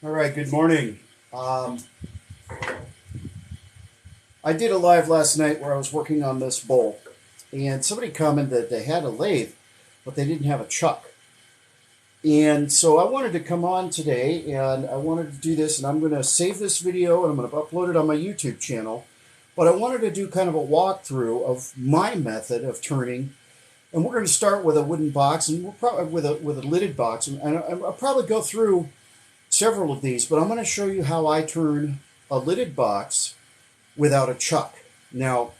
All right, good morning. I did a live last night where I was working on this bowl, and somebody commented that they had a lathe, but they didn't have a chuck. And so I wanted to come on today, and I wanted to do this, and I'm going to save this video, and I'm going to upload it on my YouTube channel. But I wanted to do kind of a walkthrough of my method of turning, and we're going to start with a wooden box, and we'll probably with a lidded box, and I'll probably go through several of these, but I'm going to show you how I turn a lidded box without a chuck. Now,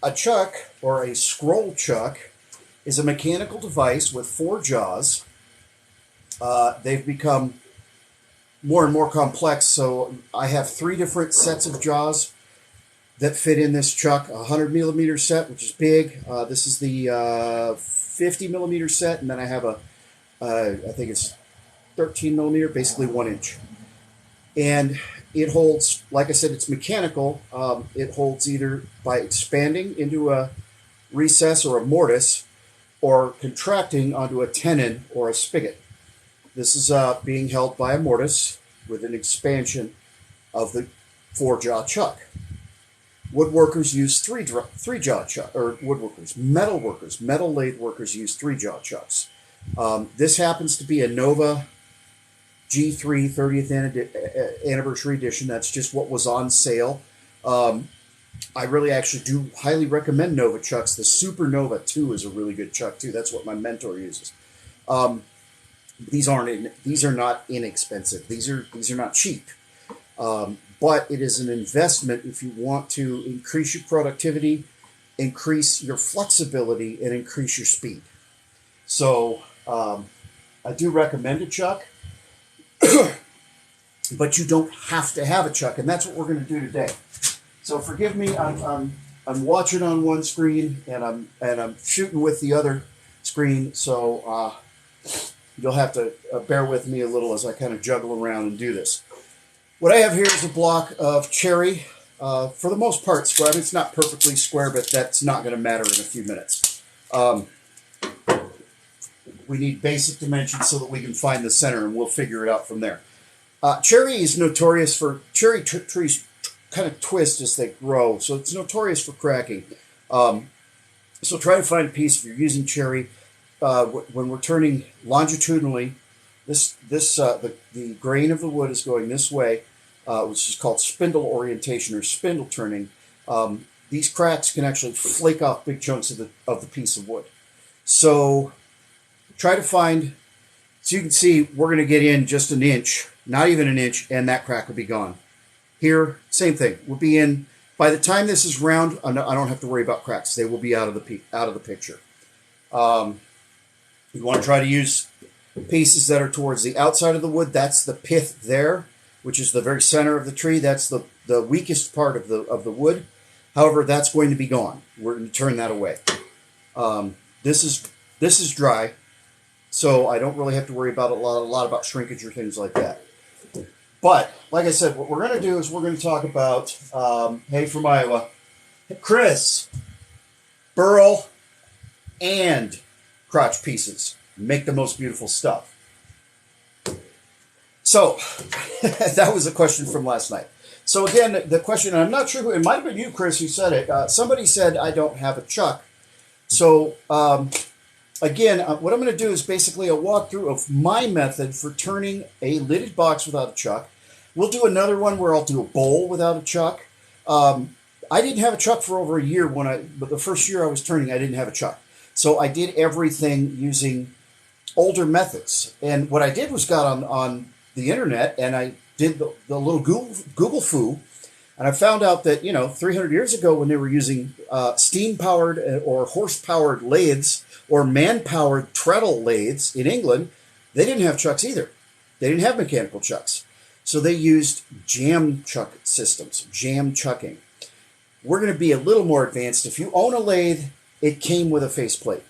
a chuck, or a scroll chuck, is a mechanical device with 4 jaws. They've become more and more complex, so I have 3 different sets of jaws that fit in this chuck. A 100 millimeter set, which is big. This is the 50 millimeter set, and then I have I think it's 13 millimeter, basically 1 inch. And it holds, like I said, it's mechanical. It holds either by expanding into a recess or a mortise, or contracting onto a tenon or a spigot. This is being held by a mortise with an expansion of the 4-jaw chuck. Woodworkers use 3-jaw chuck, or woodworkers, metal lathe workers use 3-jaw chucks. This happens to be a Nova G3 30th anniversary edition. That's just what was on sale. I really actually do highly recommend Nova chucks. The Super Nova 2 is a really good chuck too. That's what my mentor uses. These are not inexpensive. These are not cheap. But it is an investment if you want to increase your productivity, increase your flexibility, and increase your speed. So I do recommend a chuck, but you don't have to have a chuck, and that's what we're going to do today. So forgive me, I'm watching on one screen and I'm shooting with the other screen, so you'll have to bear with me a little as I kind of juggle around and do this. What I have here is a block of cherry, for the most part square. It's not perfectly square, but that's not going to matter in a few minutes. We need basic dimensions so that we can find the center, and we'll figure it out from there. Cherry is notorious for, trees kind of twist as they grow, so it's notorious for cracking. So try to find a piece if you're using cherry. When we're turning longitudinally, the grain of the wood is going this way, which is called spindle orientation or spindle turning. These cracks can actually flake off big chunks of the piece of wood. So try to find, so you can see we're going to get in just an inch, not even an inch, and that crack will be gone. Here, same thing. We'll be in, by the time this is round, I don't have to worry about cracks. They will be out of the picture. You want to try to use pieces that are towards the outside of the wood. That's the pith there, which is the very center of the tree. That's the weakest part of the wood. However, that's going to be gone. We're going to turn that away. This is dry, so I don't really have to worry about a lot about shrinkage or things like that. But like I said, what we're going to do is we're going to talk about, hey, from Iowa, Chris, burl and crotch pieces. Make the most beautiful stuff. So that was a question from last night. So again, the question, I'm not sure who, it might have been you, Chris, who said it. Somebody said, I don't have a chuck. So again, what I'm going to do is basically a walkthrough of my method for turning a lidded box without a chuck. We'll do another one where I'll do a bowl without a chuck. I didn't have a chuck for over a year but the first year I was turning, I didn't have a chuck. So I did everything using older methods. And what I did was got on the internet and I did the little Google foo, and I found out that, 300 years ago when they were using steam-powered or horse-powered lathes or man-powered treadle lathes in England, they didn't have chucks either. They didn't have mechanical chucks. So they used jam chuck systems, jam chucking. We're going to be a little more advanced. If you own a lathe, it came with a faceplate.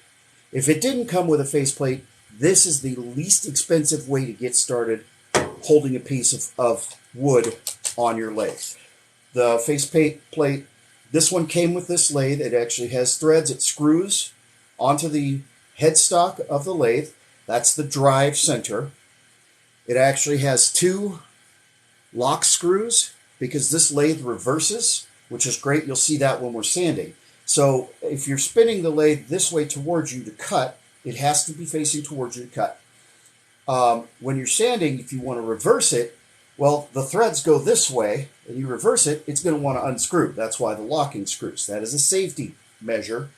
If it didn't come with a faceplate, this is the least expensive way to get started holding a piece of wood on your lathe. The faceplate, this one came with this lathe. It actually has threads. It screws onto the headstock of the lathe. That's the drive center. It actually has 2 lock screws because this lathe reverses, which is great. You'll see that when we're sanding. So if you're spinning the lathe this way towards you to cut, it has to be facing towards you to cut. When you're sanding, if you want to reverse it, well, the threads go this way, and you reverse it, it's going to want to unscrew. That's why the locking screws. That is a safety measure.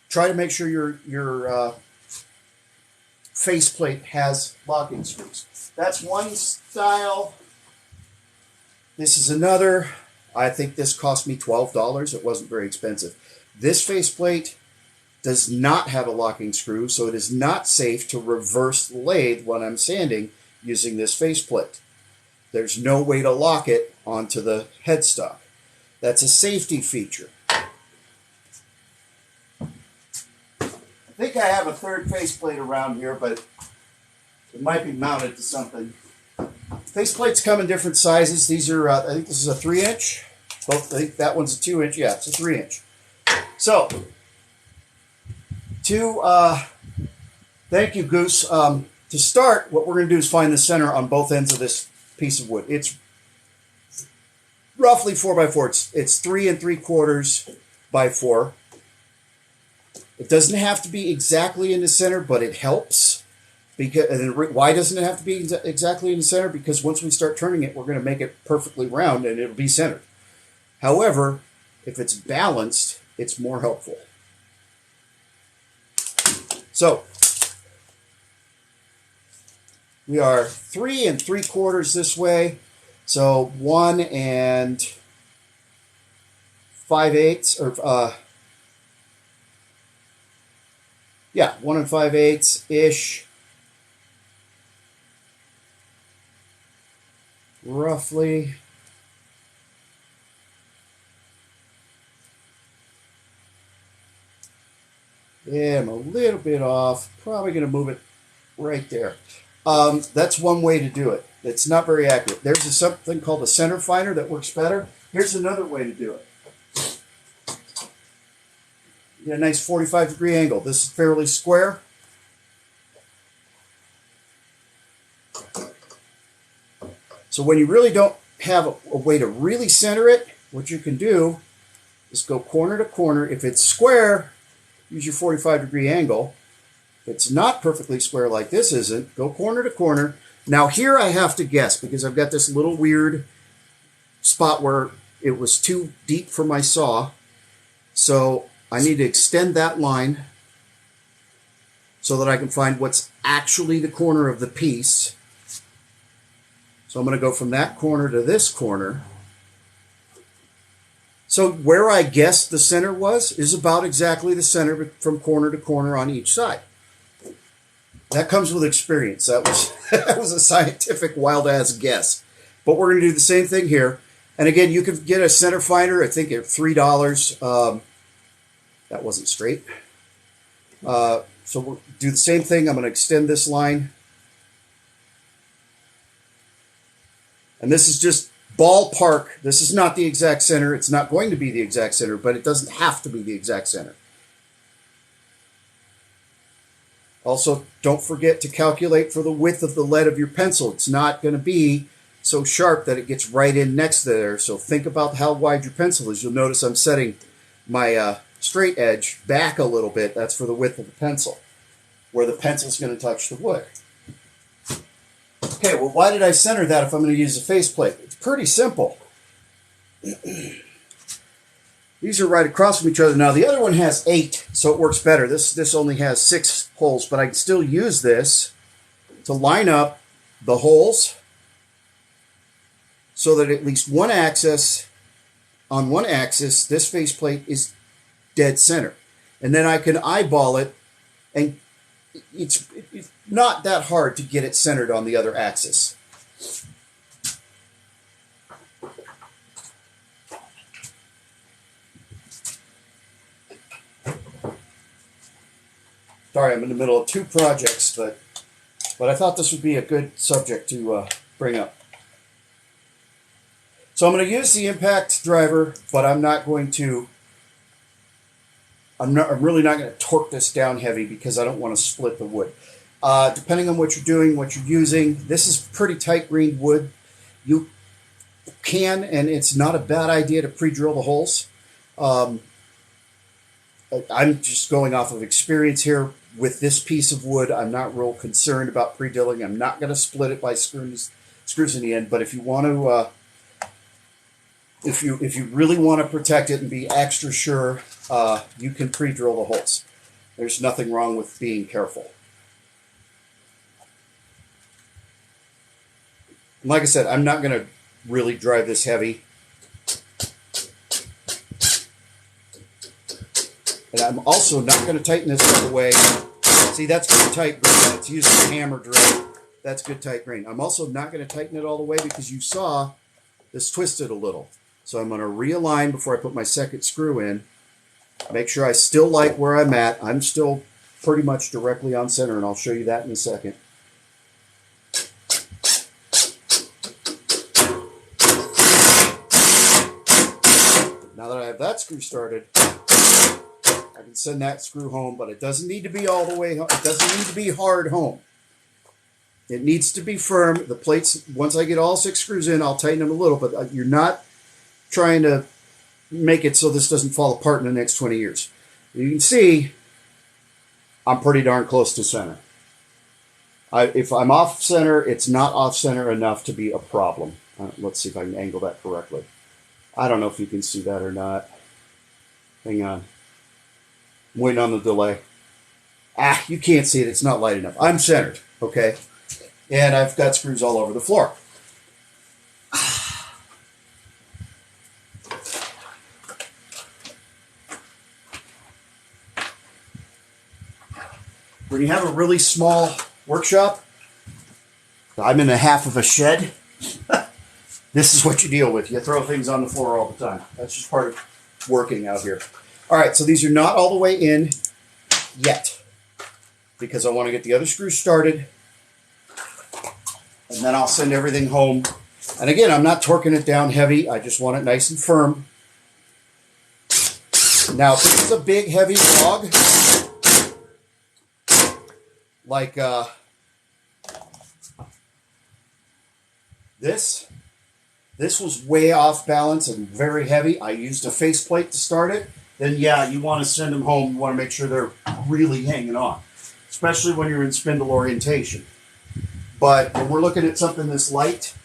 Try to make sure your faceplate has locking screws. That's one style. This is another. I think this cost me $12. It wasn't very expensive. This faceplate does not have a locking screw, so it is not safe to reverse the lathe when I'm sanding using this faceplate. There's no way to lock it onto the headstock. That's a safety feature. I think I have a third faceplate around here, but it might be mounted to something. Faceplates come in different sizes. These are, I think this is a 3-inch. I think that one's a 2-inch. Yeah, it's a 3-inch. So, thank you, Goose. To start, what we're going to do is find the center on both ends of this piece of wood. It's roughly 4x4. It's 3 3/4 by 4. It doesn't have to be exactly in the center, but it helps. Why doesn't it have to be exactly in the center? Because once we start turning it, we're going to make it perfectly round and it'll be centered. However, if it's balanced, it's more helpful. So, we are 3 3/4 this way. So 1 5/8, or 1 5/8-ish. Roughly. Yeah, I'm a little bit off. Probably going to move it right there. That's one way to do it. It's not very accurate. There's something called a center finder that works better. Here's another way to do it. Get a nice 45-degree angle. This is fairly square. So when you really don't have a way to really center it, what you can do is go corner to corner. If it's square, use your 45-degree angle. If it's not perfectly square like this isn't, go corner to corner. Now here I have to guess because I've got this little weird spot where it was too deep for my saw. So I need to extend that line so that I can find what's actually the corner of the piece. So I'm going to go from that corner to this corner. So where I guessed the center was is about exactly the center from corner to corner on each side. That comes with experience. That was a scientific wild-ass guess. But we're going to do the same thing here. And again, you can get a center finder, I think at $3. That wasn't straight. So we'll do the same thing. I'm going to extend this line. And this is just ballpark. This is not the exact center. It's not going to be the exact center, but it doesn't have to be the exact center. Also, don't forget to calculate for the width of the lead of your pencil. It's not going to be so sharp that it gets right in next to there. So think about how wide your pencil is. You'll notice I'm setting my straight edge back a little bit. That's for the width of the pencil, where the pencil's going to touch the wood. Okay, well, why did I center that if I'm going to use a faceplate? It's pretty simple. These are right across from each other. Now, the other one has 8, so it works better. This only has 6 holes, but I can still use this to line up the holes so that at least one axis, on one axis, this faceplate is dead center. And then I can eyeball it, and it's not that hard to get it centered on the other axis. Sorry, I'm in the middle of 2 projects, but I thought this would be a good subject to bring up. So I'm going to use the impact driver, but I'm really not going to torque this down heavy because I don't want to split the wood. Depending on what you're doing, what you're using. This is pretty tight grained wood. You can, and it's not a bad idea to pre-drill the holes. I'm just going off of experience here. With this piece of wood, I'm not real concerned about pre-drilling. I'm not going to split it by screws in the end. But if you want to, if you really want to protect it and be extra sure, you can pre-drill the holes. There's nothing wrong with being careful. And like I said, I'm not going to really drive this heavy. And I'm also not going to tighten this all the way. See, that's good tight grain. It's using a hammer drill. That's good tight grain. I'm also not going to tighten it all the way because you saw this twisted a little. So I'm going to realign before I put my second screw in. Make sure I still like where I'm at. I'm still pretty much directly on center, and I'll show you that in a second. Now that I have that screw started, I can send that screw home, but it doesn't need to be all the way home. It doesn't need to be hard home. It needs to be firm. The plates, once I get all 6 screws in, I'll tighten them a little, but you're not trying to make it so this doesn't fall apart in the next 20 years. You can see I'm pretty darn close to center. If I'm off center, it's not off center enough to be a problem. Let's see if I can angle that correctly. I don't know if you can see that or not. Hang on. I'm waiting on the delay. You can't see it. It's not light enough. I'm centered, okay? And I've got screws all over the floor. When you have a really small workshop, I'm in a half of a shed, this is what you deal with. You throw things on the floor all the time. That's just part of working out here. All right, so these are not all the way in yet because I want to get the other screws started, and then I'll send everything home. And again, I'm not torquing it down heavy. I just want it nice and firm. Now, if this is a big, heavy log, like this was way off balance and very heavy. I used a faceplate to start it. Then yeah, you want to send them home. You want to make sure they're really hanging on, especially when you're in spindle orientation. But when we're looking at something this light,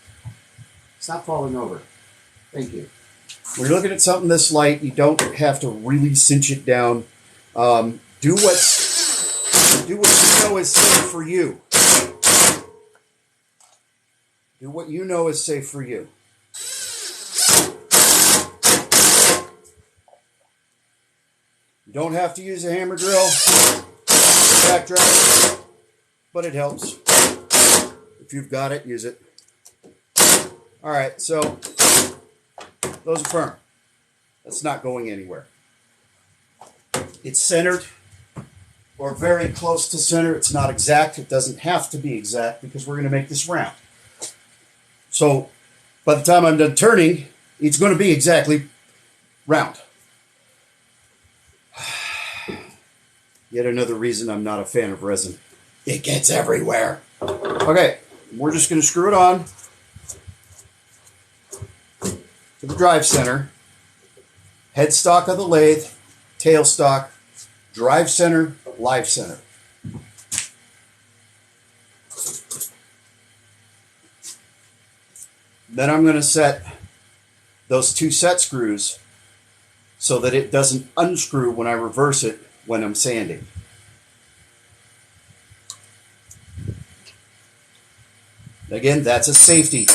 stop falling over. Thank you. When you're looking at something this light, you don't have to really cinch it down. Do what you know is safe for you. Do what you know is safe for you. You don't have to use a hammer drill, back drive, but it helps. If you've got it, use it. All right, so those are firm. That's not going anywhere. It's centered or very close to center. It's not exact. It doesn't have to be exact because we're going to make this round. So by the time I'm done turning, it's going to be exactly round. Yet another reason I'm not a fan of resin. It gets everywhere. Okay, we're just going to screw it on to the drive center. Headstock of the lathe, tailstock, drive center, live center. Then I'm going to set those 2 set screws so that it doesn't unscrew when I reverse it when I'm sanding. Again, that's a safety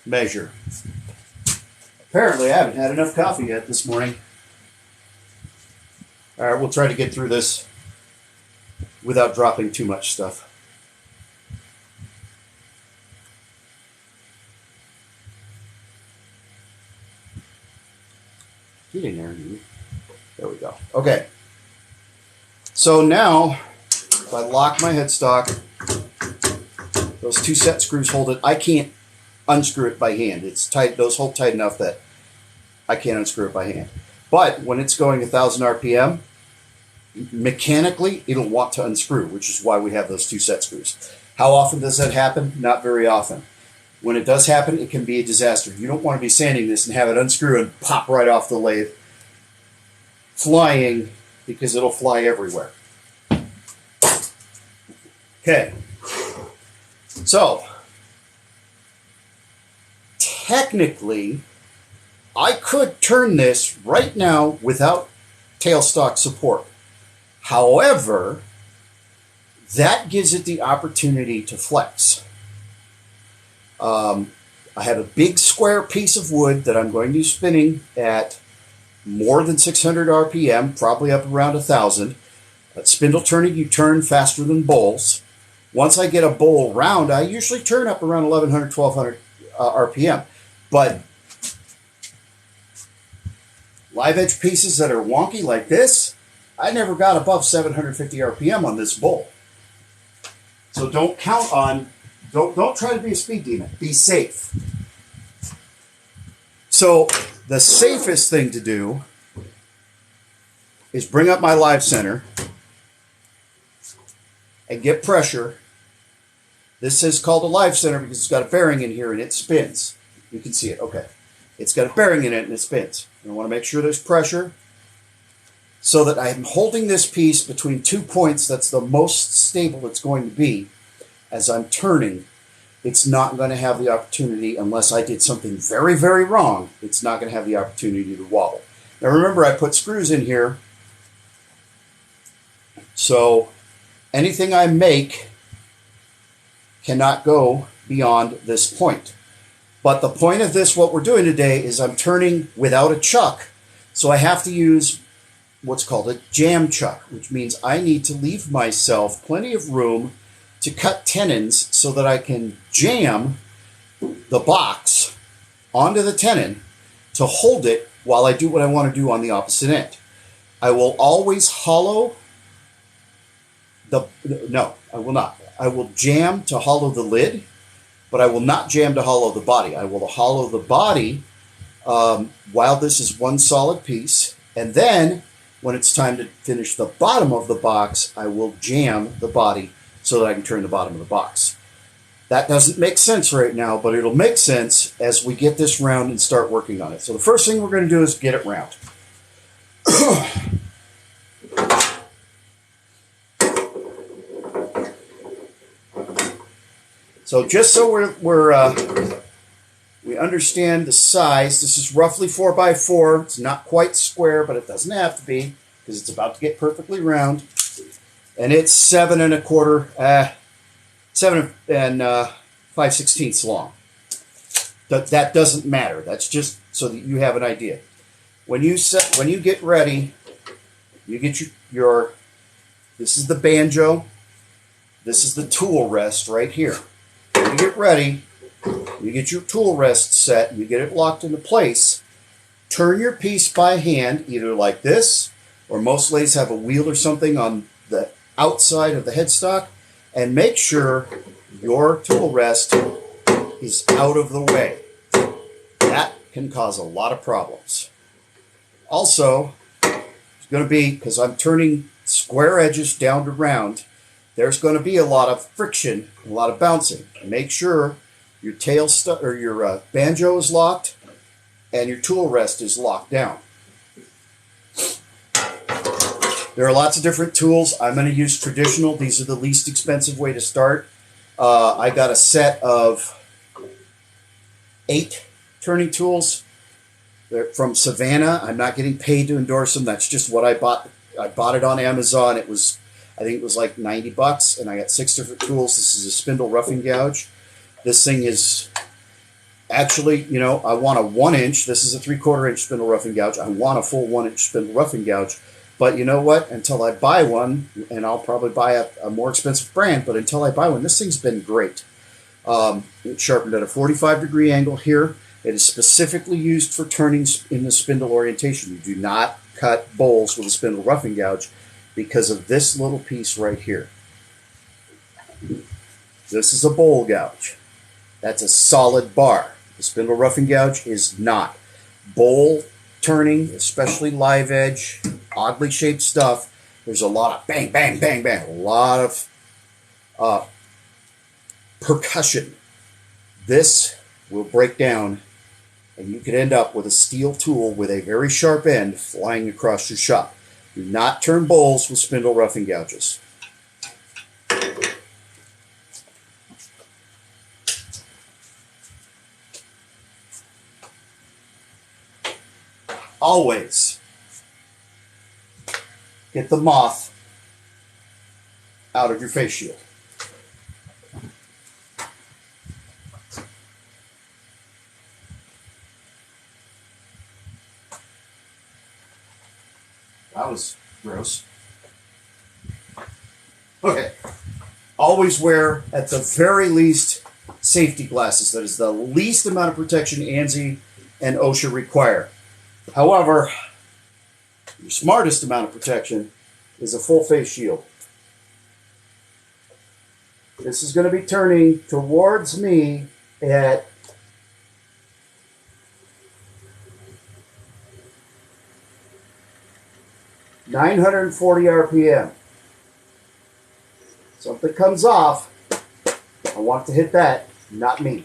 measure. Apparently, I haven't had enough coffee yet this morning. All right, we'll try to get through this without dropping too much stuff. Get in there. There we go. Okay. So now, if I lock my headstock, those 2 set screws hold it. I can't unscrew it by hand. It's tight. Those hold tight enough that I can't unscrew it by hand. But when it's going 1,000 RPM, mechanically it'll want to unscrew, which is why we have those 2 set screws. How often does that happen? Not very often. When it does happen, it can be a disaster. You don't want to be sanding this and have it unscrew and pop right off the lathe, flying, because it'll fly everywhere. Okay. So, technically, I could turn this right now without tailstock support. However, that gives it the opportunity to flex. I have a big square piece of wood that I'm going to be spinning at more than 600 RPM, probably up around 1,000. Spindle turning, you turn faster than bowls. Once I get a bowl round, I usually turn up around 1,100, 1,200 RPM. But live edge pieces that are wonky like this, I never got above 750 RPM on this bowl. So don't count on, don't try to be a speed demon. Be safe. So the safest thing to do is bring up my live center and get pressure. This is called a live center because it's got a bearing in here and it spins. You can see it. Okay. It's got a bearing in it and it spins. And I want to make sure there's pressure so that I'm holding this piece between 2 points. That's the most stable it's going to be. As I'm turning, it's not going to have the opportunity, unless I did something very, very wrong, it's not going to have the opportunity to wobble. Now remember, I put screws in here, so anything I make cannot go beyond this point. But the point of this, what we're doing today, is I'm turning without a chuck, so I have to use what's called a jam chuck, which means I need to leave myself plenty of room to cut tenons so that I can jam the box onto the tenon to hold it while I do what I want to do on the opposite end. I will always hollow no, I will not. I will jam to hollow the lid, but I will not jam to hollow the body. I will hollow the body while this is one solid piece, and then when it's time to finish the bottom of the box, I will jam the body so that I can turn the bottom of the box. That doesn't make sense right now, but it'll make sense as we get this round and start working on it. So the first thing we're going to do is get it round. So just so we understand the size, this is roughly 4x4. It's not quite square, but it doesn't have to be because it's about to get perfectly round. And it's 7 5/16 long. That doesn't matter. That's just so that you have an idea. When you get ready, you get your this is the banjo. This is the tool rest right here. When you get ready, you get your tool rest set, you get it locked into place. Turn your piece by hand, either like this, or most lathes have a wheel or something on the outside of the headstock, and make sure your tool rest is out of the way. That can cause a lot of problems. Also, it's going to be, because I'm turning square edges down to round, there's going to be a lot of friction, a lot of bouncing. Make sure your your banjo is locked and your tool rest is locked down. There are lots of different tools. I'm going to use traditional. These are the least expensive way to start. I got a set of 8 turning tools. They're from Savannah. I'm not getting paid to endorse them. That's just what I bought. I bought it on Amazon. I think it was like $90, and I got 6 different tools. This is a spindle roughing gouge. This thing is actually, I want a 1-inch. This is a 3/4 inch spindle roughing gouge. I want a full 1-inch spindle roughing gouge. But you know what? Until I buy one, and I'll probably buy a more expensive brand, but until I buy one, this thing's been great. It's sharpened at a 45-degree angle here. It is specifically used for turning in the spindle orientation. You do not cut bowls with a spindle roughing gouge because of this little piece right here. This is a bowl gouge. That's a solid bar. The spindle roughing gouge is not. Bowl turning, especially live edge, oddly shaped stuff, there's a lot of bang, bang, bang, bang, a lot of percussion. This will break down, and you could end up with a steel tool with a very sharp end flying across your shop. Do not turn bowls with spindle roughing gouges. Always get the moth out of your face shield. That was gross. Okay. Always wear, at the very least, safety glasses. That is the least amount of protection ANSI and OSHA require. However, your smartest amount of protection is a full face shield. This is going to be turning towards me at 940 RPM. Something comes off, I want it to hit that, not me.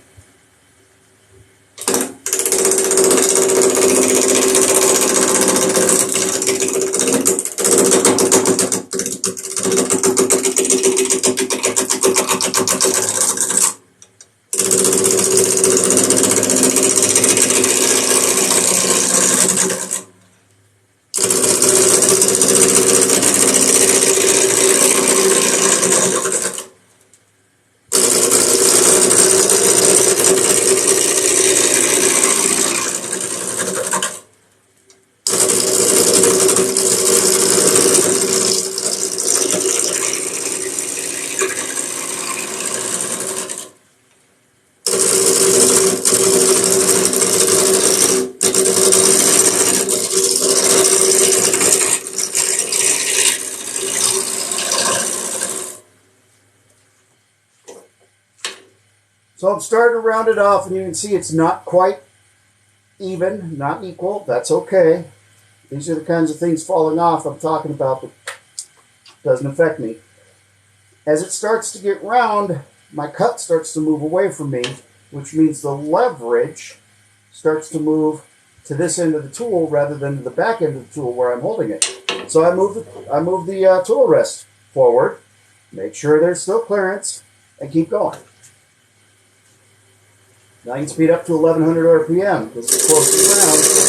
So I'm starting to round it off, and you can see it's not quite even, not equal. That's okay. These are the kinds of things falling off I'm talking about, but doesn't affect me. As it starts to get round, my cut starts to move away from me, which means the leverage starts to move to this end of the tool rather than to the back end of the tool where I'm holding it. So I move the tool rest forward, make sure there's still clearance, and keep going. Now you can speed up to 1100 RPM. This is close to the ground, so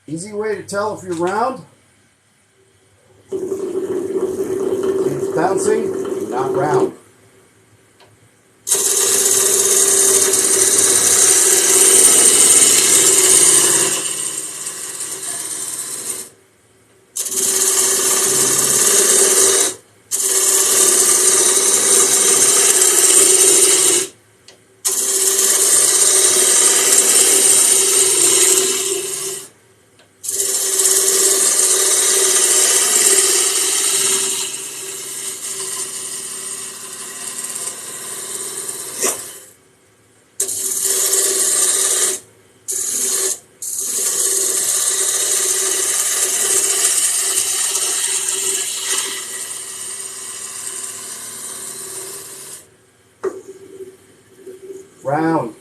easy way to tell if you're round. See, it's bouncing, not round. Round.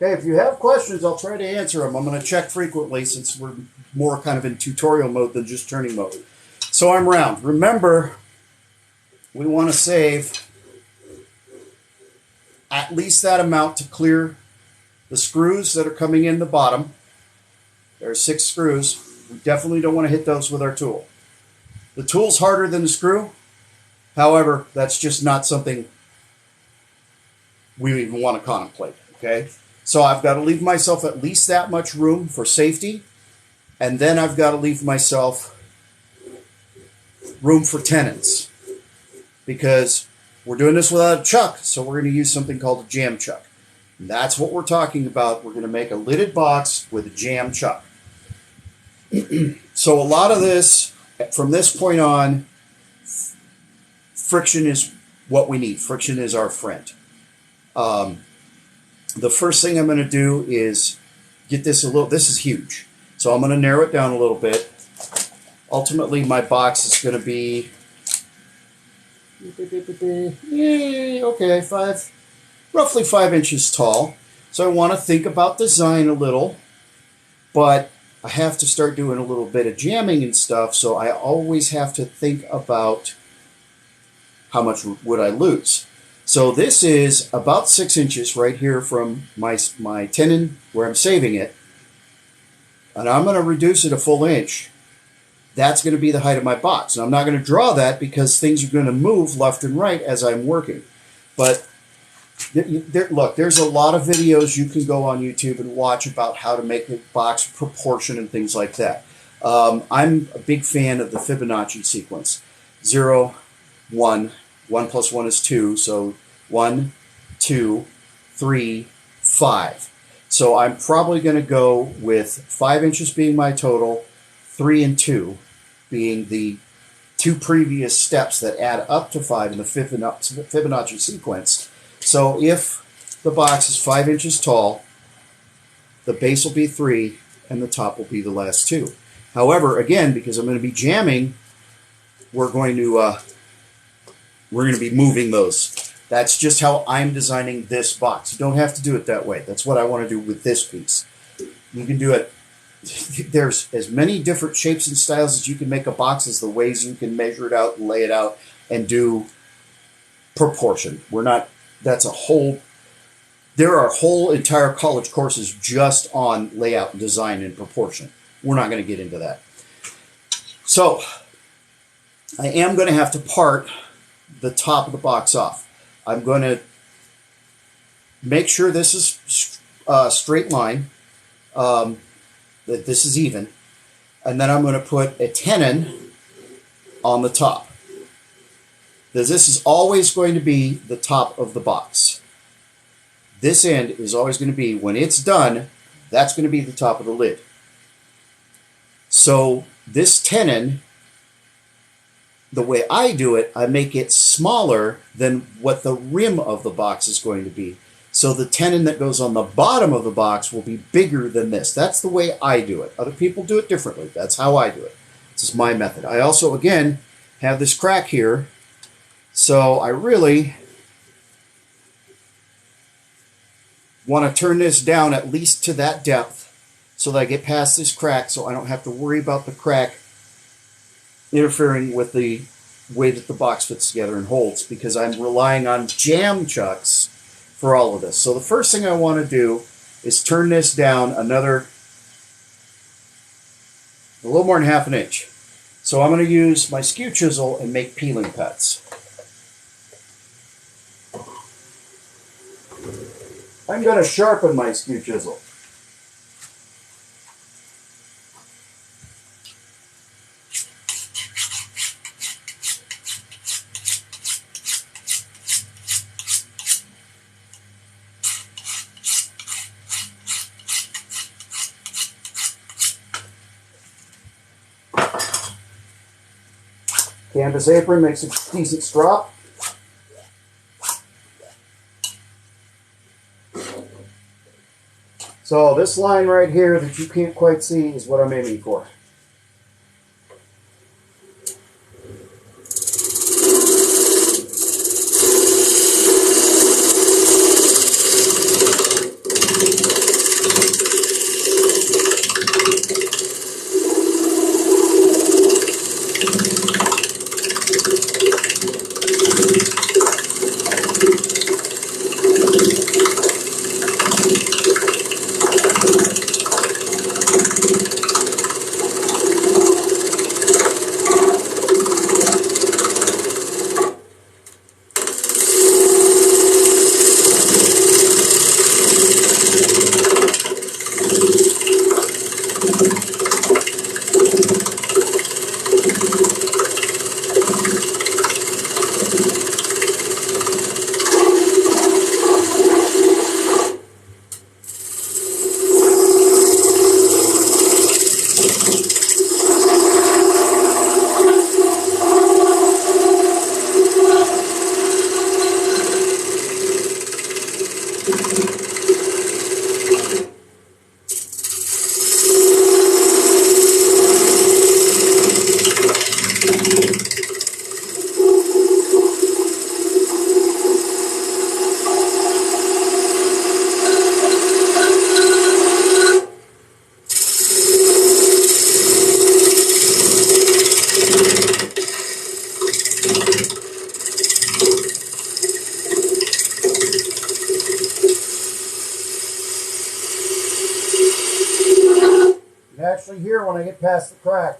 Okay, if you have questions, I'll try to answer them. I'm going to check frequently since we're more kind of in tutorial mode than just turning mode. So I'm round. Remember, we want to save at least that amount to clear the screws that are coming in the bottom. There are 6 screws. We definitely don't want to hit those with our tool. The tool's harder than the screw. However, that's just not something we even want to contemplate. Okay? So I've got to leave myself at least that much room for safety. And then I've got to leave myself room for tenons. Because we're doing this without a chuck, so we're going to use something called a jam chuck. And that's what we're talking about. We're going to make a lidded box with a jam chuck. So a lot of this, from this point on, friction is what we need. Friction is our friend. The first thing I'm going to do is get this this is huge. So I'm going to narrow it down a little bit. Ultimately, my box is going to be, roughly 5 inches tall. So I want to think about design a little, but I have to start doing a little bit of jamming and stuff, so I always have to think about how much would I lose. So this is about 6 inches right here from my tenon where I'm saving it, and I'm going to reduce it a full inch. That's going to be the height of my box. And I'm not going to draw that because things are going to move left and right as I'm working. But look, there's a lot of videos you can go on YouTube and watch about how to make a box proportion and things like that. I'm a big fan of the Fibonacci sequence. 0, 1, 1 plus 1 is 2, so 1, 2, 3, 5. So I'm probably going to go with 5 inches being my total, 3 and 2 being the 2 previous steps that add up to 5 in the Fibonacci sequence. So if the box is 5 inches tall, the base will be 3 and the top will be the last 2. However, again, because I'm going to be jamming, we're going to be moving those. That's just how I'm designing this box. You don't have to do it that way. That's what I want to do with this piece. You can do it. There's as many different shapes and styles as you can make a box as the ways you can measure it out, lay it out, and do proportion. That's a whole, there are whole entire college courses just on layout, design, and proportion. We're not going to get into that. So, I am going to have to part the top of the box off. I'm going to make sure this is a straight line, that this is even, and then I'm going to put a tenon on the top. This is always going to be the top of the box. This end is always going to be, when it's done, that's going to be the top of the lid. So this tenon, the way I do it, I make it smaller than what the rim of the box is going to be. So the tenon that goes on the bottom of the box will be bigger than this. That's the way I do it. Other people do it differently. That's how I do it. This is my method. I also, again, have this crack here. So I really want to turn this down at least to that depth so that I get past this crack so I don't have to worry about the crack interfering with the way that the box fits together and holds, because I'm relying on jam chucks for all of this. So the first thing I want to do is turn this down a little more than half an inch. So I'm going to use my skew chisel and make peeling cuts. I'm going to sharpen my skew chisel. Canvas apron makes a decent strop. So this line right here that you can't quite see is what I'm aiming for. actually hear when I get past the crack.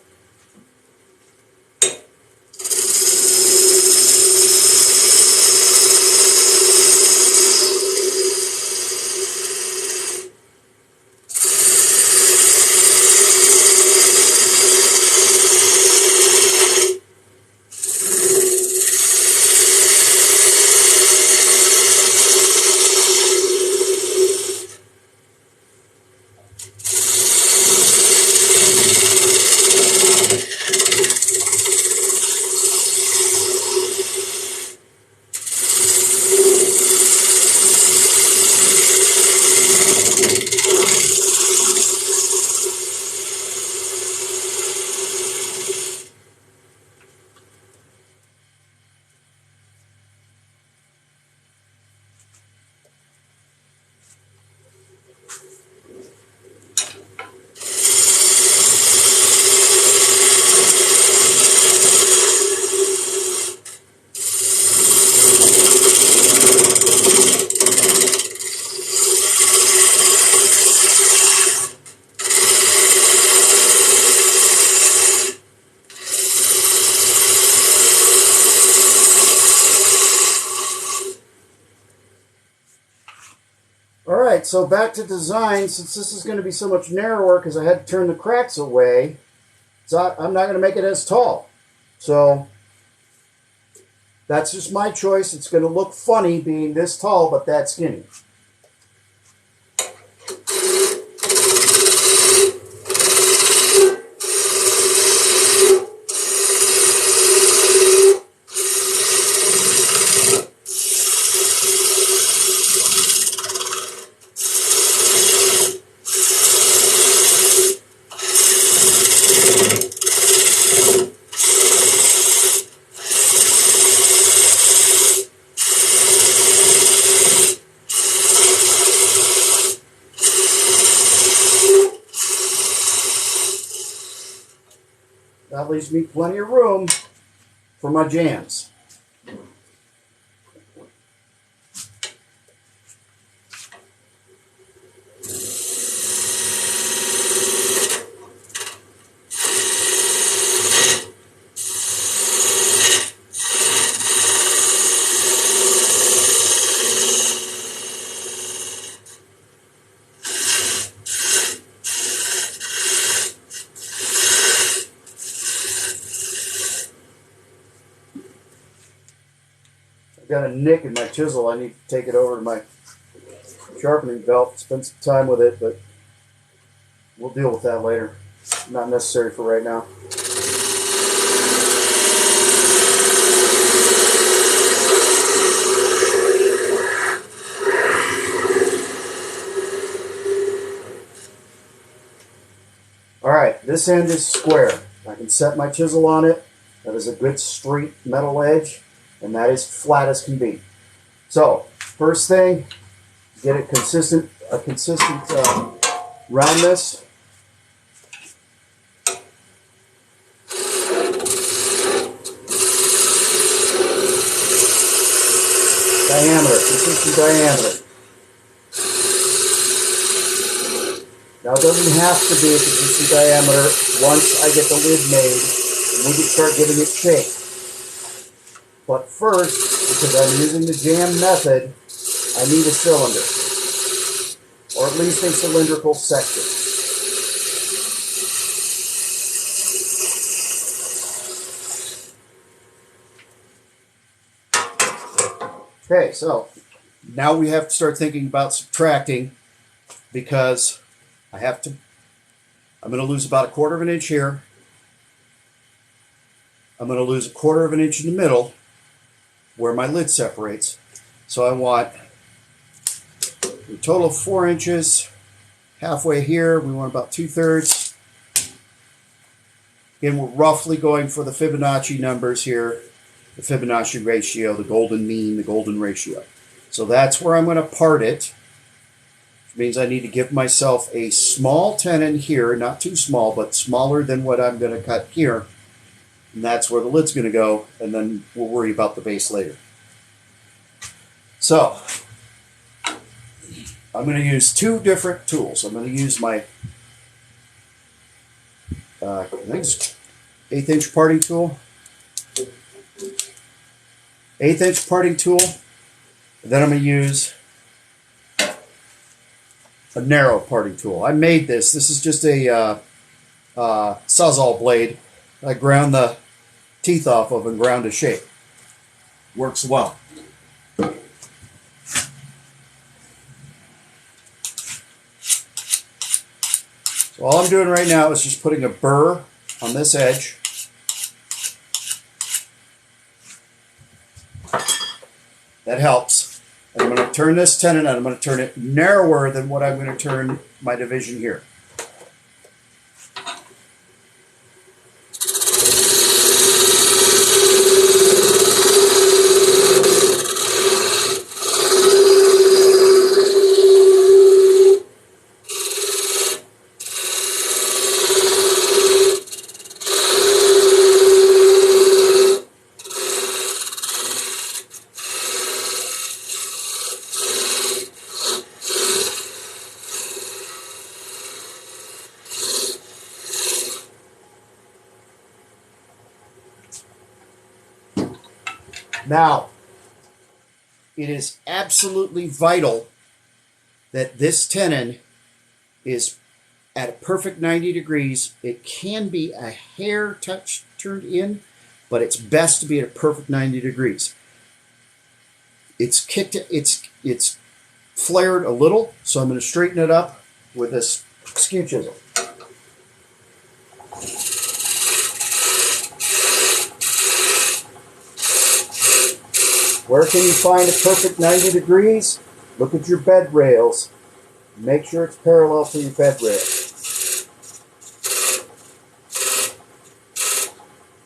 Alright, so back to design. Since this is going to be so much narrower because I had to turn the cracks away, so I'm not going to make it as tall. So that's just my choice. It's going to look funny being this tall but that skinny. That leaves me plenty of room for my jams. Got a nick in my chisel. I need to take it over to my sharpening belt, spend some time with it, but we'll deal with that later. Not necessary for right now. Alright, this end is square. I can set my chisel on it. That is a good straight metal edge. And that is flat as can be. So, first thing, get a consistent roundness. Consistent diameter. Now it doesn't have to be a consistent diameter once I get the lid made and we can start giving it shape. But first, because I'm using the jam method, I need a cylinder, or at least a cylindrical section. Okay, so now we have to start thinking about subtracting because I'm going to lose about 1/4 of an inch here. I'm going to lose 1/4 of an inch in the middle where my lid separates. So I want a total of 4 inches. Halfway here, we want about 2/3. Again, we're roughly going for the Fibonacci numbers here, the Fibonacci ratio, the golden mean, the golden ratio. So that's where I'm going to part it, which means I need to give myself a small tenon here, not too small, but smaller than what I'm going to cut here. And that's where the lid's going to go, and then we'll worry about the base later. So, I'm going to use two different tools. I'm going to use my I think it's 1/8" parting tool. 1/8" parting tool. And then I'm going to use a narrow parting tool. I made this. This is just a Sawzall blade. I ground the teeth off of and ground to shape. Works well. So all I'm doing right now is just putting a burr on this edge. That helps. And I'm going to turn this tenon and I'm going to turn it narrower than what I'm going to turn my division here. Now, it is absolutely vital that this tenon is at a perfect 90 degrees. It can be a hair touch turned in, but it's best to be at a perfect 90 degrees. It's kicked, it's flared a little, so I'm going to straighten it up with this skew chisel. Where can you find a perfect 90 degrees? Look at your bed rails. Make sure it's parallel to your bed rail.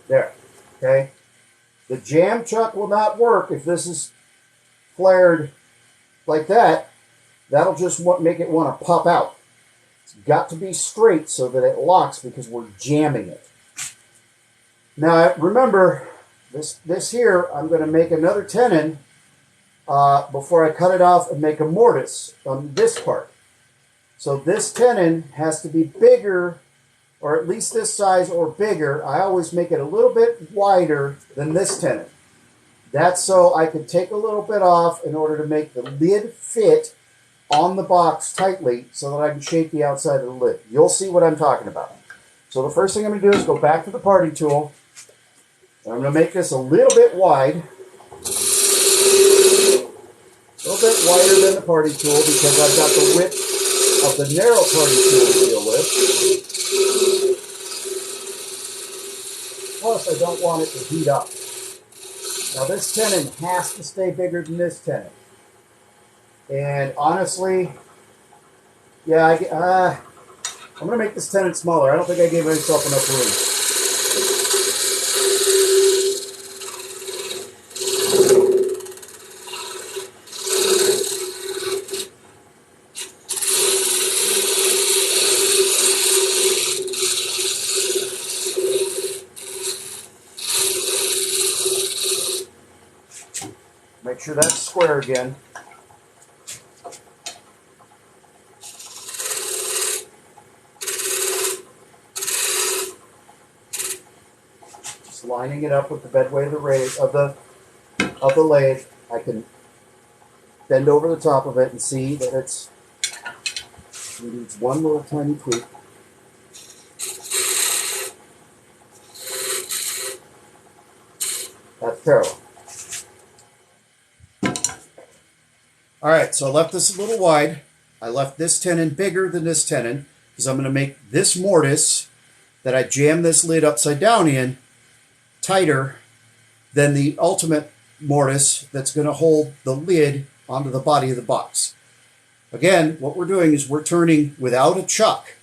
There. Okay? The jam chuck will not work if this is flared like that. That'll just make it want to pop out. It's got to be straight so that it locks because we're jamming it. Now remember, this here, I'm going to make another tenon before I cut it off and make a mortise on this part. So this tenon has to be bigger, or at least this size or bigger. I always make it a little bit wider than this tenon. That's so I can take a little bit off in order to make the lid fit on the box tightly so that I can shape the outside of the lid. You'll see what I'm talking about. So the first thing I'm going to do is go back to the parting tool. I'm going to make this a little bit wide. A little bit wider than the parting tool because I've got the width of the narrow parting tool to deal with. Plus, I don't want it to heat up. Now, this tenon has to stay bigger than this tenon. And honestly, yeah, I'm going to make this tenon smaller. I don't think I gave myself enough room. Make sure that's square again. Just lining it up with the bedway of the lathe. I can bend over the top of it and see that it needs one little tiny tweak. That's parallel. All right, so I left this a little wide. I left this tenon bigger than this tenon because I'm going to make this mortise that I jam this lid upside down in tighter than the ultimate mortise that's going to hold the lid onto the body of the box. Again, what we're doing is we're turning without a chuck.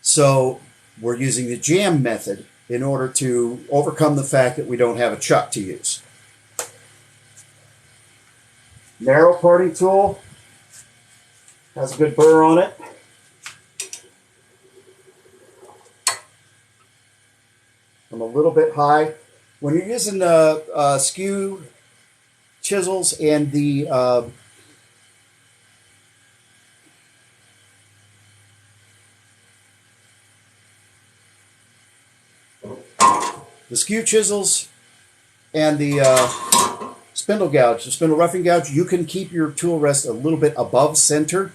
So we're using the jam method in order to overcome the fact that we don't have a chuck to use. Narrow parting tool has a good burr on it. I'm a little bit high. When you're using the skew chisels and the The skew chisels and the spindle gouge, the spindle roughing gouge, you can keep your tool rest a little bit above center.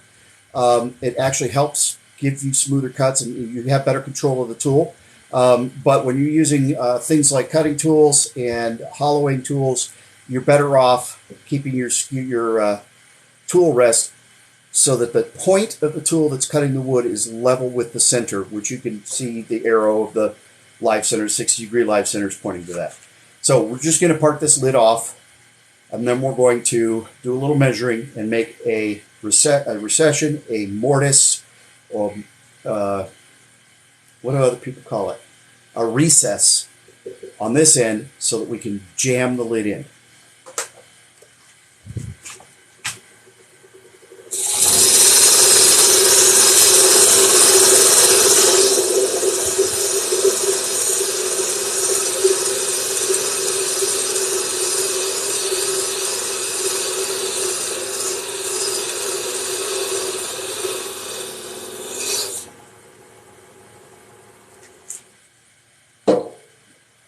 It actually helps give you smoother cuts and you have better control of the tool. But when you're using things like cutting tools and hollowing tools, you're better off keeping your tool rest so that the point of the tool that's cutting the wood is level with the center, which you can see the arrow of the live center, 60-degree live center is pointing to that. So we're just going to part this lid off, and then we're going to do a little measuring and make a recession, a mortise, or what do other people call it? A recess on this end so that we can jam the lid in.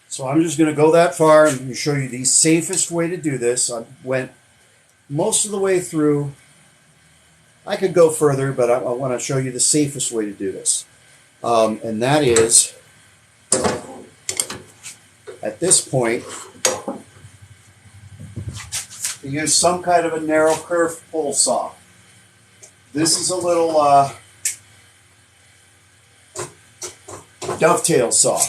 So I'm just going to go that far and show you the safest way to do this. I went most of the way through. I could go further, but I want to show you the safest way to do this. And that is, at this point, to use some kind of a narrow curved pull saw. This is a little dovetail saw.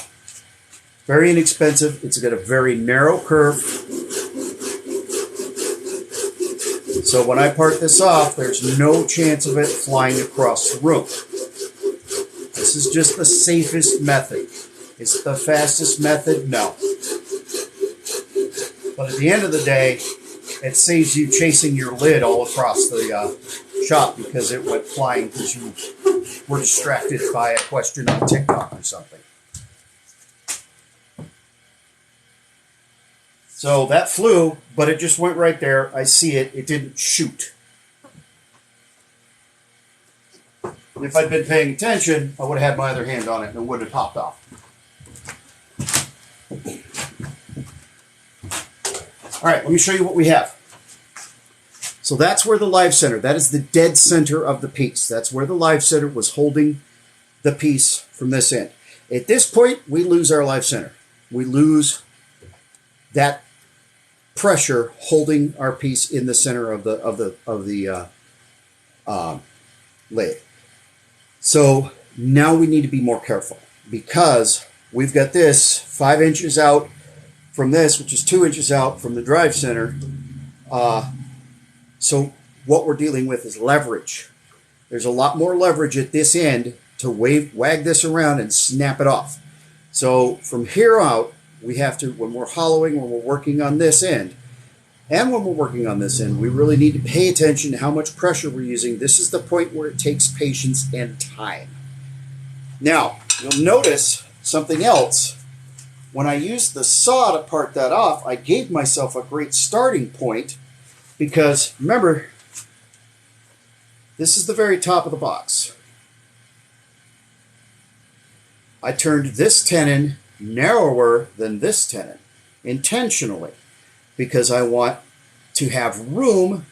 Very inexpensive. It's got a very narrow curve. So when I part this off, there's no chance of it flying across the room. This is just the safest method. Is it the fastest method? No. But at the end of the day, it saves you chasing your lid all across the shop because it went flying because you were distracted by a question on TikTok or something. So that flew, but it just went right there. I see it. It didn't shoot. If I'd been paying attention, I would have had my other hand on it and it wouldn't have popped off. All right, let me show you what we have. So that's where the live center, that is the dead center of the piece. That's where the live center was holding the piece from this end. At this point, we lose our live center. We lose that pressure holding our piece in the center of the lathe. So now we need to be more careful because we've got this 5 inches out from this, which is 2 inches out from the drive center. So what we're dealing with is leverage. There's a lot more leverage at this end to wag this around and snap it off. So from here out, we have to, when we're hollowing, when we're working on this end, and when we're working on this end, we really need to pay attention to how much pressure we're using. This is the point where it takes patience and time. Now, you'll notice something else. When I used the saw to part that off, I gave myself a great starting point because, remember, this is the very top of the box. I turned this tenon narrower than this tenon intentionally because I want to have room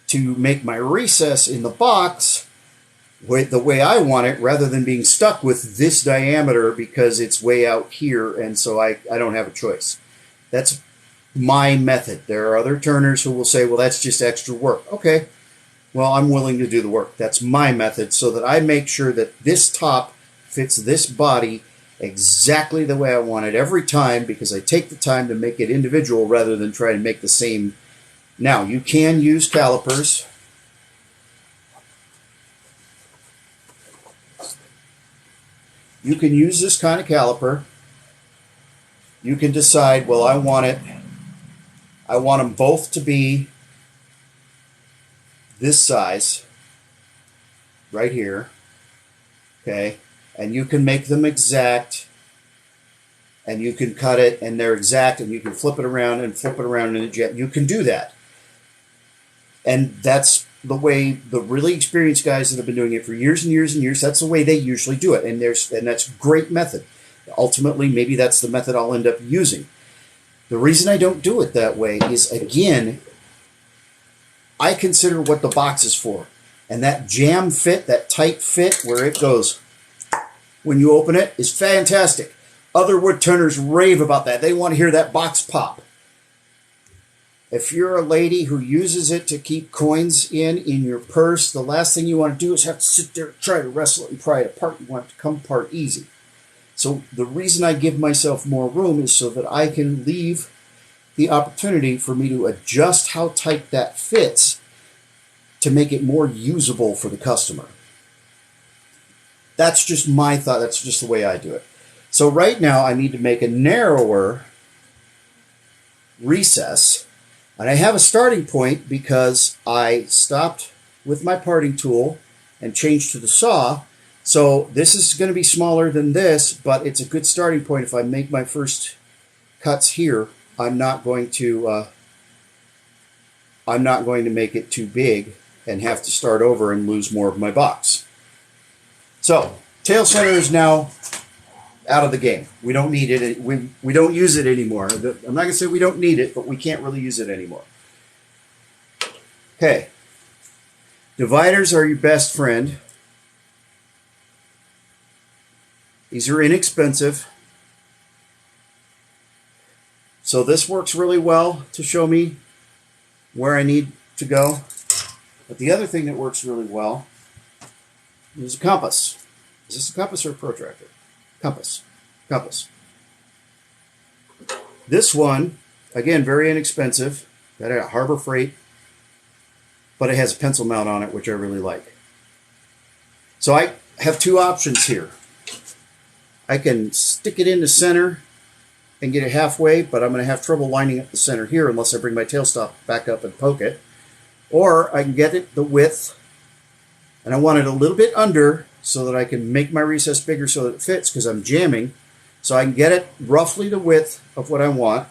to make my recess in the box the way I want it rather than being stuck with this diameter because it's way out here and so I don't have a choice. That's my method. There are other turners who will say, well, that's just extra work. Okay, well, I'm willing to do the work. That's my method so that I make sure that this top fits this body exactly the way I want it every time because I take the time to make it individual rather than try to make the same. Now, you can use calipers. You can use this kind of caliper. You can decide, well, I want them both to be this size right here. Okay. And you can make them exact, and you can cut it, and they're exact, and you can flip it around and flip it around in a jet. You can do that. And that's the way the really experienced guys that have been doing it for years and years and years, that's the way they usually do it. And that's a great method. ultimately, maybe that's the method I'll end up using. The reason I don't do it that way is, again, I consider what the box is for. And that jam fit, that tight fit where it goes when you open it is fantastic. Other wood turners rave about that. They want to hear that box pop. If you're a lady who uses it to keep coins in your purse, the last thing you want to do is have to sit there and try to wrestle it and pry it apart. You want it to come apart easy. So the reason I give myself more room is so that I can leave the opportunity for me to adjust how tight that fits to make it more usable for the customer. That's just my thought. That's just the way I do it. So right now I need to make a narrower recess. And I have a starting point because I stopped with my parting tool and changed to the saw. So this is going to be smaller than this, but it's a good starting point. If I make my first cuts here, I'm not going to make it too big and have to start over and lose more of my box. So tail center is now out of the game. We don't need it. We don't use it anymore. I'm not going to say we don't need it, but we can't really use it anymore. Okay. Dividers are your best friend. These are inexpensive. So this works really well to show me where I need to go. But the other thing that works really well is a compass. Is this a compass or a protractor? Compass. This one, again, very inexpensive. Got it at Harbor Freight, but it has a pencil mount on it, which I really like. So I have two options here. I can stick it in the center and get it halfway, but I'm going to have trouble lining up the center here unless I bring my tailstop back up and poke it. Or I can get it the width, and I want it a little bit under so that I can make my recess bigger so that it fits because I'm jamming. So I can get it roughly the width of what I want.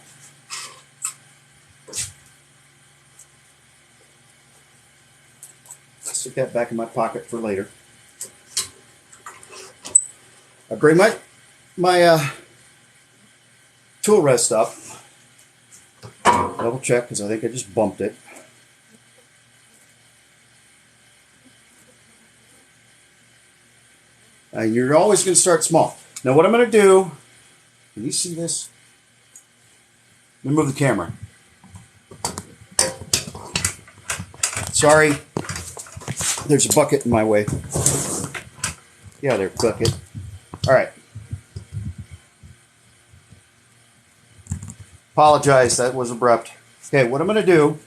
Stick that back in my pocket for later. I bring my tool rest up. Double check because I think I just bumped it. And you're always going to start small. Now what I'm going to do, can you see this? Let me move the camera. Sorry, there's a bucket in my way. Yeah, there's a bucket. All right. Apologize, that was abrupt. Okay, what I'm going to do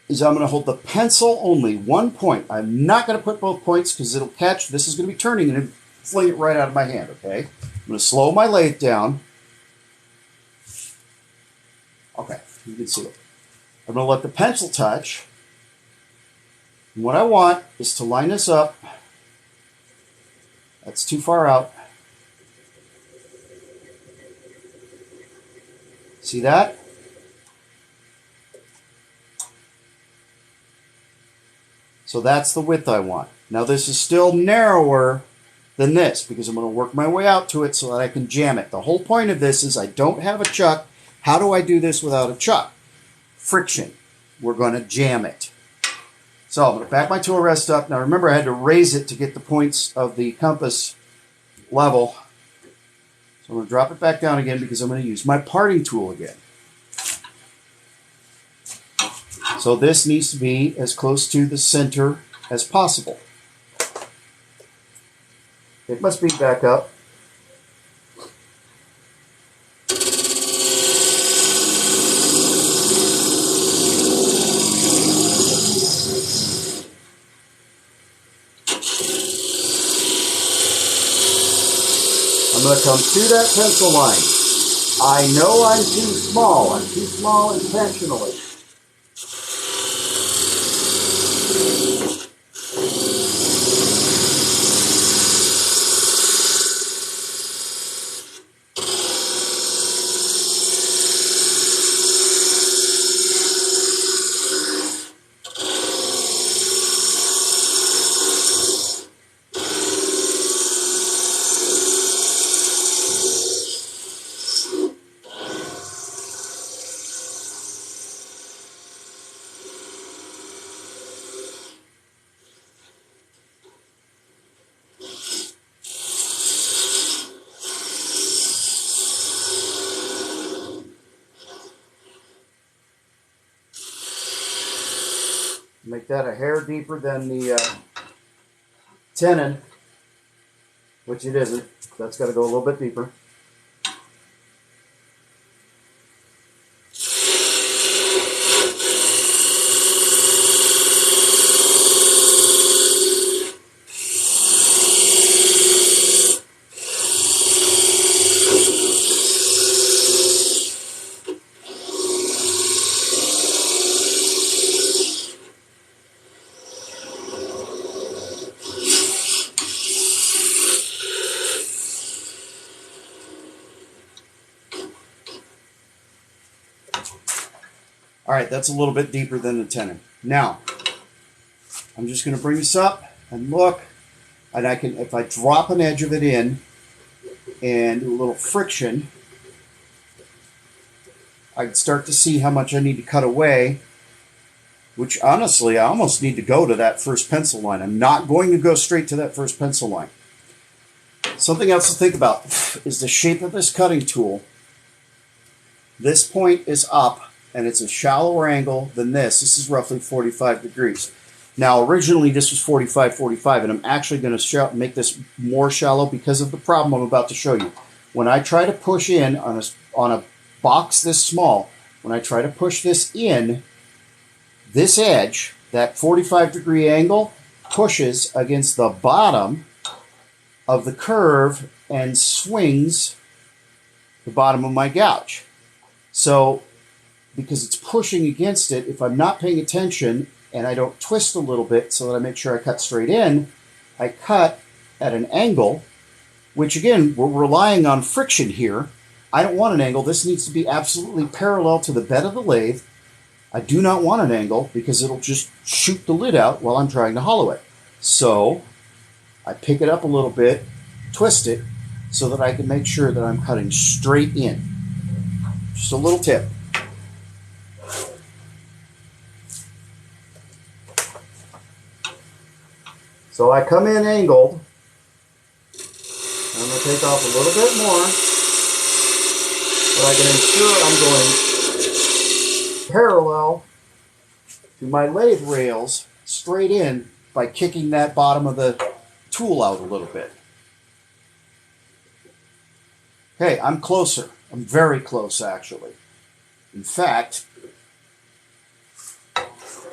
is I'm going to hold the pencil only one point. I'm not going to put both points because it'll catch. This is going to be turning and it'll fling it right out of my hand, okay? I'm going to slow my lathe down. Okay, you can see it. I'm going to let the pencil touch. And what I want is to line this up. That's too far out. See that? So that's the width I want. Now this is still narrower than this because I'm going to work my way out to it so that I can jam it. The whole point of this is I don't have a chuck. How do I do this without a chuck? Friction. We're going to jam it. So I'm going to back my tool rest up. Now remember I had to raise it to get the points of the compass level. So I'm going to drop it back down again because I'm going to use my parting tool again. So this needs to be as close to the center as possible. It must be back up. I'm going to come to that pencil line. I know I'm too small. I'm too small intentionally. Make that a hair deeper than the tenon, which it isn't. That's got to go a little bit deeper. All right, that's a little bit deeper than the tenon. Now, I'm just going to bring this up and look, and I can, if I drop an edge of it in and do a little friction, I can start to see how much I need to cut away, which honestly, I almost need to go to that first pencil line. I'm not going to go straight to that first pencil line. Something else to think about is the shape of this cutting tool. This point is up, and it's a shallower angle than this. This is roughly 45 degrees. Now, originally this was 45, and I'm actually going to make this more shallow because of the problem I'm about to show you. When I try to push in on a box this small, when I try to push this in, this edge, that 45-degree angle, pushes against the bottom of the curve and swings the bottom of my gouge. So, because it's pushing against it, if I'm not paying attention and I don't twist a little bit so that I make sure I cut straight in, I cut at an angle, which again, we're relying on friction here. I don't want an angle. This needs to be absolutely parallel to the bed of the lathe. I do not want an angle because it'll just shoot the lid out while I'm trying to hollow it. So I pick it up a little bit, twist it, so that I can make sure that I'm cutting straight in. Just a little tip. So I come in angled. I'm going to take off a little bit more, but I can ensure I'm going parallel to my lathe rails straight in by kicking that bottom of the tool out a little bit. Okay, I'm closer. I'm very close, actually. In fact,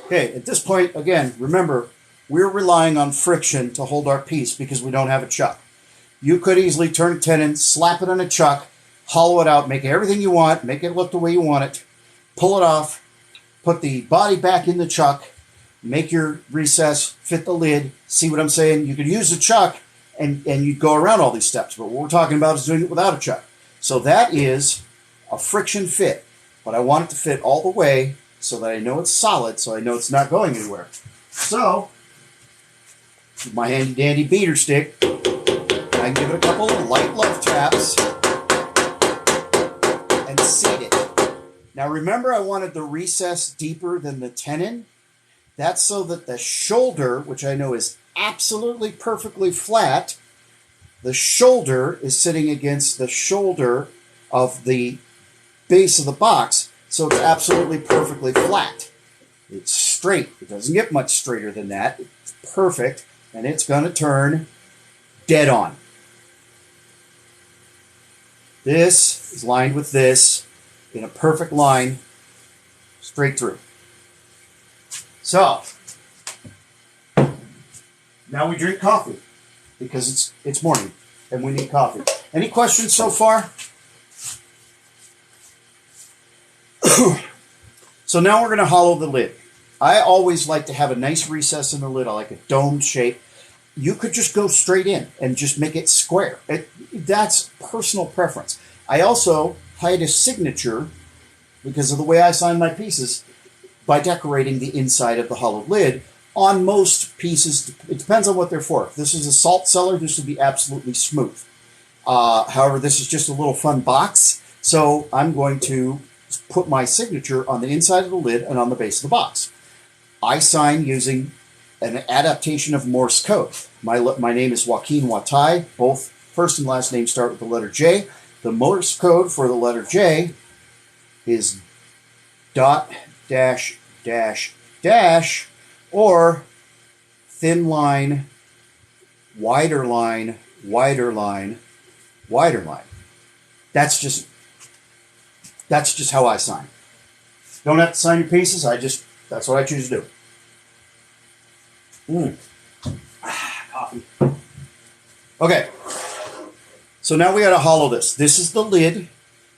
okay, at this point, again, remember, we're relying on friction to hold our piece because we don't have a chuck. You could easily turn a tenon, slap it on a chuck, hollow it out, make everything you want, make it look the way you want it, pull it off, put the body back in the chuck, make your recess, fit the lid. See what I'm saying? You could use a chuck and you'd go around all these steps, but what we're talking about is doing it without a chuck. So that is a friction fit, but I want it to fit all the way so that I know it's solid, so I know it's not going anywhere. So, with my handy dandy beater stick, I can give it a couple of light love taps and seat it. Now remember, I wanted the recess deeper than the tenon. That's so that the shoulder, which I know is absolutely perfectly flat, the shoulder is sitting against the shoulder of the base of the box, so it's absolutely perfectly flat. It's straight. It doesn't get much straighter than that. It's perfect, and it's going to turn dead on. This is lined with this in a perfect line straight through. So, now we drink coffee because it's morning and we need coffee. Any questions so far? So now we're going to hollow the lid. I always like to have a nice recess in the lid. I like a domed shape. You could just go straight in and just make it square. That's personal preference. I also hide a signature, because of the way I sign my pieces, by decorating the inside of the hollowed lid. On most pieces, it depends on what they're for. If this is a salt cellar, this would be absolutely smooth. However, this is just a little fun box, so I'm going to put my signature on the inside of the lid and on the base of the box. I sign using an adaptation of Morse code. My name is Joaquin Watai. Both first and last names start with the letter J. The Morse code for the letter J is dot dash dash dash or thin line, wider line, wider line, wider line. That's just how I sign. Don't have to sign your pieces. That's what I choose to do. Coffee. Okay. So now we got to hollow this. This is the lid.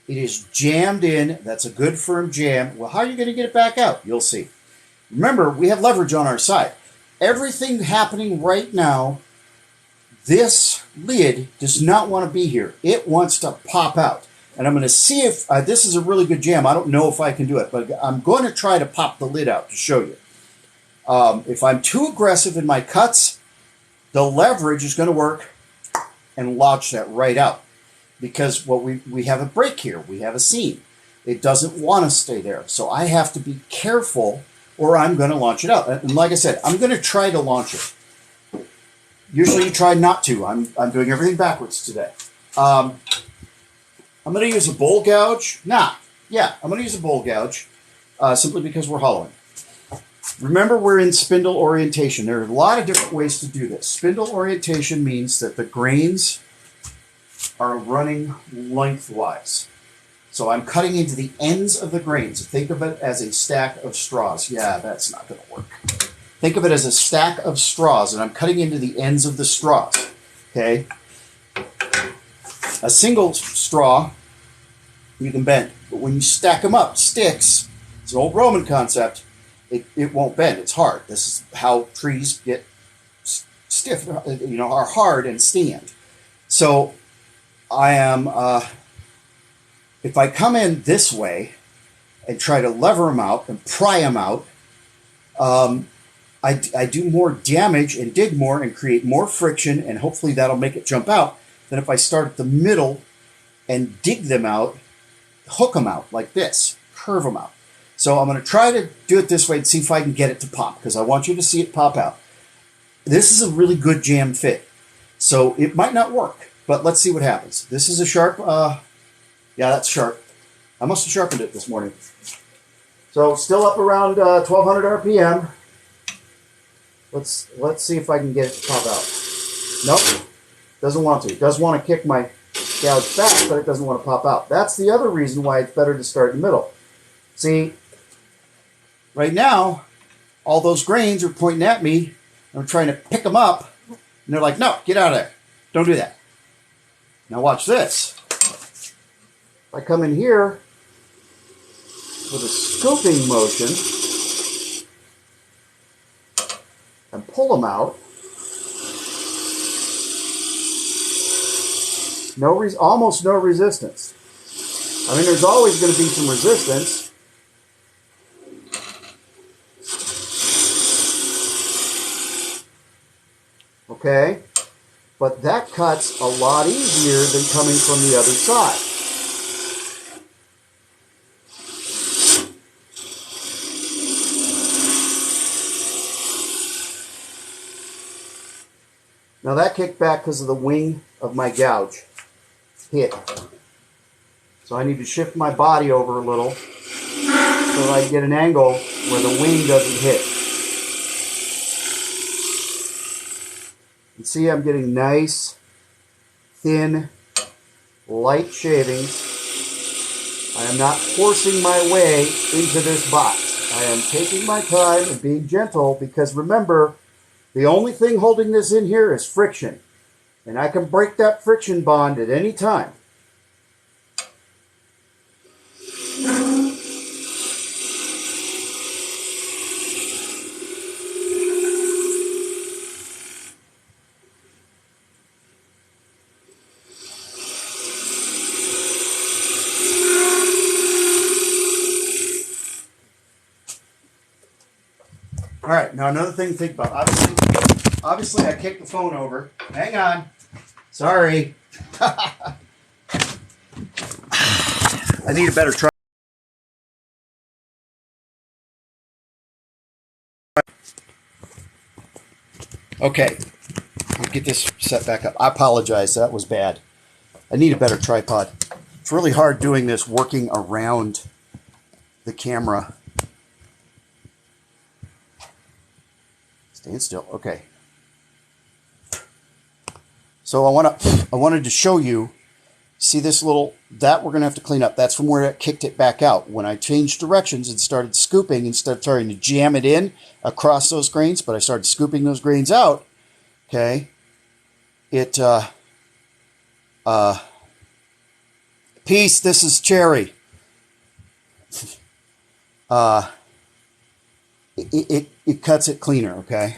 It is jammed in. That's a good firm jam. Well, how are you going to get it back out? You'll see. Remember, we have leverage on our side. Everything happening right now, this lid does not want to be here. It wants to pop out. And I'm going to see if this is a really good jam. I don't know if I can do it, but I'm going to try to pop the lid out to show you. If I'm too aggressive in my cuts, the leverage is going to work and launch that right out. Because we have a break here. We have a seam. It doesn't want to stay there. So I have to be careful or I'm going to launch it out. And like I said, I'm going to try to launch it. Usually you try not to. I'm doing everything backwards today. I'm going to use a bowl gouge. I'm going to use a bowl gouge simply because we're hollowing. Remember, we're in spindle orientation. There are a lot of different ways to do this. Spindle orientation means that the grains are running lengthwise. So I'm cutting into the ends of the grains. Think of it as a stack of straws. Yeah, that's not going to work. Think of it as a stack of straws, and I'm cutting into the ends of the straws. Okay? A single straw, you can bend. But when you stack them up, sticks, it's an old Roman concept, it won't bend. It's hard. This is how trees get stiff, are hard and stand. So I am, if I come in this way and try to lever them out and pry them out, I do more damage and dig more and create more friction, and hopefully that'll make it jump out than if I start at the middle and dig them out, hook them out like this, curve them out. So I'm going to try to do it this way and see if I can get it to pop, because I want you to see it pop out. This is a really good jam fit. So it might not work, but let's see what happens. This is a sharp, yeah, that's sharp. I must have sharpened it this morning. So still up around 1200 RPM. Let's see if I can get it to pop out. Nope, doesn't want to. It does want to kick my gouge back, but it doesn't want to pop out. That's the other reason why it's better to start in the middle. See, right now, all those grains are pointing at me. I'm trying to pick them up, and they're like, no, get out of there. Don't do that. Now watch this. If I come in here with a scooping motion and pull them out, almost no resistance. I mean, there's always going to be some resistance. Okay? But that cuts a lot easier than coming from the other side. Now that kicked back because of the wing of my gouge hit. So I need to shift my body over a little so I get an angle where the wing doesn't hit. You see, I'm getting nice, thin, light shavings. I am not forcing my way into this box. I am taking my time and being gentle because remember, the only thing holding this in here is friction. And I can break that friction bond at any time. All right, now another thing to think about. Obviously I kicked the phone over. Hang on. Sorry. I need a better try. Okay, I'll get this set back up. I apologize, that was bad. I need a better tripod. It's really hard doing this working around the camera. Stand still. Okay. So I wanted to show you. See this little, that we're going to have to clean up. That's from where it kicked it back out. When I changed directions and started scooping, instead of trying to jam it in across those grains, but I started scooping those grains out, okay, peace, this is Cherry. It cuts it cleaner, okay?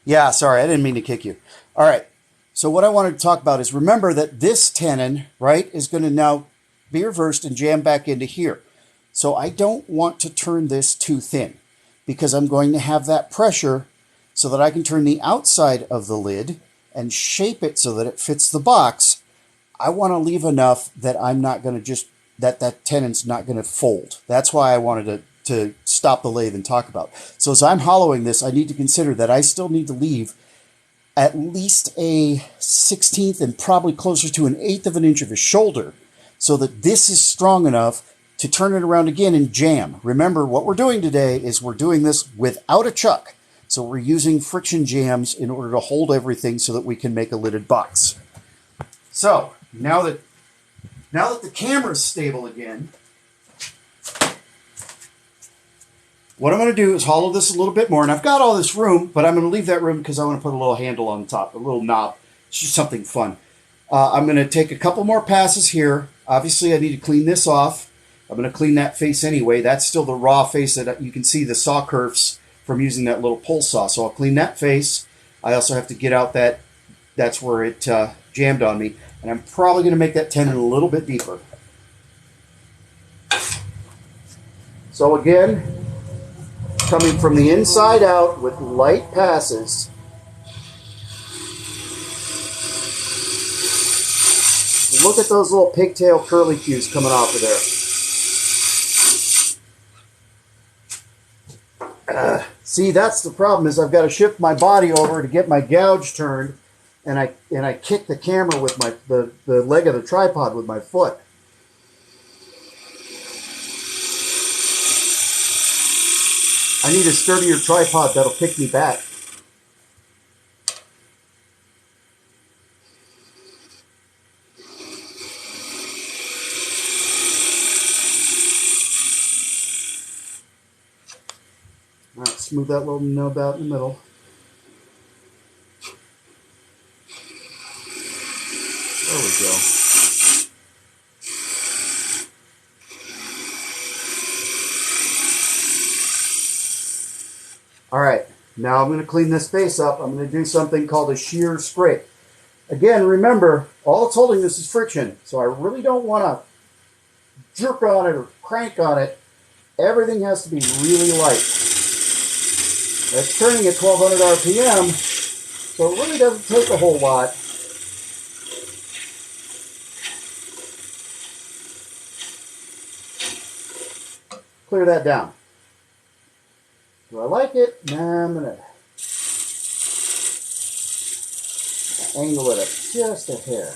Yeah, sorry, I didn't mean to kick you. All right. So what I wanted to talk about is, remember that this tenon, right, is going to now be reversed and jam back into here. So I don't want to turn this too thin, because I'm going to have that pressure so that I can turn the outside of the lid and shape it so that it fits the box. I want to leave enough that I'm not going to just, that tenon's not going to fold. That's why I wanted to stop the lathe and talk about. So as I'm hollowing this, I need to consider that I still need to leave at least a 1/16 and probably closer to an 1/8 of an inch of a shoulder, so that this is strong enough to turn it around again and jam. Remember, what we're doing today is we're doing this without a chuck. So we're using friction jams in order to hold everything so that we can make a lidded box. So now that the camera's stable again, what I'm going to do is hollow this a little bit more. And I've got all this room, but I'm going to leave that room because I want to put a little handle on the top, a little knob. It's just something fun. I'm going to take a couple more passes here. Obviously, I need to clean this off. I'm going to clean that face anyway. That's still the raw face that you can see the saw curves from using that little pull saw. So I'll clean that face. I also have to get out that's where it jammed on me. And I'm probably going to make that tenon a little bit deeper. So again, coming from the inside out with light passes. Look at those little pigtail curlicues coming off of there. See, that's the problem, is I've got to shift my body over to get my gouge turned, and I kick the camera with the leg of the tripod with my foot. I need a sturdier tripod that'll kick me back. All right, smooth that little nub out in the middle. There we go. All right, now I'm going to clean this face up. I'm going to do something called a shear scrape. Again, remember, all it's holding this is friction, so I really don't want to jerk on it or crank on it. Everything has to be really light. It's turning at 1200 RPM, so it really doesn't take a whole lot. Clear that down. Do I like it? Nah, I'm going to angle it up just a hair.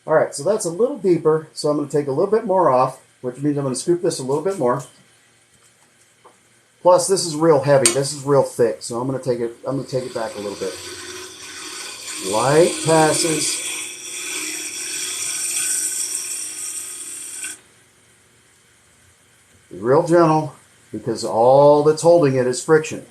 All right, so that's a little deeper, so I'm going to take a little bit more off, which means I'm going to scoop this a little bit more. Plus, this is real heavy. This is real thick, so I'm going to take it back a little bit. Light passes. Be real gentle, because all that's holding it is friction.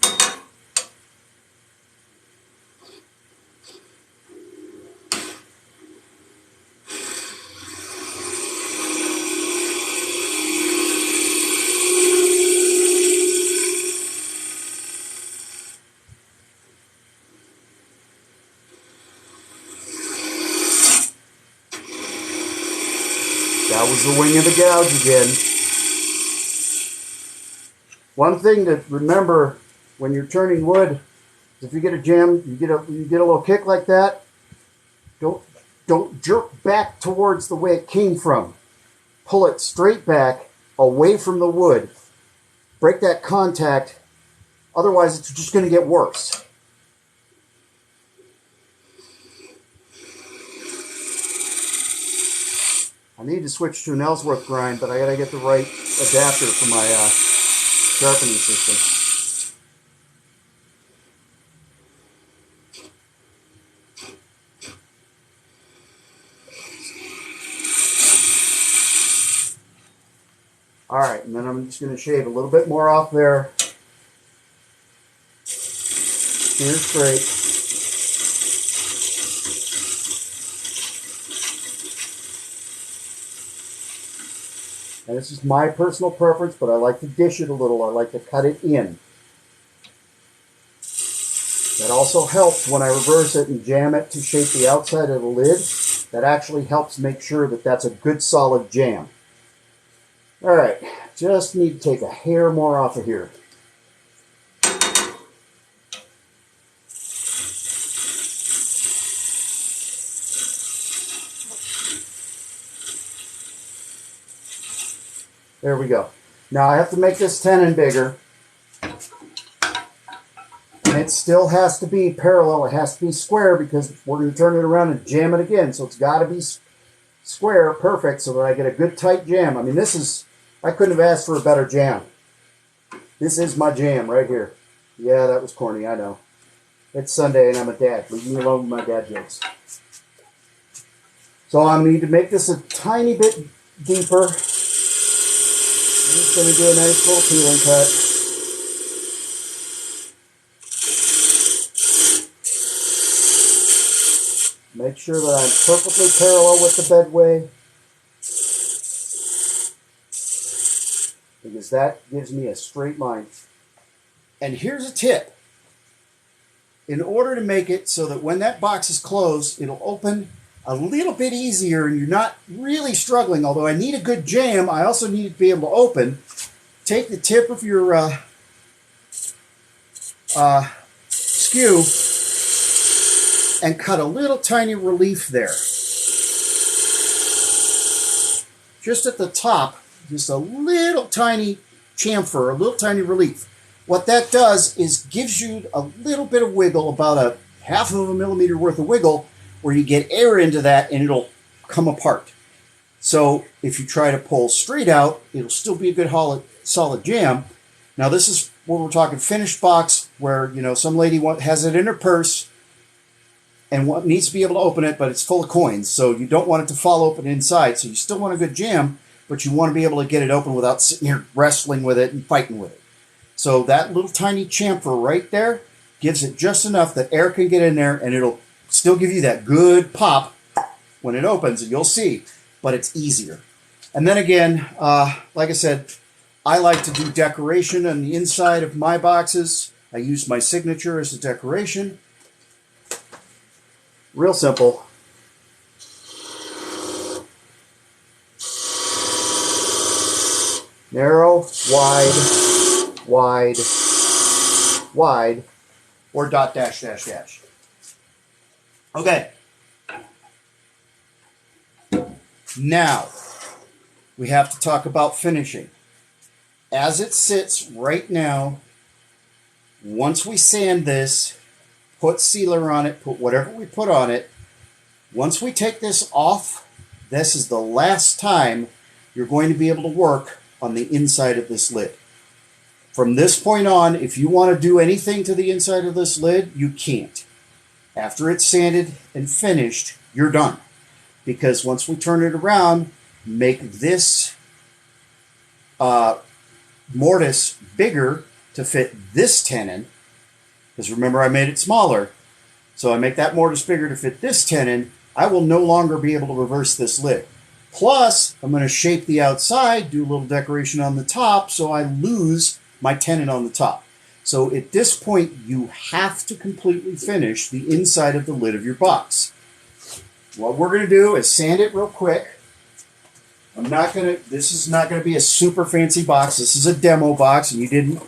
That was the wing of the gouge again. One thing to remember when you're turning wood is if you get a jam, you get a little kick like that, don't jerk back towards the way it came from. Pull it straight back away from the wood. Break that contact, otherwise it's just going to get worse. need to switch to an Ellsworth grind, but I gotta get the right adapter for my sharpening system. All right, and then I'm just gonna shave a little bit more off there. Here's straight. And this is my personal preference, but I like to dish it a little. I like to cut it in. That also helps when I reverse it and jam it to shape the outside of the lid. That actually helps make sure that that's a good solid jam. All right, just need to take a hair more off of here. There we go. Now I have to make this tenon bigger. And it still has to be parallel. It has to be square because we're going to turn it around and jam it again. So it's got to be square, perfect, so that I get a good tight jam. I mean, I couldn't have asked for a better jam. This is my jam right here. Yeah, that was corny, I know. It's Sunday and I'm a dad. Leave me alone with my dad jokes. So I need to make this a tiny bit deeper. I'm just going to do a nice little peeling cut. Make sure that I'm perfectly parallel with the bedway, because that gives me a straight line. And here's a tip. In order to make it so that when that box is closed, it'll open a little bit easier and you're not really struggling. Although I need a good jam, I also need to be able to open. Take the tip of your skew and cut a little tiny relief there. Just at the top, just a little tiny chamfer, a little tiny relief. What that does is gives you a little bit of wiggle, about a 1/2 millimeter worth of wiggle, where you get air into that and it'll come apart. So if you try to pull straight out, it'll still be a good solid jam. Now this is where we're talking finished box, where some lady has it in her purse and needs to be able to open it, but it's full of coins, so you don't want it to fall open inside. So you still want a good jam, but you want to be able to get it open without sitting here wrestling with it and fighting with it. So that little tiny chamfer right there gives it just enough that air can get in there, and it'll still give you that good pop when it opens, and you'll see, but it's easier. And then again, like I said, I like to do decoration on the inside of my boxes. I use my signature as a decoration. Real simple. Narrow, wide, wide, wide, or dot, dash, dash, dash. Okay. Now, we have to talk about finishing. As it sits right now, once we sand this, put sealer on it, put whatever we put on it, once we take this off, this is the last time you're going to be able to work on the inside of this lid. From this point on, if you want to do anything to the inside of this lid, you can't. After it's sanded and finished, you're done. Because once we turn it around, make this mortise bigger to fit this tenon, because remember I made it smaller, so I make that mortise bigger to fit this tenon, I will no longer be able to reverse this lid. Plus, I'm going to shape the outside, do a little decoration on the top, so I lose my tenon on the top. So at this point, you have to completely finish the inside of the lid of your box. What we're going to do is sand it real quick. This is not going to be a super fancy box. This is a demo box, and you didn't,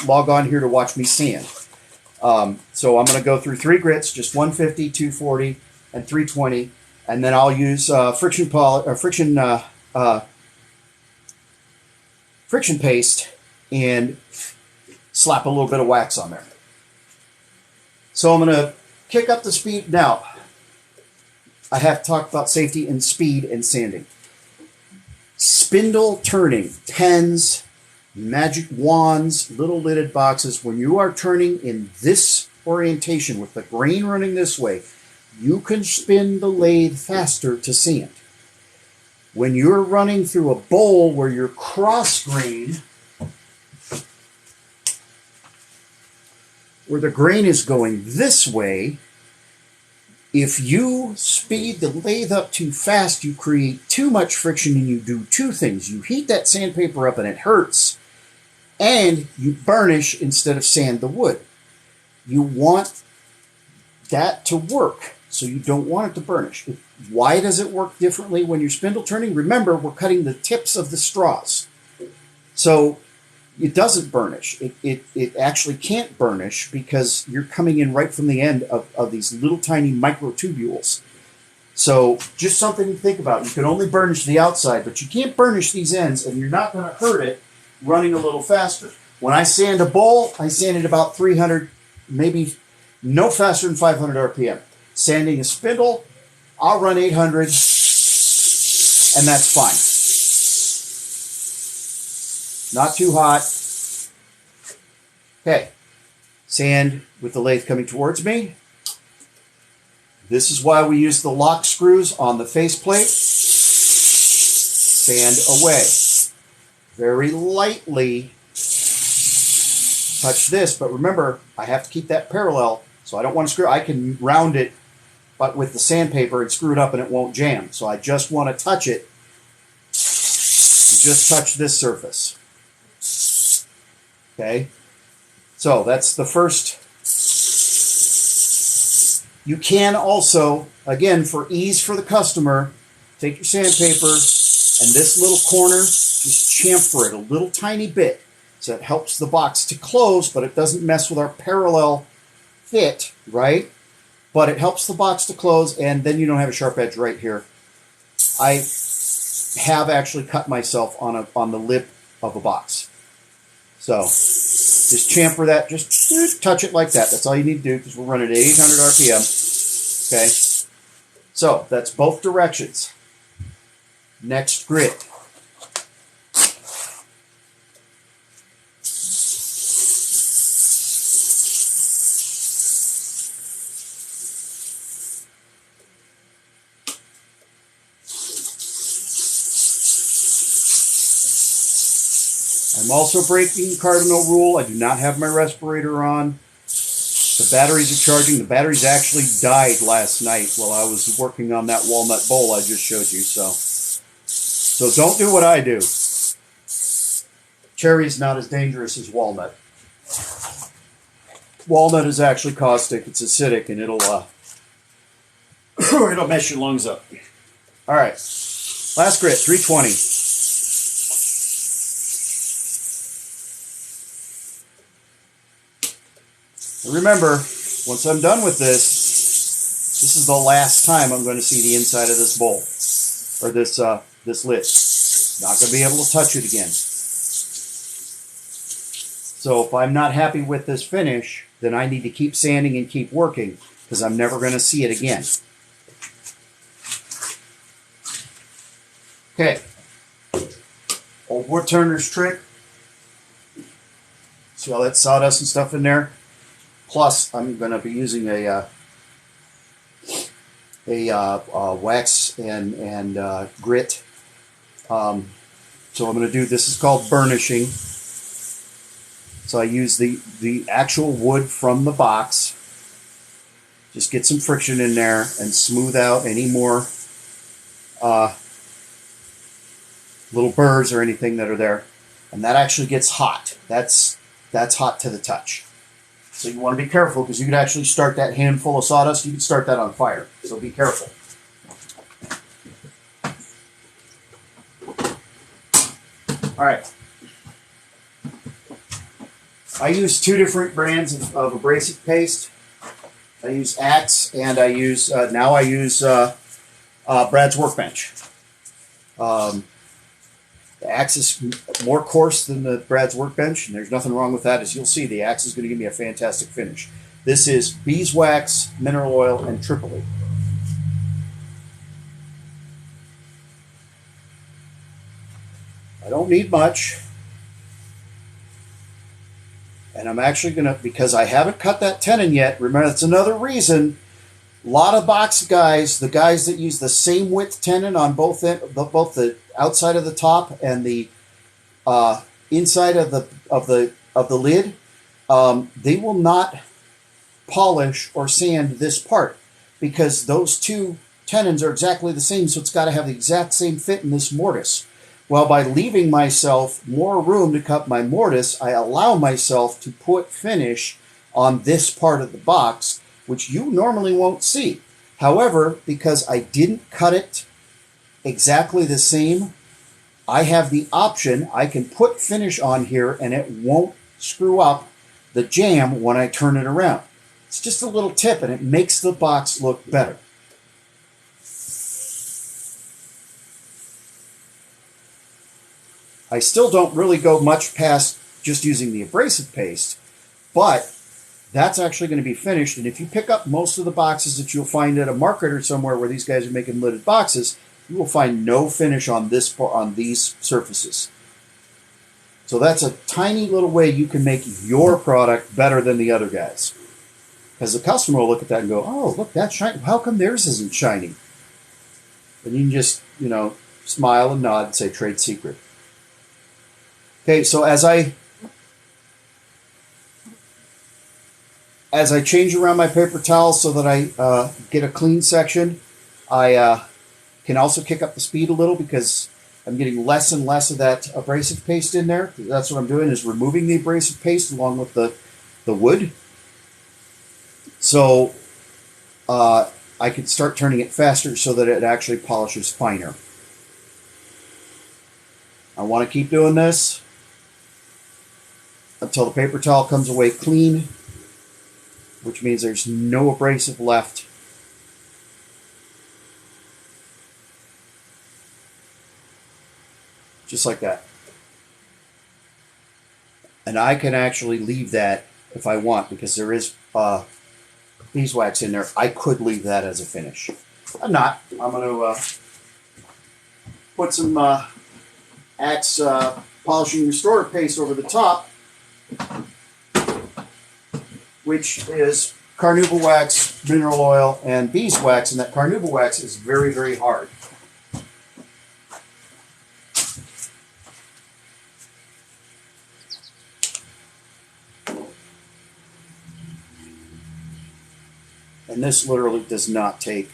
log on here to watch me sand. So I'm going to go through 3 grits, just 150, 240, and 320, and then I'll use friction paste and slap a little bit of wax on there. So I'm going to kick up the speed. Now, I have to talk about safety and speed and sanding. Spindle turning, pens, magic wands, little lidded boxes. When you are turning in this orientation with the grain running this way, you can spin the lathe faster to sand. When you're running through a bowl where you're cross grain, where the grain is going this way, if you speed the lathe up too fast, you create too much friction and you do two things. You heat that sandpaper up and it hurts, and you burnish instead of sand the wood. You want that to work, so you don't want it to burnish. Why does it work differently when you're spindle turning? Remember, we're cutting the tips of the straws. So it doesn't burnish. It actually can't burnish because you're coming in right from the end of these little tiny microtubules. So just something to think about. You can only burnish the outside, but you can't burnish these ends, and you're not going to hurt it running a little faster. When I sand a bowl, I sand it about 300, maybe no faster than 500 RPM. Sanding a spindle, I'll run 800, and that's fine. Not too hot. Okay, sand with the lathe coming towards me. This is why we use the lock screws on the faceplate. Sand away. Very lightly touch this, but remember, I have to keep that parallel, so I don't want to screw. I can round it, but with the sandpaper, and screw it up and it won't jam. So I just want to touch it. Just touch this surface. Okay, so that's the first. You can also, again, for ease for the customer, take your sandpaper and this little corner, just chamfer it a little tiny bit so it helps the box to close, but it doesn't mess with our parallel fit, right? But it helps the box to close, and then you don't have a sharp edge right here. I have actually cut myself on the lip of a box. So just chamfer that, just touch it like that. That's all you need to do because we're running at 800 RPM. Okay, so that's both directions. Next grit. I'm also breaking cardinal rule. I do not have my respirator on. The batteries are charging. The batteries actually died last night while I was working on that walnut bowl I just showed you. So don't do what I do. Cherry's not as dangerous as walnut. Walnut is actually caustic. It's acidic, and it'll it'll mess your lungs up. All right, last grit, 320. Remember, once I'm done with this is the last time I'm going to see the inside of this bowl, or this lid. Not going to be able to touch it again. So if I'm not happy with this finish, then I need to keep sanding and keep working, because I'm never going to see it again. Okay. Old wood turner's trick. See all that sawdust and stuff in there? Plus, I'm going to be using a wax and grit. So I'm going to do, this is called burnishing. So I use the actual wood from the box. Just get some friction in there and smooth out any more little burrs or anything that are there. And that actually gets hot. That's hot to the touch. So you want to be careful, because you could actually start that handful of sawdust. You could start that on fire. So be careful. All right. I use two different brands of abrasive paste. I use Axe, and I use now I use Brad's Workbench. The Axe is more coarse than the Brad's Workbench, and there's nothing wrong with that. As you'll see, the Axe is going to give me a fantastic finish. This is beeswax, mineral oil, and Tripoli. I don't need much. And I'm actually going to, because I haven't cut that tenon yet, remember that's another reason. A lot of box guys, the guys that use the same width tenon on both the outside of the top and the inside of the lid, they will not polish or sand this part because those two tenons are exactly the same, so it's got to have the exact same fit in this mortise. Well, by leaving myself more room to cut my mortise, I allow myself to put finish on this part of the box, which you normally won't see. However, because I didn't cut it exactly the same, I have the option, I can put finish on here and it won't screw up the jam when I turn it around. It's just a little tip and it makes the box look better. I still don't really go much past just using the abrasive paste, but that's actually going to be finished. And if you pick up most of the boxes that you'll find at a market or somewhere where these guys are making lidded boxes, you will find no finish on this on these surfaces. So that's a tiny little way you can make your product better than the other guys. Because the customer will look at that and go, oh, look, that's shiny. How come theirs isn't shiny? And you can just, smile and nod and say trade secret. Okay, so as I change around my paper towel so that I get a clean section, I can also kick up the speed a little because I'm getting less and less of that abrasive paste in there. That's what I'm doing, is removing the abrasive paste along with the wood. So I can start turning it faster so that it actually polishes finer. I want to keep doing this until the paper towel comes away clean, which means there's no abrasive left. Just like that. And I can actually leave that if I want, because there is beeswax in there. I could leave that as a finish. I'm not. I'm going to put some Axe polishing restorative paste over the top, which is carnauba wax, mineral oil, and beeswax, and that carnauba wax is very, very hard. And this literally does not take,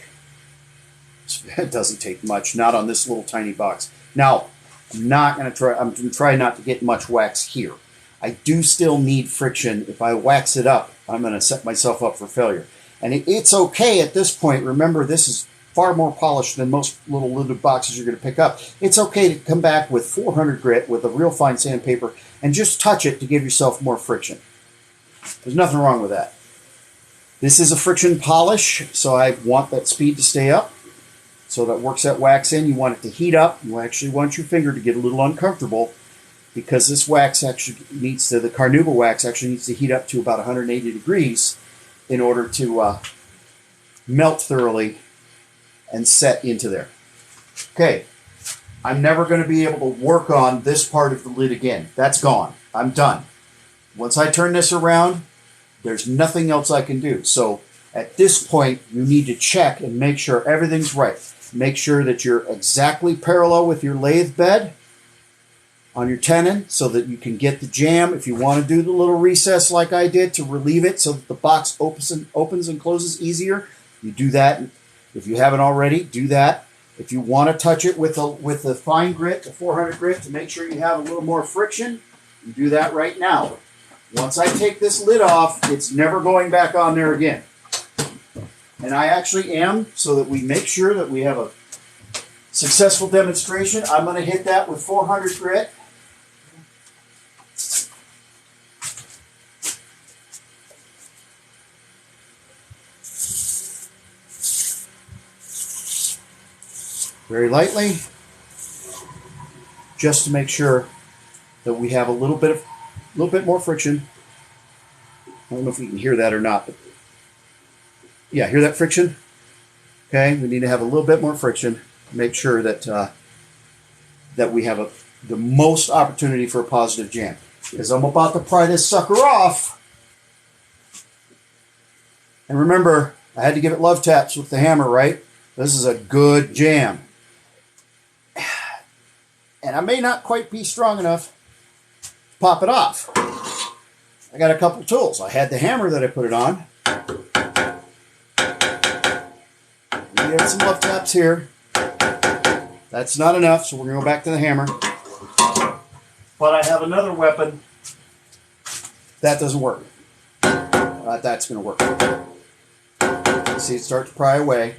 it doesn't take much, not on this little tiny box. Now, I'm going to try not to get much wax here. I do still need friction. If I wax it up, I'm going to set myself up for failure. And it's okay at this point. Remember, this is far more polished than most little lidded boxes you're going to pick up. It's okay to come back with 400 grit with a real fine sandpaper and just touch it to give yourself more friction. There's nothing wrong with that. This is a friction polish, so I want that speed to stay up. So that works that wax in. You want it to heat up. You actually want your finger to get a little uncomfortable because this wax actually needs to, the carnauba wax actually needs to heat up to about 180 degrees in order to melt thoroughly and set into there. Okay, I'm never going to be able to work on this part of the lid again. That's gone. I'm done. Once I turn this around, there's nothing else I can do. So at this point, you need to check and make sure everything's right. Make sure that you're exactly parallel with your lathe bed on your tenon so that you can get the jam. If you want to do the little recess like I did to relieve it so that the box opens and closes easier, you do that. If you haven't already, do that. If you want to touch it with the fine grit, the 400 grit, to make sure you have a little more friction, you do that right now. Once I take this lid off, it's never going back on there again. And I actually am, so that we make sure that we have a successful demonstration. I'm going to hit that with 400 grit. Very lightly, just to make sure that we have a little bit more friction. I don't know if you can hear that or not, but yeah, hear that friction? Okay, we need to have a little bit more friction. Make sure that that we have the most opportunity for a positive jam. Because I'm about to pry this sucker off. And remember, I had to give it love taps with the hammer, right? This is a good jam. And I may not quite be strong enough to pop it off. I got a couple tools. I had the hammer that I put it on. We had some love taps here. That's not enough, so we're going to go back to the hammer. But I have another weapon. That doesn't work. That's going to work. See it start to pry away.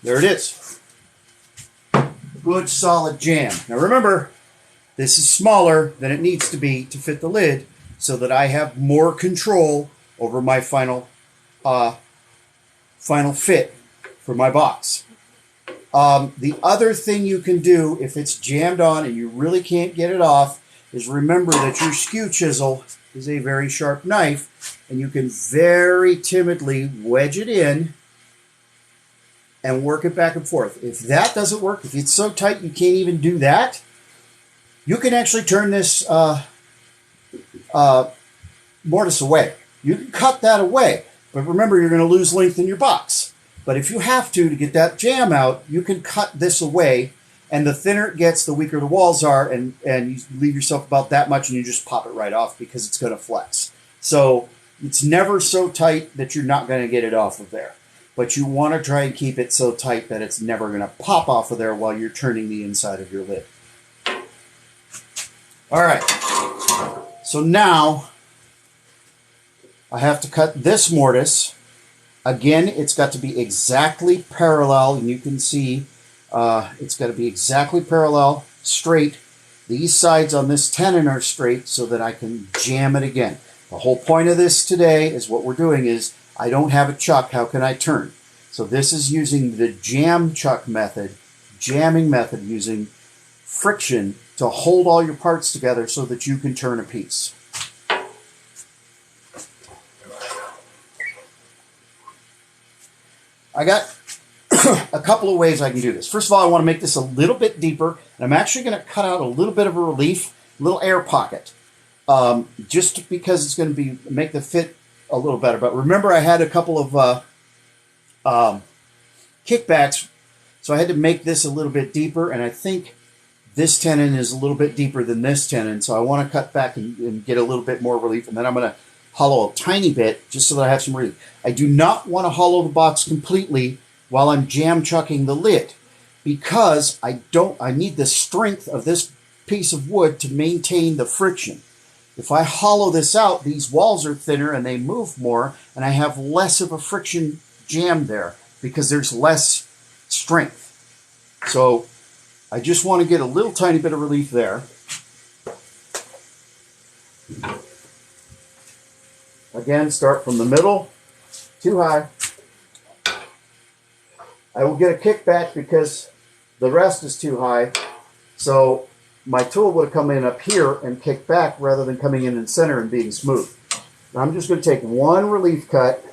There it is. Good solid jam. Now remember, this is smaller than it needs to be to fit the lid so that I have more control over my final fit for my box. The other thing you can do if it's jammed on and you really can't get it off is remember that your skew chisel is a very sharp knife and you can very timidly wedge it in and work it back and forth. If that doesn't work, if it's so tight you can't even do that, you can actually turn this mortise away. You can cut that away, but remember you're going to lose length in your box. But if you have to get that jam out, you can cut this away, and the thinner it gets, the weaker the walls are, and you leave yourself about that much, and you just pop it right off because it's going to flex. So it's never so tight that you're not going to get it off of there. But you want to try and keep it so tight that it's never going to pop off of there while you're turning the inside of your lid. All right. So now I have to cut this mortise. Again, it's got to be exactly parallel, and you can see it's got to be exactly parallel, straight. These sides on this tenon are straight so that I can jam it again. The whole point of this today is what we're doing is I don't have a chuck. How can I turn? So this is using the jam chuck method, jamming method, using friction to hold all your parts together so that you can turn a piece. I got a couple of ways I can do this. First of all, I want to make this a little bit deeper, and I'm actually going to cut out a little bit of a relief, a little air pocket, just because it's going to make the fit a little better. But remember, I had a couple of kickbacks, so I had to make this a little bit deeper, and I think this tenon is a little bit deeper than this tenon, so I want to cut back and get a little bit more relief, and then I'm going to hollow a tiny bit just so that I have some relief. I do not want to hollow the box completely while I'm jam chucking the lid because I need the strength of this piece of wood to maintain the friction. If I hollow this out, these walls are thinner and they move more, and I have less of a friction jam there because there's less strength. So I just want to get a little tiny bit of relief there. Again, start from the middle, too high. I will get a kickback because the rest is too high. So my tool would have come in up here and kicked back rather than coming in the center and being smooth. Now I'm just going to take one relief cut.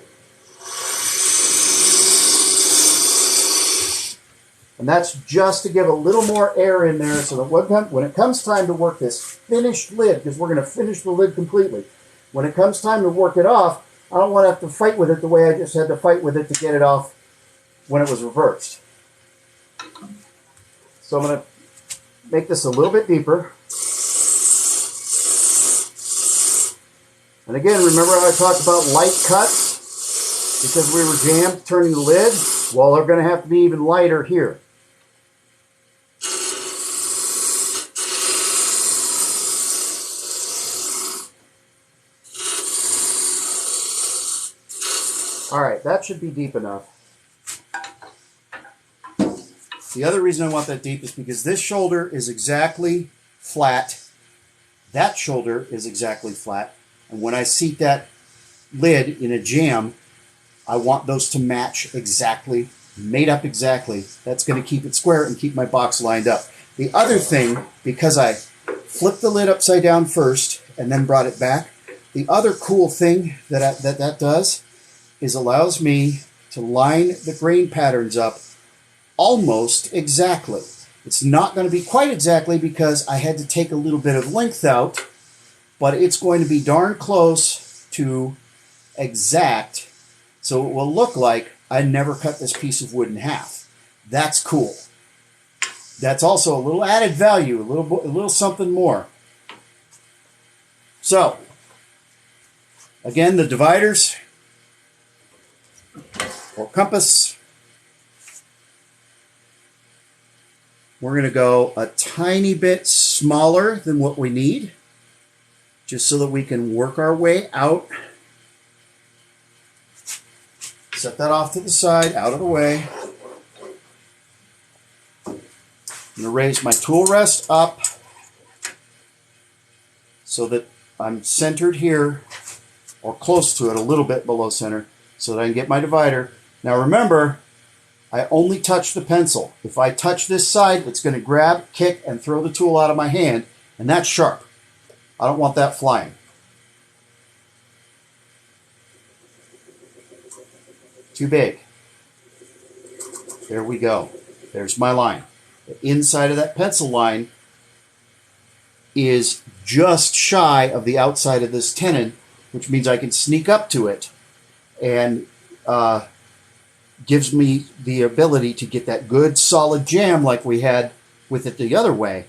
And that's just to give a little more air in there so that when it comes time to work this finished lid, because we're going to finish the lid completely, when it comes time to work it off, I don't want to have to fight with it the way I just had to fight with it to get it off when it was reversed. So I'm going to make this a little bit deeper. And again, remember how I talked about light cuts? Because we were jammed turning the lid? Well, they're going to have to be even lighter here. All right, that should be deep enough. The other reason I want that deep is because this shoulder is exactly flat. That shoulder is exactly flat. And when I seat that lid in a jam, I want those to match exactly, made up exactly. That's going to keep it square and keep my box lined up. The other thing, because I flipped the lid upside down first and then brought it back, the other cool thing that does is allows me to line the grain patterns up almost exactly. It's not going to be quite exactly because I had to take a little bit of length out, but it's going to be darn close to exact, so it will look like I never cut this piece of wood in half. That's cool. That's also a little added value, a little something more. So, again, the dividers or compass. We're going to go a tiny bit smaller than what we need, just so that we can work our way out. Set that off to the side, out of the way. I'm going to raise my tool rest up so that I'm centered here, or close to it, a little bit below center, so that I can get my divider. Now remember, I only touch the pencil. If I touch this side, it's going to grab, kick, and throw the tool out of my hand, and that's sharp. I don't want that flying. Too big. There we go. There's my line. The inside of that pencil line is just shy of the outside of this tenon, which means I can sneak up to it and gives me the ability to get that good solid jam like we had with it the other way,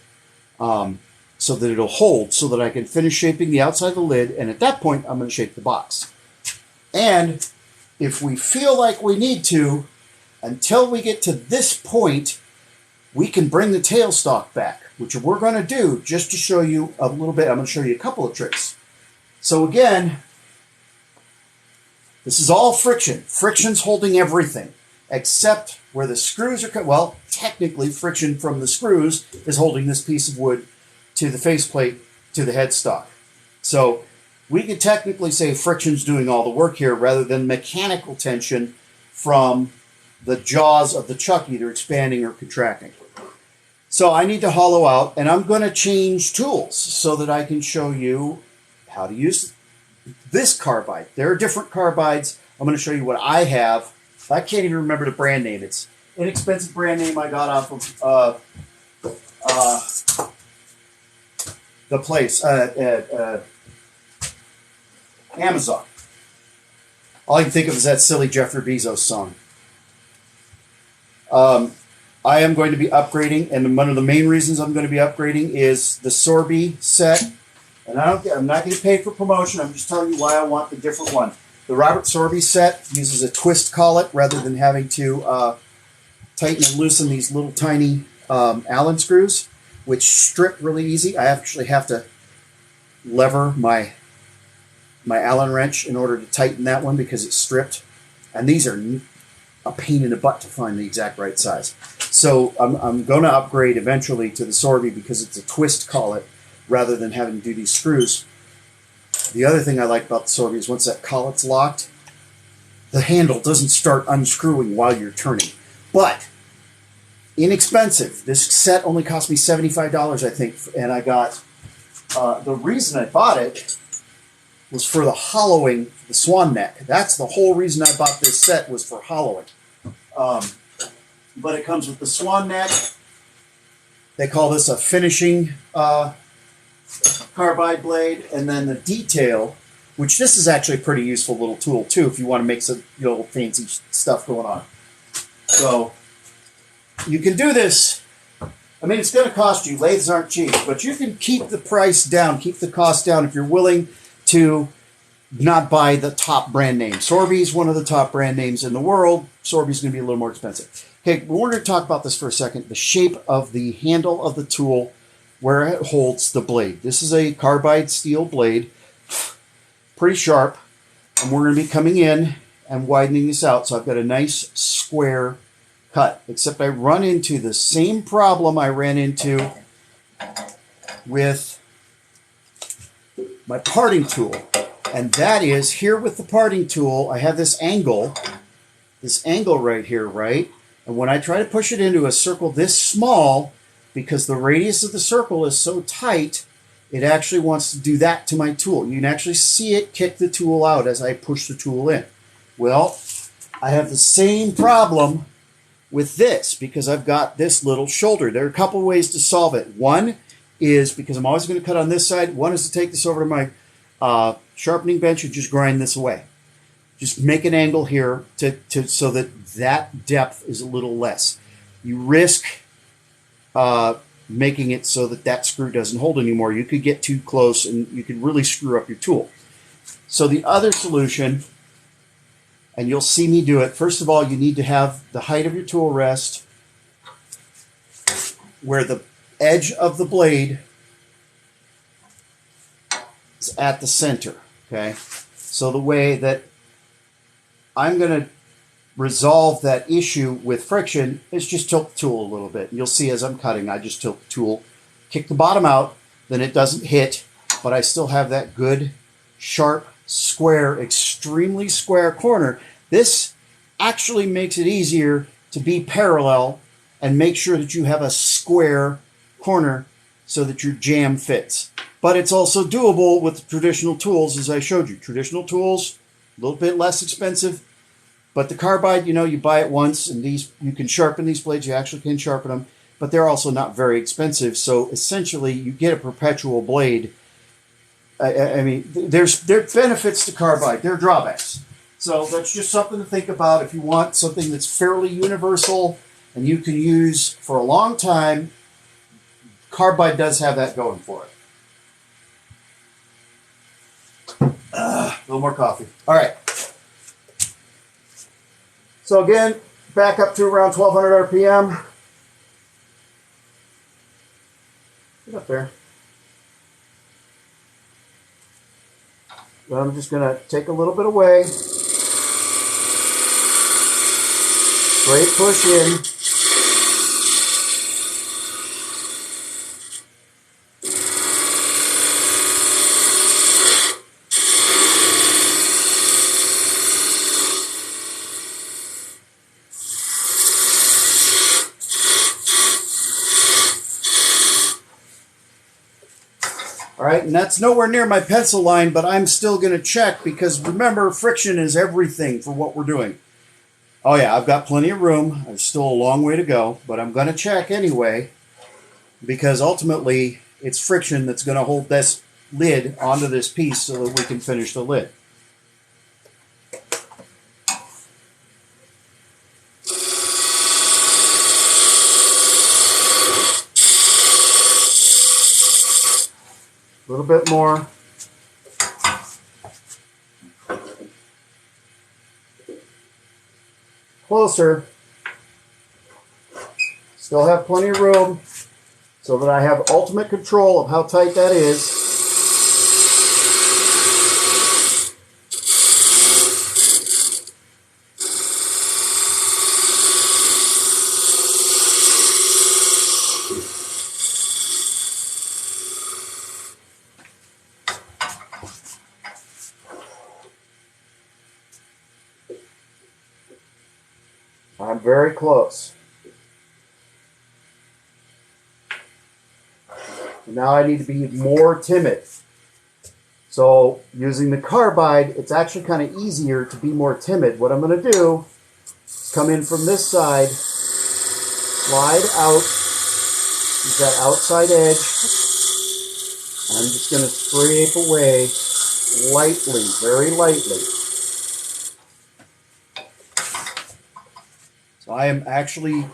so that it'll hold, so that I can finish shaping the outside of the lid, and at that point I'm going to shape the box. And if we feel like we need to, until we get to this point, we can bring the tailstock back, which we're going to do just to show you a little bit. I'm going to show you a couple of tricks. So again, this is all friction. Friction's holding everything, except where the screws are cut. Well, technically, friction from the screws is holding this piece of wood to the faceplate, to the headstock. So we could technically say friction's doing all the work here rather than mechanical tension from the jaws of the chuck either expanding or contracting. So I need to hollow out, and I'm going to change tools so that I can show you how to use this carbide. There are different carbides. I'm going to show you what I have. I can't even remember the brand name. It's an inexpensive brand name I got off of the place, Amazon. All I can think of is that silly Jeffrey Bezos song. I am going to be upgrading, and one of the main reasons I'm going to be upgrading is the Sorby set. And I'm not getting paid for promotion. I'm just telling you why I want the different one. The Robert Sorby set uses a twist collet rather than having to tighten and loosen these little tiny Allen screws, which strip really easy. I actually have to lever my Allen wrench in order to tighten that one because it's stripped. And these are a pain in the butt to find the exact right size. So I'm going to upgrade eventually to the Sorby because it's a twist collet rather than having to do these screws. The other thing I like about the Sorby is once that collet's locked, the handle doesn't start unscrewing while you're turning. But inexpensive. This set only cost me $75, I think, and I got, the reason I bought it was for the hollowing, the swan neck. That's the whole reason I bought this set, was for hollowing. But it comes with the swan neck. They call this a finishing carbide blade, and then the detail, which this is actually a pretty useful little tool too if you want to make some little fancy stuff going on. So you can do this. I mean, it's going to cost you. Lathes aren't cheap, but you can keep the price down, keep the cost down if you're willing to not buy the top brand name. Sorby is one of the top brand names in the world. Sorby is going to be a little more expensive. Okay, we're going to talk about this for a second. The shape of the handle of the tool, where it holds the blade. This is a carbide steel blade, pretty sharp, and we're going to be coming in and widening this out. So I've got a nice square cut, except I run into the same problem I ran into with my parting tool. And that is, here with the parting tool, I have this angle right here, right? And when I try to push it into a circle this small, because the radius of the circle is so tight, it actually wants to do that to my tool. You can actually see it kick the tool out as I push the tool in. Well, I have the same problem with this because I've got this little shoulder. There are a couple ways to solve it. One is, because I'm always going to cut on this side, one is to take this over to my sharpening bench and just grind this away. Just make an angle here so that depth is a little less. You risk making it so that screw doesn't hold anymore. You could get too close and you could really screw up your tool. So the other solution, and you'll see me do it, first of all, you need to have the height of your tool rest where the edge of the blade is at the center, okay? So the way that I'm going to resolve that issue with friction is just tilt the tool a little bit. You'll see as I'm cutting, I just tilt the tool, kick the bottom out, then it doesn't hit, but I still have that good, sharp, square, extremely square corner. This actually makes it easier to be parallel and make sure that you have a square corner so that your jam fits. But it's also doable with the traditional tools, as I showed you. Traditional tools, a little bit less expensive, but the carbide, you buy it once, and these you can sharpen these blades. You actually can sharpen them, but they're also not very expensive. So essentially, you get a perpetual blade. I mean, there are benefits to carbide. There are drawbacks. So that's just something to think about if you want something that's fairly universal and you can use for a long time. Carbide does have that going for it. A little more coffee. All right. So again, back up to around 1200 RPM. Get up there. Then I'm just going to take a little bit away. Straight push in. All right, and that's nowhere near my pencil line, but I'm still going to check because remember, friction is everything for what we're doing. Oh yeah, I've got plenty of room. There's still a long way to go, but I'm going to check anyway because ultimately it's friction that's going to hold this lid onto this piece so that we can finish the lid. A little bit more. Closer. Still have plenty of room so that I have ultimate control of how tight that is. I'm very close. Now I need to be more timid. So using the carbide, it's actually kind of easier to be more timid. What I'm going to do is come in from this side, slide out, use that outside edge. I'm just going to scrape away lightly, very lightly. So I am actually,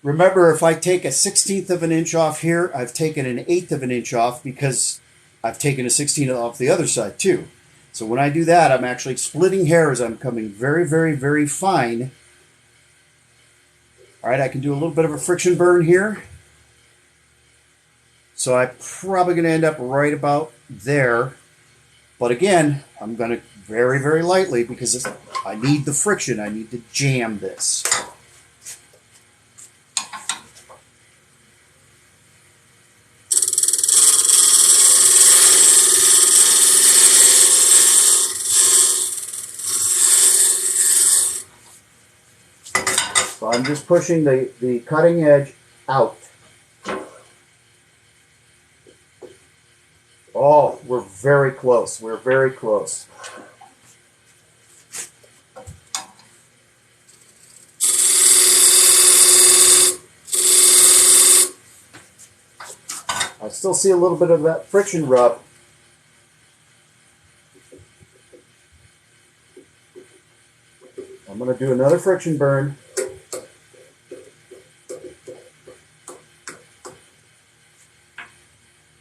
remember, if I take a 1/16 of an inch off here, I've taken an 1/8 of an inch off because I've taken a 16 off the other side too. So when I do that, I'm actually splitting hairs. I'm coming very, very, very fine. All right, I can do a little bit of a friction burn here. So I'm probably going to end up right about there. But again, I'm going to very, very lightly because I need the friction. I need to jam this. So I'm just pushing the cutting edge out. Oh, we're very close. We're very close. I still see a little bit of that friction rub. I'm going to do another friction burn.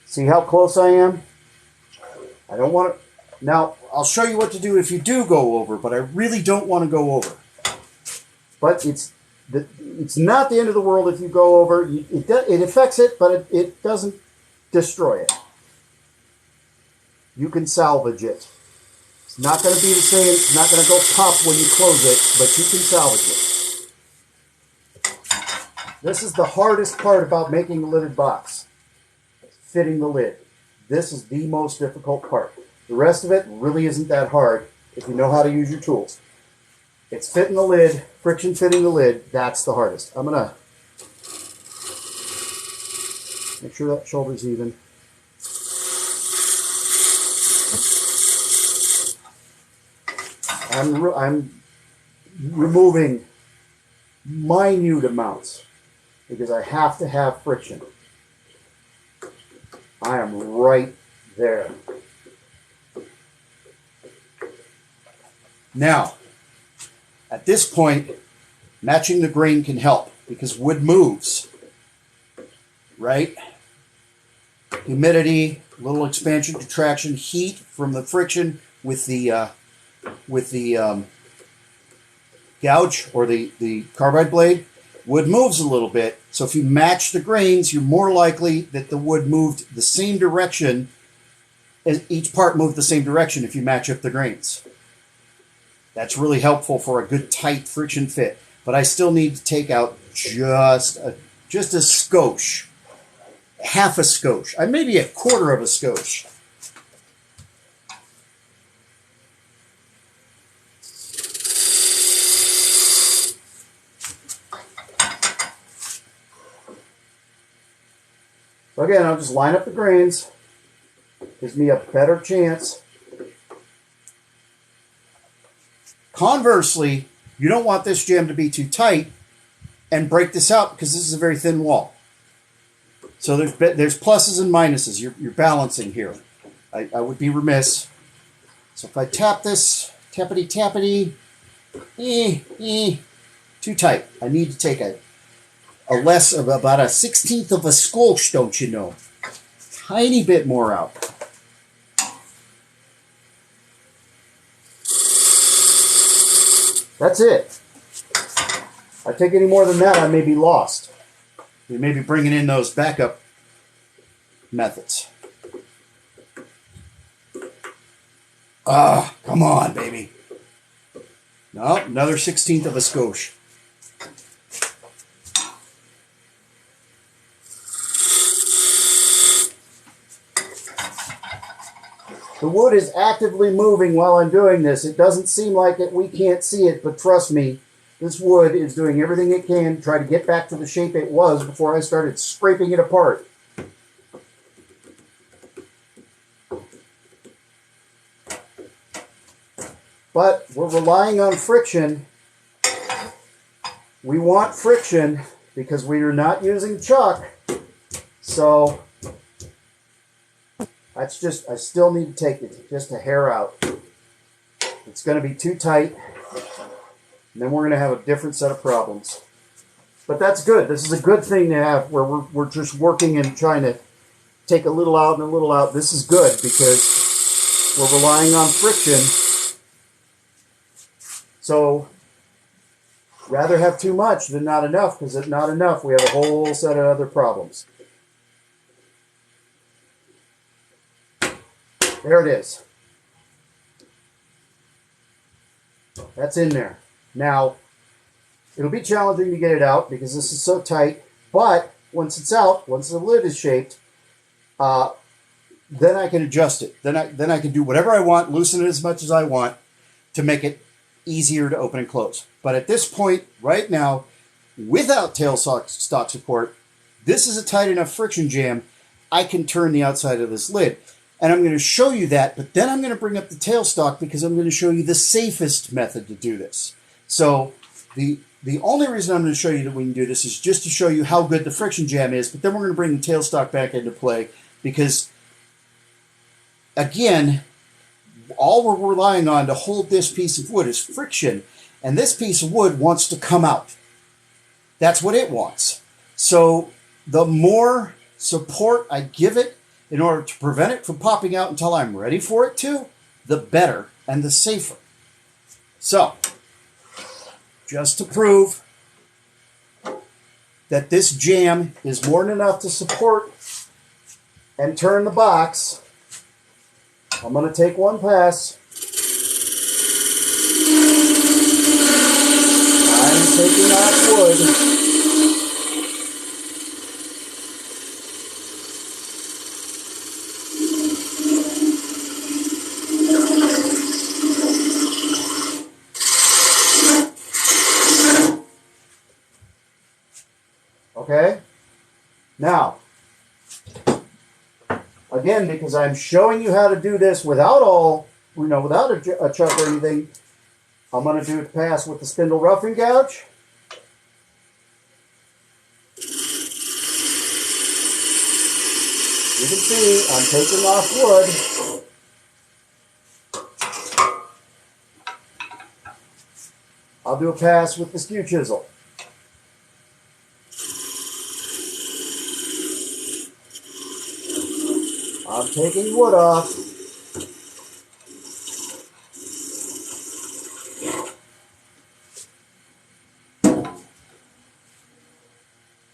See how close I am? I don't want to... Now, I'll show you what to do if you do go over, but I really don't want to go over. But it's not the end of the world if you go over. It affects it, but it doesn't destroy it. You can salvage it. It's not going to be the same. It's not going to go pop when you close it, but you can salvage it. This is the hardest part about making a lidded box. Fitting the lid. This is the most difficult part. The rest of it really isn't that hard if you know how to use your tools. It's fitting the lid, friction fitting the lid, that's the hardest. I'm going to make sure that shoulder's even. I'm removing minute amounts because I have to have friction. I am right there. Now, at this point, matching the grain can help because wood moves, right? Humidity, little expansion, contraction, heat from the friction with the gouge or the carbide blade. Wood moves a little bit, so if you match the grains, you're more likely that the wood moved the same direction, as each part moved the same direction if you match up the grains. That's really helpful for a good tight friction fit. But I still need to take out just a skosh, half a skosh, maybe a quarter of a skosh. So again, I'll just line up the grains. Gives me a better chance. Conversely, you don't want this jam to be too tight and break this out because this is a very thin wall. So there's pluses and minuses. You're balancing here. I would be remiss. So if I tap this, tappity, too tight. I need to take a less of about a 1/16 of a skosh, don't you know? Tiny bit more out. That's it. If I take any more than that, I may be lost. We may be bringing in those backup methods. Come on, baby. No, another 1/16 of a skosh. The wood is actively moving while I'm doing this. It doesn't seem like it. We can't see it, but trust me, this wood is doing everything it can to try to get back to the shape it was before I started scraping it apart. But we're relying on friction. We want friction because we are not using chuck. So that's just, I still need to take it just a hair out. It's going to be too tight, and then we're going to have a different set of problems. But that's good. This is a good thing to have where we're just working and trying to take a little out and a little out. This is good because we're relying on friction. So rather have too much than not enough, because if not enough, we have a whole set of other problems. There it is. That's in there. Now, it'll be challenging to get it out because this is so tight, but once it's out, once the lid is shaped, then I can adjust it. Then I can do whatever I want, loosen it as much as I want to make it easier to open and close. But at this point, right now, without tailstock support, this is a tight enough friction jam, I can turn the outside of this lid. And I'm going to show you that, but then I'm going to bring up the tailstock because I'm going to show you the safest method to do this. So the the only reason I'm going to show you that we can do this is just to show you how good the friction jam is, but then we're going to bring the tailstock back into play because, again, all we're relying on to hold this piece of wood is friction, and this piece of wood wants to come out. That's what it wants. So the more support I give it in order to prevent it from popping out until I'm ready for it to, the better and the safer. So, just to prove that this jam is more than enough to support and turn the box, I'm going to take one pass. I'm taking off wood. Okay? Now, again, because I'm showing you how to do this without without a chuck or anything, I'm going to do it pass with the spindle roughing gouge. You can see I'm taking off wood. I'll do a pass with the skew chisel. I'm taking wood off.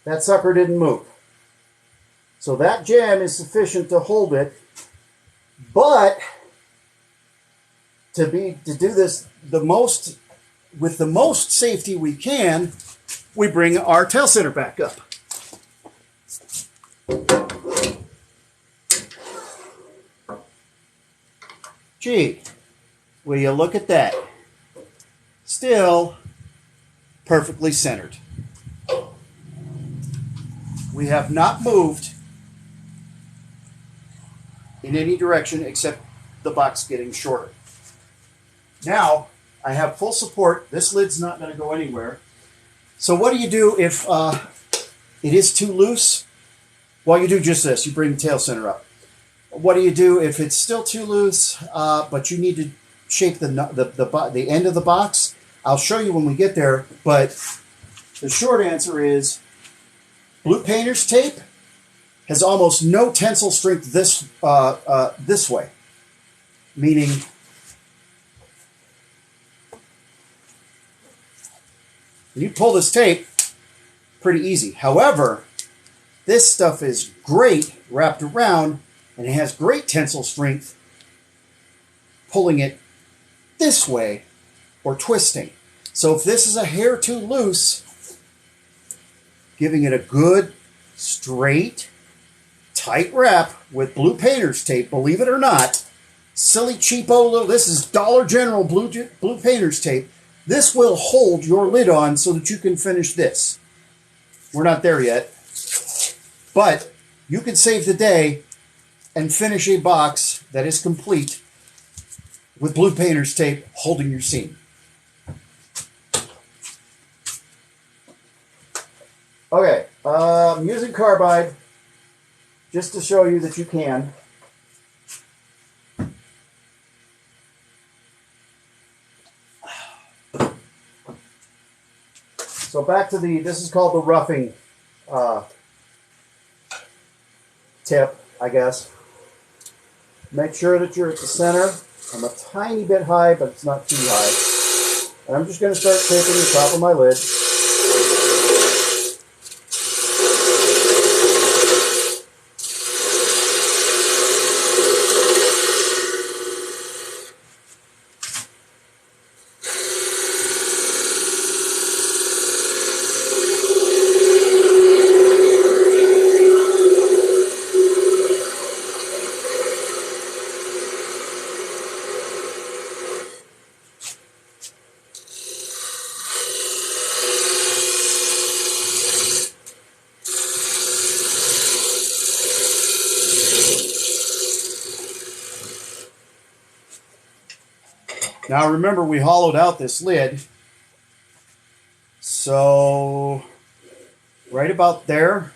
That sucker didn't move. So that jam is sufficient to hold it, but to do this with the most safety we can, we bring our tail center back up. Gee, will you look at that? Still perfectly centered. We have not moved in any direction except the box getting shorter. Now, I have full support. This lid's not going to go anywhere. So what do you do if it is too loose? Well, you do just this. You bring the tail center up. What do you do if it's still too loose, but you need to shape the end of the box? I'll show you when we get there, but the short answer is blue painter's tape has almost no tensile strength this way, meaning when you pull this tape, pretty easy. However, this stuff is great wrapped around, and it has great tensile strength pulling it this way or twisting. So if this is a hair too loose, giving it a good, straight, tight wrap with blue painter's tape, believe it or not, silly cheapo little, this is Dollar General blue painter's tape. This will hold your lid on so that you can finish this. We're not there yet, but you can save the day and finish a box that is complete with blue painter's tape holding your seam. Okay, I'm using carbide just to show you that you can. So back to this is called the roughing tip, I guess. Make sure that you're at the center. I'm a tiny bit high, but it's not too high. And I'm just going to start taping the top of my lid. Now remember, we hollowed out this lid, so So right about there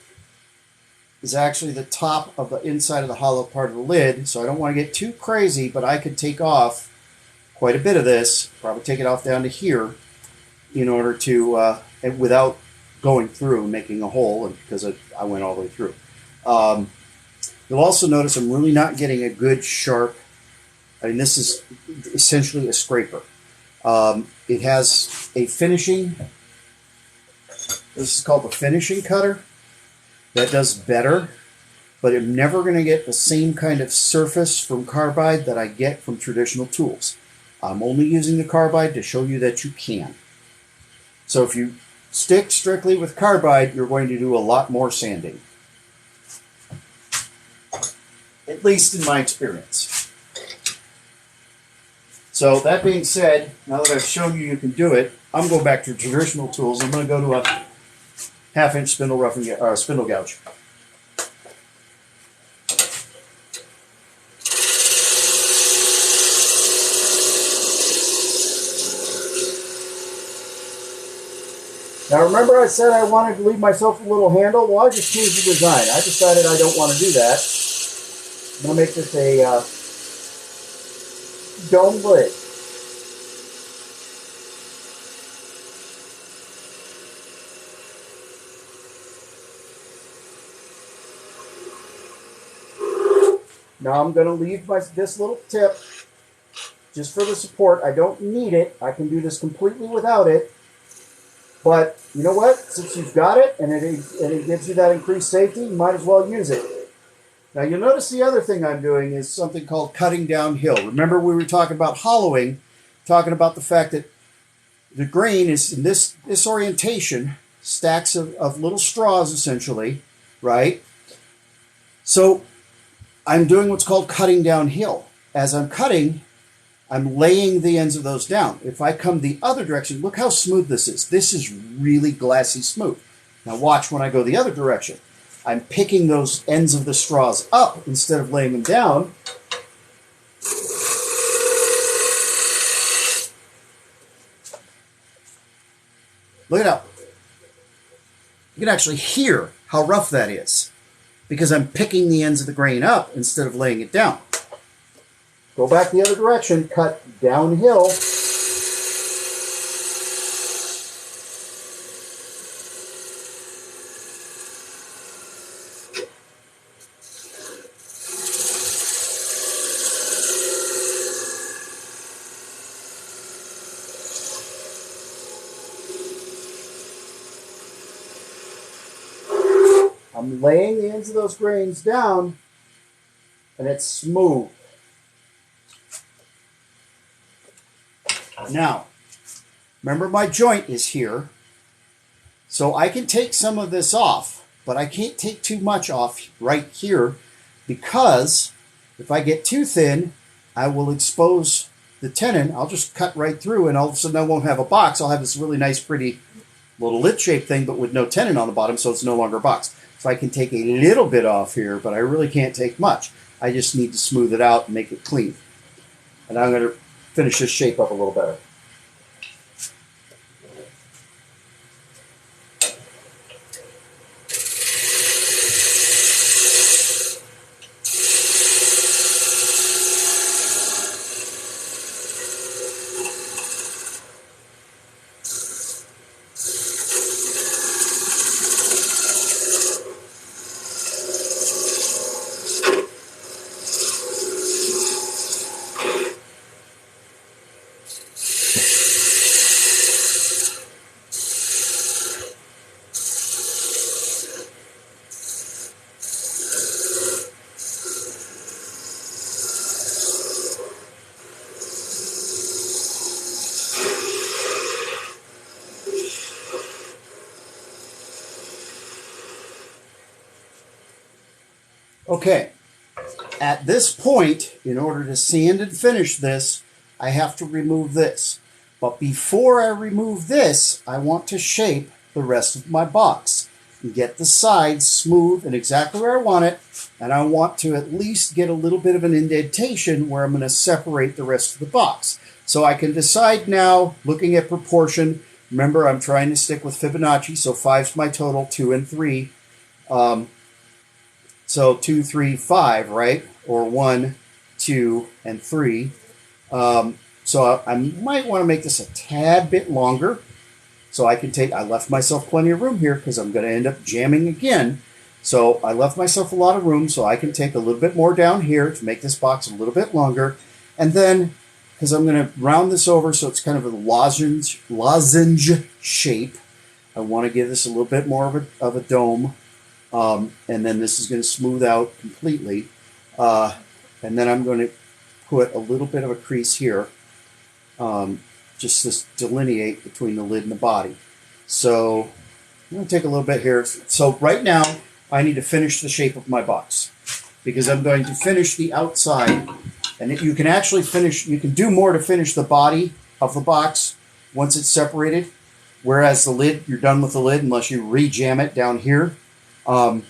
is actually the top of the inside of the hollow part of the lid. So I don't want to get too crazy, but I could take off quite a bit of this, probably take it off down to here in order to, and without going through and making a hole, because I went all the way through. You'll also notice I'm really not getting a good sharp, I mean, this is essentially a scraper. It has a finishing, this is called the finishing cutter. That does better, but I'm never going to get the same kind of surface from carbide that I get from traditional tools. I'm only using the carbide to show you that you can. So if you stick strictly with carbide, you're going to do a lot more sanding. At least in my experience. So that being said, now that I've shown you can do it, I'm going back to traditional tools. I'm going to go to a 1/2-inch spindle gouge. Now remember I said I wanted to leave myself a little handle? Well, I just changed the design. I decided I don't want to do that. I'm going to make this a dome lid. Now I'm going to leave this little tip just for the support. I don't need it. I can do this completely without it. But you know what? Since you've got it and it gives you that increased safety, you might as well use it. Now you'll notice the other thing I'm doing is something called cutting downhill. Remember we were talking about hollowing, talking about the fact that the grain is in this orientation, stacks of little straws essentially, right? So I'm doing what's called cutting downhill. As I'm cutting, I'm laying the ends of those down. If I come the other direction, look how smooth this is. This is really glassy smooth. Now watch when I go the other direction. I'm picking those ends of the straws up instead of laying them down. Look it up. You can actually hear how rough that is because I'm picking the ends of the grain up instead of laying it down. Go back the other direction, cut downhill. I'm laying the ends of those grains down, and it's smooth. Now, remember my joint is here, so I can take some of this off, but I can't take too much off right here because if I get too thin, I will expose the tenon. I'll just cut right through and all of a sudden I won't have a box. I'll have this really nice, pretty little lid-shaped thing, but with no tenon on the bottom, so it's no longer a box. So I can take a little bit off here, but I really can't take much. I just need to smooth it out and make it clean. And I'm going to finish this shape up a little better. Okay, at this point, in order to sand and finish this, I have to remove this. But before I remove this, I want to shape the rest of my box and get the sides smooth and exactly where I want it. And I want to at least get a little bit of an indentation where I'm going to separate the rest of the box. So I can decide now, looking at proportion, Remember, I'm trying to stick with Fibonacci, so 5's my total, 2 and 3. So 2, 3, 5, right? Or 1, 2, and 3. So I might want to make this a tad bit longer. So I left myself plenty of room here because I'm going to end up jamming again. So I left myself a lot of room so I can take a little bit more down here to make this box a little bit longer. And then, because I'm going to round this over so it's kind of a lozenge shape, I want to give this a little bit more of a dome. And then this is going to smooth out completely. And then I'm going to put a little bit of a crease here. Just to delineate between the lid and the body. So I'm going to take a little bit here. So right now, I need to finish the shape of my box because I'm going to finish the outside. And you can actually you can do more to finish the body of the box once it's separated. Whereas the lid, you're done with the lid unless you re-jam it down here. But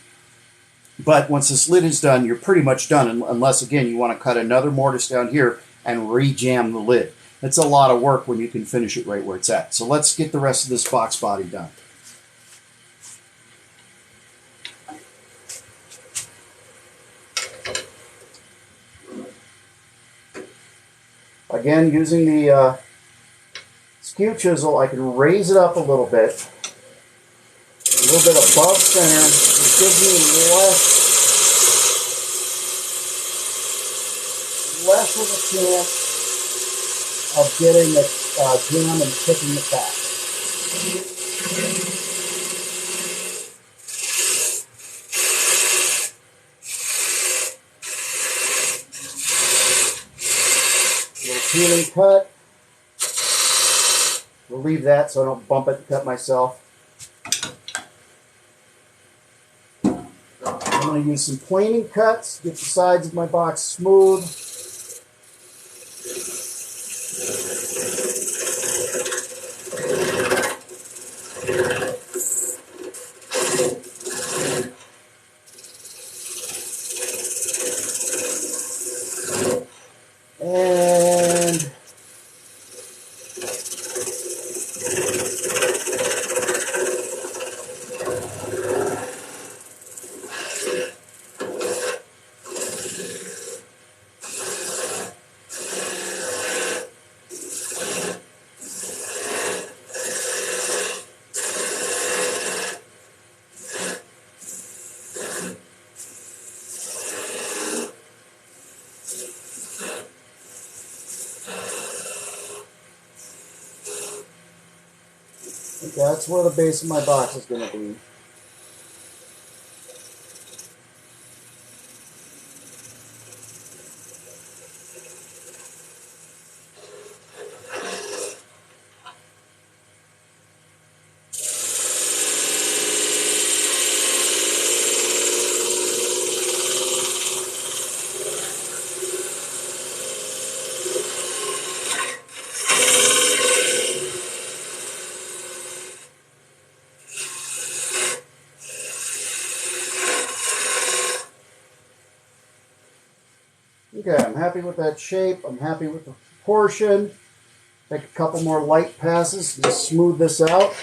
once this lid is done, you're pretty much done unless, again, you want to cut another mortise down here and re-jam the lid. It's a lot of work when you can finish it right where it's at. So let's get the rest of this box body done. Again, using the skew chisel, I can raise it up a little bit above center. It gives me less of a chance of getting the jam and kicking it back. A little peeling cut. We'll leave that so I don't bump it and cut myself. I'm going to use some planing cuts, get the sides of my box smooth. That's where the base of my box is going to be. Okay, I'm happy with that shape. I'm happy with the proportion. Take a couple more light passes to smooth this out.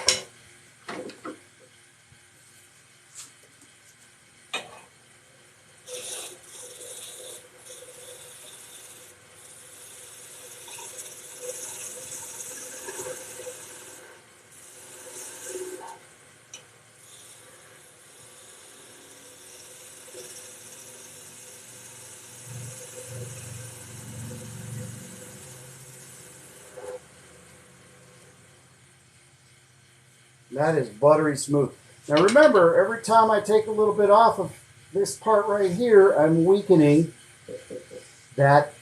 That is buttery smooth. Now remember, every time I take a little bit off of this part right here, I'm weakening that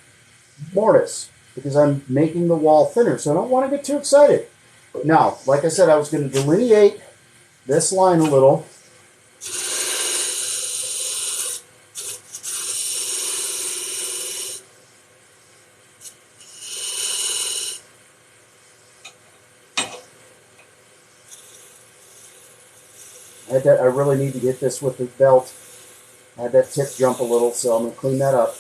mortise because I'm making the wall thinner. So I don't want to get too excited. Now, like I said, I was going to delineate this line a little. I really need to get this with the belt. I had that tip jump a little, so I'm going to clean that up.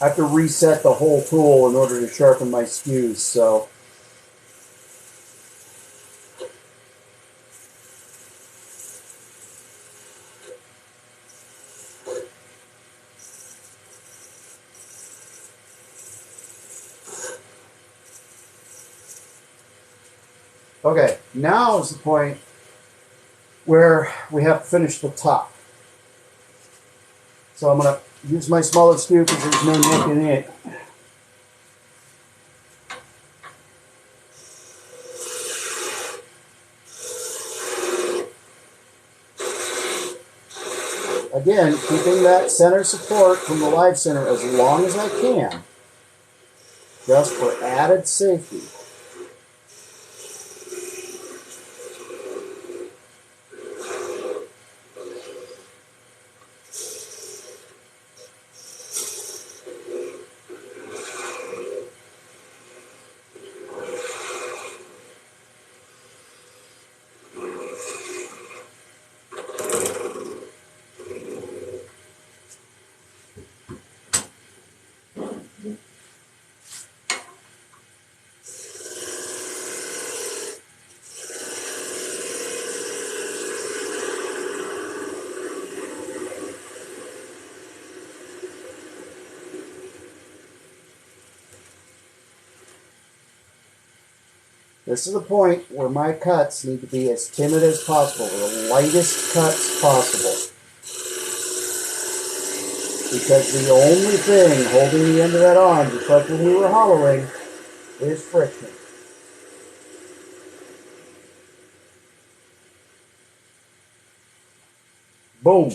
I have to reset the whole tool in order to sharpen my skews, so. Okay, now is the point where we have to finish the top. So I'm going to use my smaller skew because there's no nick in it. Again, keeping that center support from the live center as long as I can, just for added safety. This is the point where my cuts need to be as timid as possible, the lightest cuts possible. Because the only thing holding the end of that on, just like when we were hollowing, is friction. Boom.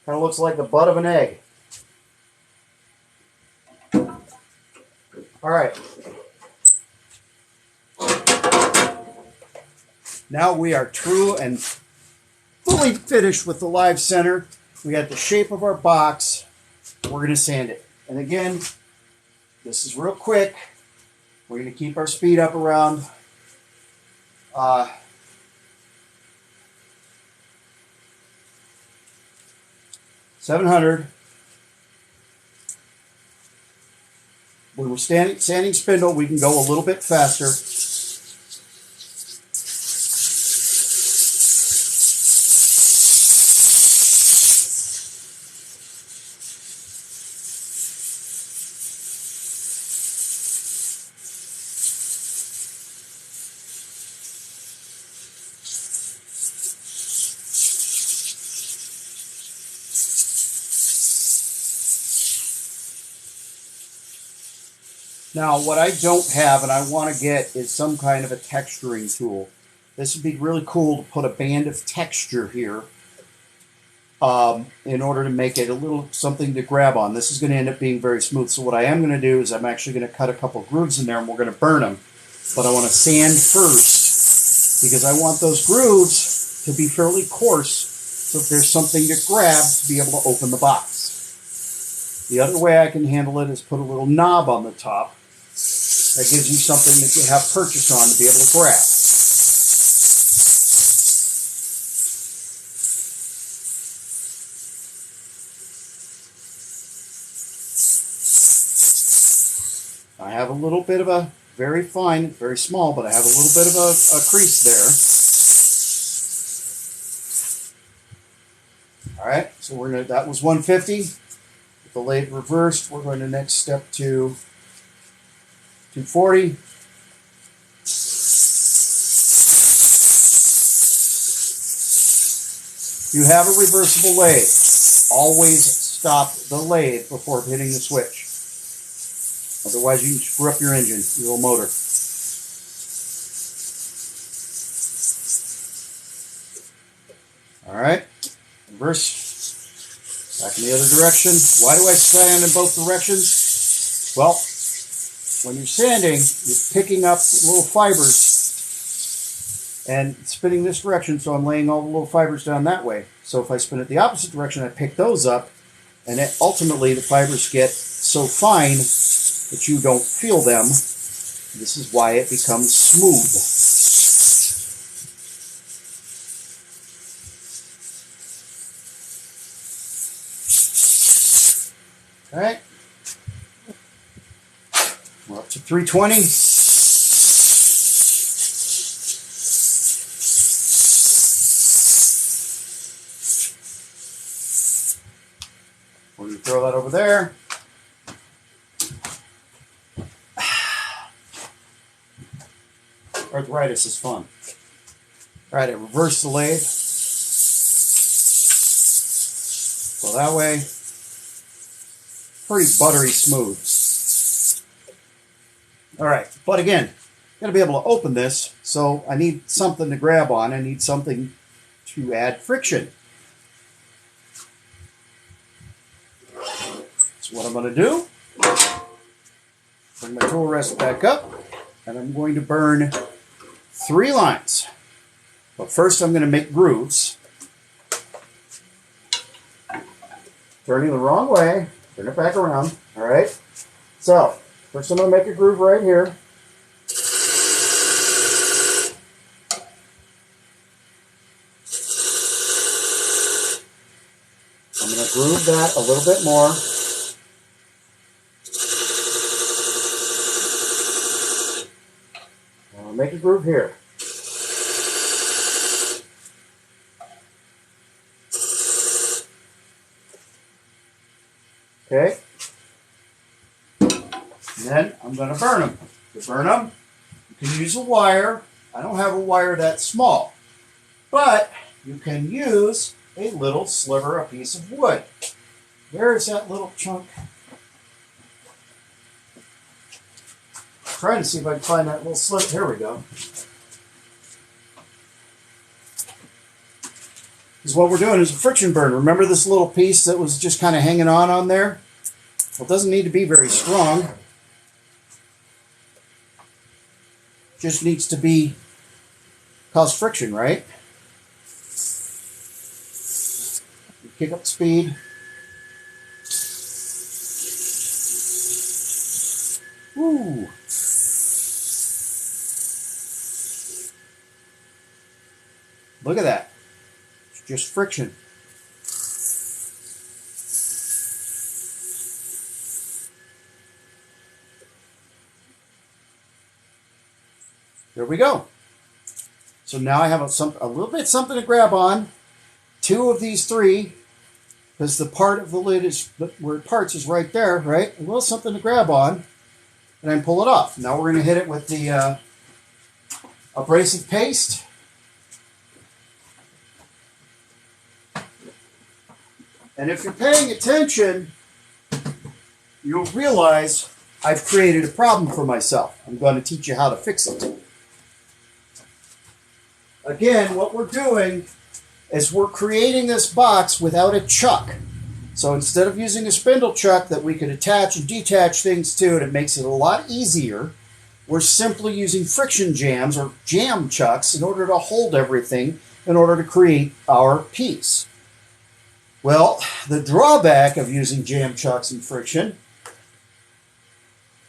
Kind of looks like the butt of an egg. All right. Now we are true and fully finished with the live center. We got the shape of our box. We're going to sand it. And again, this is real quick. We're going to keep our speed up around 700. When we're sanding spindle, we can go a little bit faster. Now, what I don't have and I want to get is some kind of a texturing tool. This would be really cool to put a band of texture here in order to make it a little something to grab on. This is going to end up being very smooth. So what I am going to do is I'm actually going to cut a couple grooves in there and we're going to burn them. But I want to sand first because I want those grooves to be fairly coarse so if there's something to grab to be able to open the box. The other way I can handle it is put a little knob on the top. That gives you something that you have purchase on to be able to grab. I have a little bit of a very fine, very small, but I have a little bit of a crease there. All right, so we're gonna. That was 150. With the lathe reversed, we're going to next step to 240. You have a reversible lathe. Always stop the lathe before hitting the switch. Otherwise, you can screw up your engine, your little motor. All right, reverse. Back in the other direction. Why do I sand in both directions? Well, when you're sanding, you're picking up little fibers and spinning this direction, so I'm laying all the little fibers down that way. So if I spin it the opposite direction, I pick those up, and then ultimately the fibers get so fine that you don't feel them. This is why it becomes smooth. All right, to 320. We're going to throw that over there. Arthritis is fun. All right, I reverse the lathe. So that way, pretty buttery smooth. All right, but again, I'm going to be able to open this, so I need something to grab on. I need something to add friction. So what I'm going to do, bring my tool rest back up, and I'm going to burn 3 lines. But first I'm going to make grooves. Turning the wrong way, turn it back around, all right? So, first I'm going to make a groove right here. I'm going to groove that a little bit more. I'll make a groove here. Okay. And then I'm going to burn them. To burn them, you can use a wire. I don't have a wire that small. But you can use a little sliver, a piece of wood. Where is that little chunk? I'm trying to see if I can find that little sliver. Here we go. Because what we're doing is a friction burn. Remember this little piece that was just kind of hanging on there? Well, it doesn't need to be very strong. Just needs to be cause friction, right? Kick up speed. Woo! Look at that. It's just friction. There we go. So now I have a little bit something to grab on. 2 of these 3, because the part of the lid is where it parts is right there, right? A little something to grab on, and then pull it off. Now we're going to hit it with the abrasive paste. And if you're paying attention, you'll realize I've created a problem for myself. I'm going to teach you how to fix it. Again, what we're doing is we're creating this box without a chuck. So instead of using a spindle chuck that we can attach and detach things to, and it makes it a lot easier, we're simply using friction jams or jam chucks in order to hold everything in order to create our piece. Well, the drawback of using jam chucks and friction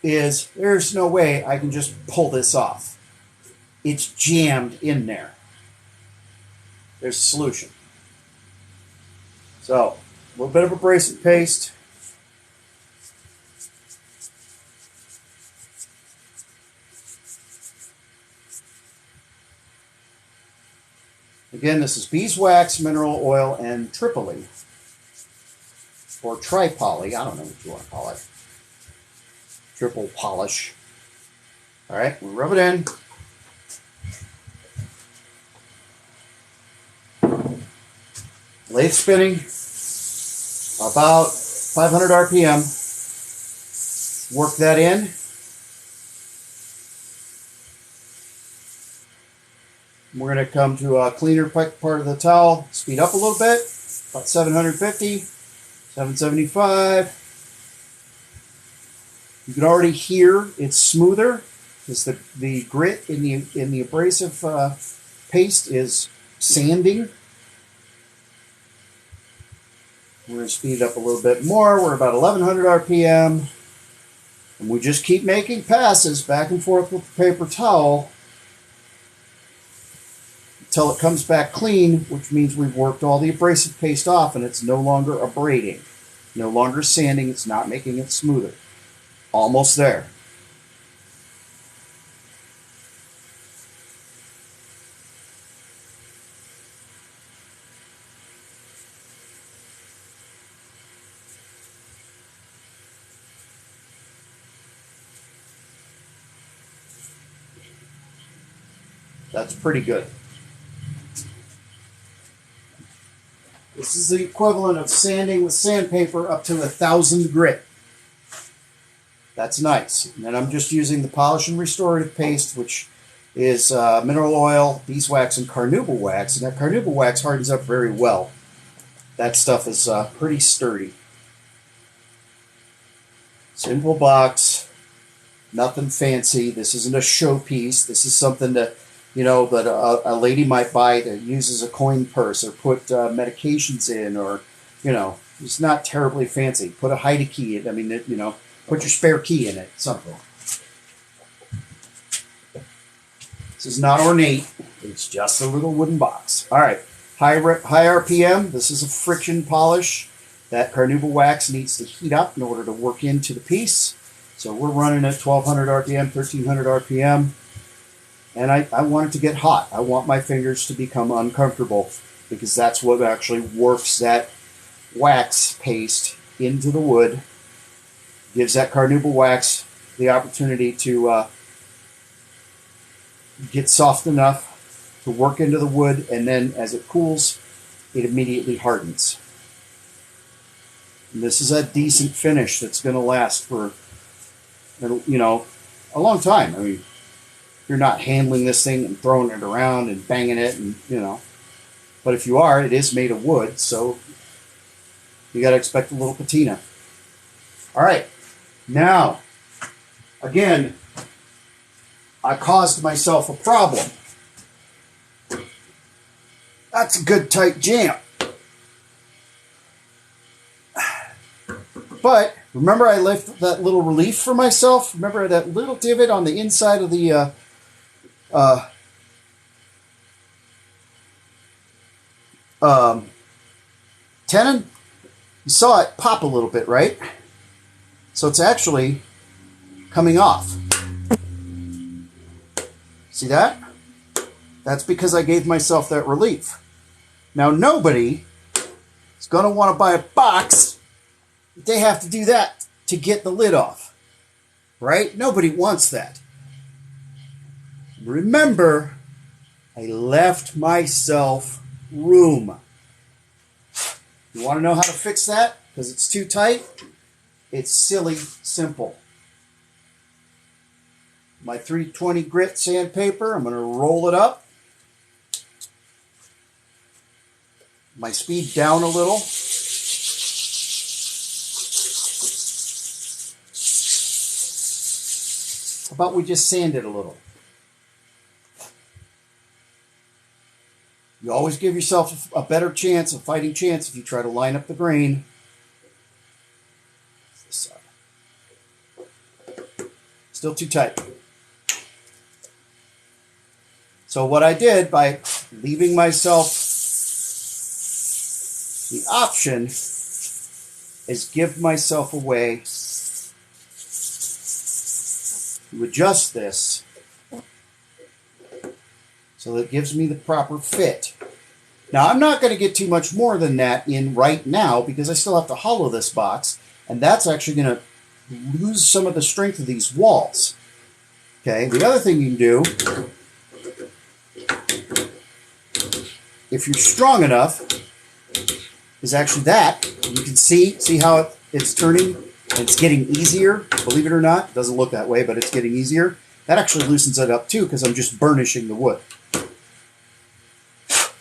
is there's no way I can just pull this off. It's jammed in there. There's a solution. So, a little bit of abrasive paste. Again, this is beeswax, mineral oil, and Tripoli. Or tripoly, I don't know what you want to call it. Triple polish. All right, we'll rub it in. Lathe spinning, about 500 RPM. Work that in. We're going to come to a cleaner part of the towel. Speed up a little bit, about 750, 775. You can already hear it's smoother because the grit in the abrasive paste is sanding. We're going to speed it up a little bit more. We're about 1100 RPM. And we just keep making passes back and forth with the paper towel until it comes back clean, which means we've worked all the abrasive paste off and it's no longer abrading, no longer sanding, it's not making it smoother. Almost there. That's pretty good. This is the equivalent of sanding with sandpaper up to 1,000 grit. That's nice. And then I'm just using the polish and restorative paste, which is mineral oil, beeswax, and carnauba wax. And that carnauba wax hardens up very well. That stuff is pretty sturdy. Simple box, nothing fancy. This isn't a showpiece. This is something that, you know, that a lady might buy to use as a coin purse or put medications in, or, you know, it's not terribly fancy. Put a hide key in. I mean, you know, put your spare key in it. Something. This is not ornate. It's just a little wooden box. All right. High RPM. This is a friction polish. That carnauba wax needs to heat up in order to work into the piece. So we're running at 1,200 RPM, 1,300 RPM. And I want it to get hot. I want my fingers to become uncomfortable, because that's what actually works that wax paste into the wood. Gives that carnauba wax the opportunity to get soft enough to work into the wood, and then as it cools, it immediately hardens. And this is a decent finish that's going to last for, you know, a long time. I mean, you're not handling this thing and throwing it around and banging it, and, you know. But if you are, it is made of wood, so you got to expect a little patina. All right. Now, again, I caused myself a problem. That's a good tight jam. But remember, I left that little relief for myself. Remember that little divot on the inside of the tenon? You saw it pop a little bit, right? So it's actually coming off. See that? That's because I gave myself that relief. Now, nobody is going to want to buy a box. They have to do that to get the lid off, right? Nobody wants that. Remember, I left myself room. You want to know how to fix that? Because it's too tight? It's silly simple. My 320 grit sandpaper, I'm going to roll it up. My speed down a little. How about we just sand it a little? You always give yourself a better chance, a fighting chance, if you try to line up the grain. This side. Still too tight. So what I did, by leaving myself the option, is give myself a way to adjust this so that it gives me the proper fit. Now, I'm not going to get too much more than that in right now, because I still have to hollow this box, and that's actually going to lose some of the strength of these walls. Okay, the other thing you can do, if you're strong enough, is actually that. You can see how it's turning, and it's getting easier. Believe it or not, it doesn't look that way, but it's getting easier. That actually loosens it up too, because I'm just burnishing the wood.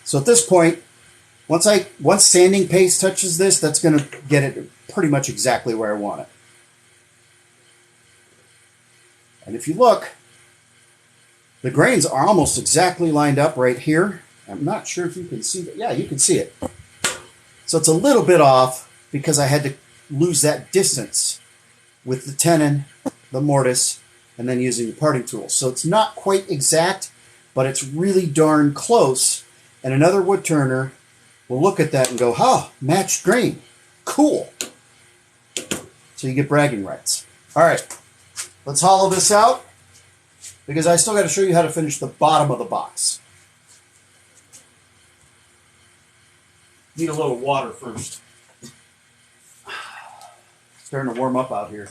So at this point, once sanding paste touches this, that's going to get it pretty much exactly where I want it. And if you look, the grains are almost exactly lined up right here. I'm not sure if you can see that. Yeah, you can see it. So it's a little bit off because I had to lose that distance with the tenon, the mortise, and then using the parting tool. So it's not quite exact, but it's really darn close. And another wood turner will look at that and go, "Oh, matched grain. Cool." So you get bragging rights. All right, let's hollow this out, because I still got to show you how to finish the bottom of the box. Need a little water first. It's starting to warm up out here.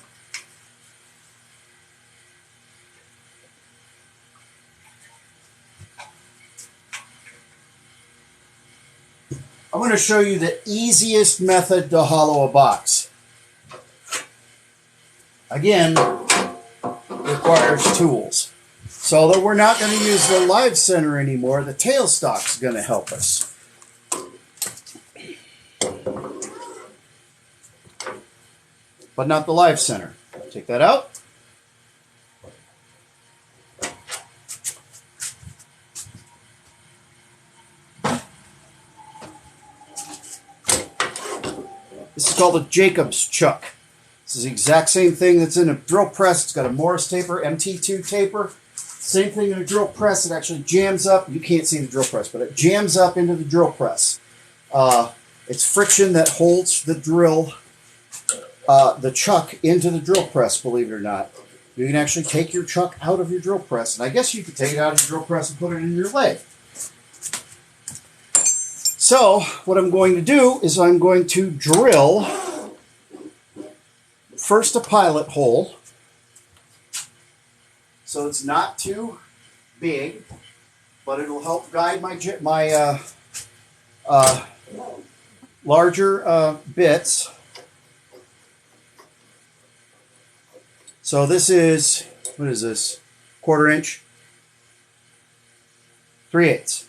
I'm going to show you the easiest method to hollow a box. Again, requires tools. So although we're not going to use the live center anymore, the tailstock's going to help us. But not the live center. Take that out. This is called a Jacob's chuck. This is the exact same thing that's in a drill press. It's got a Morris taper, MT2 taper. Same thing in a drill press. It actually jams up. You can't see the drill press, but it jams up into the drill press. It's friction that holds the drill, the chuck into the drill press, believe it or not. You can actually take your chuck out of your drill press. And I guess you could take it out of your drill press and put it in your lathe. So what I'm going to do is I'm going to drill first a pilot hole, so it's not too big, but it'll help guide my larger bits. So this is, what is this? 1/4 inch, 3/8.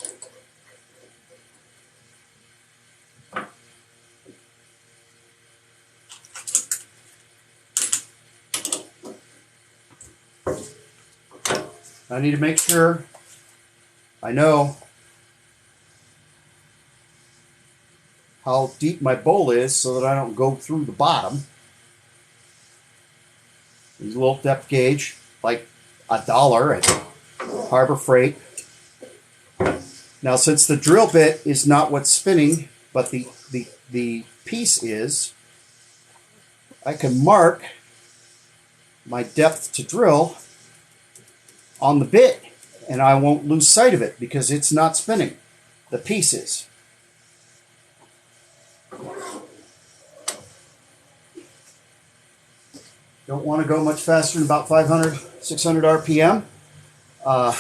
I need to make sure I know how deep my bowl is so that I don't go through the bottom. These little depth gauge, like $1 at Harbor Freight. Now, since the drill bit is not what's spinning, but the piece is, I can mark my depth to drill on the bit, and I won't lose sight of it because it's not spinning. The piece is. Don't want to go much faster than about 500, 600 RPM. I'm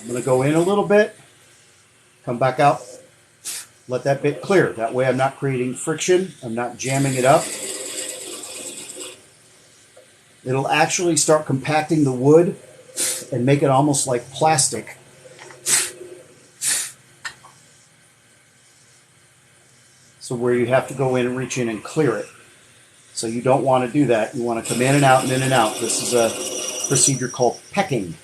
going to go in a little bit, come back out, let that bit clear. That way I'm not creating friction, I'm not jamming it up. It'll actually start compacting the wood and make it almost like plastic. So where you have to go in and reach in and clear it. So you don't want to do that. You want to come in and out and in and out. This is a procedure called pecking.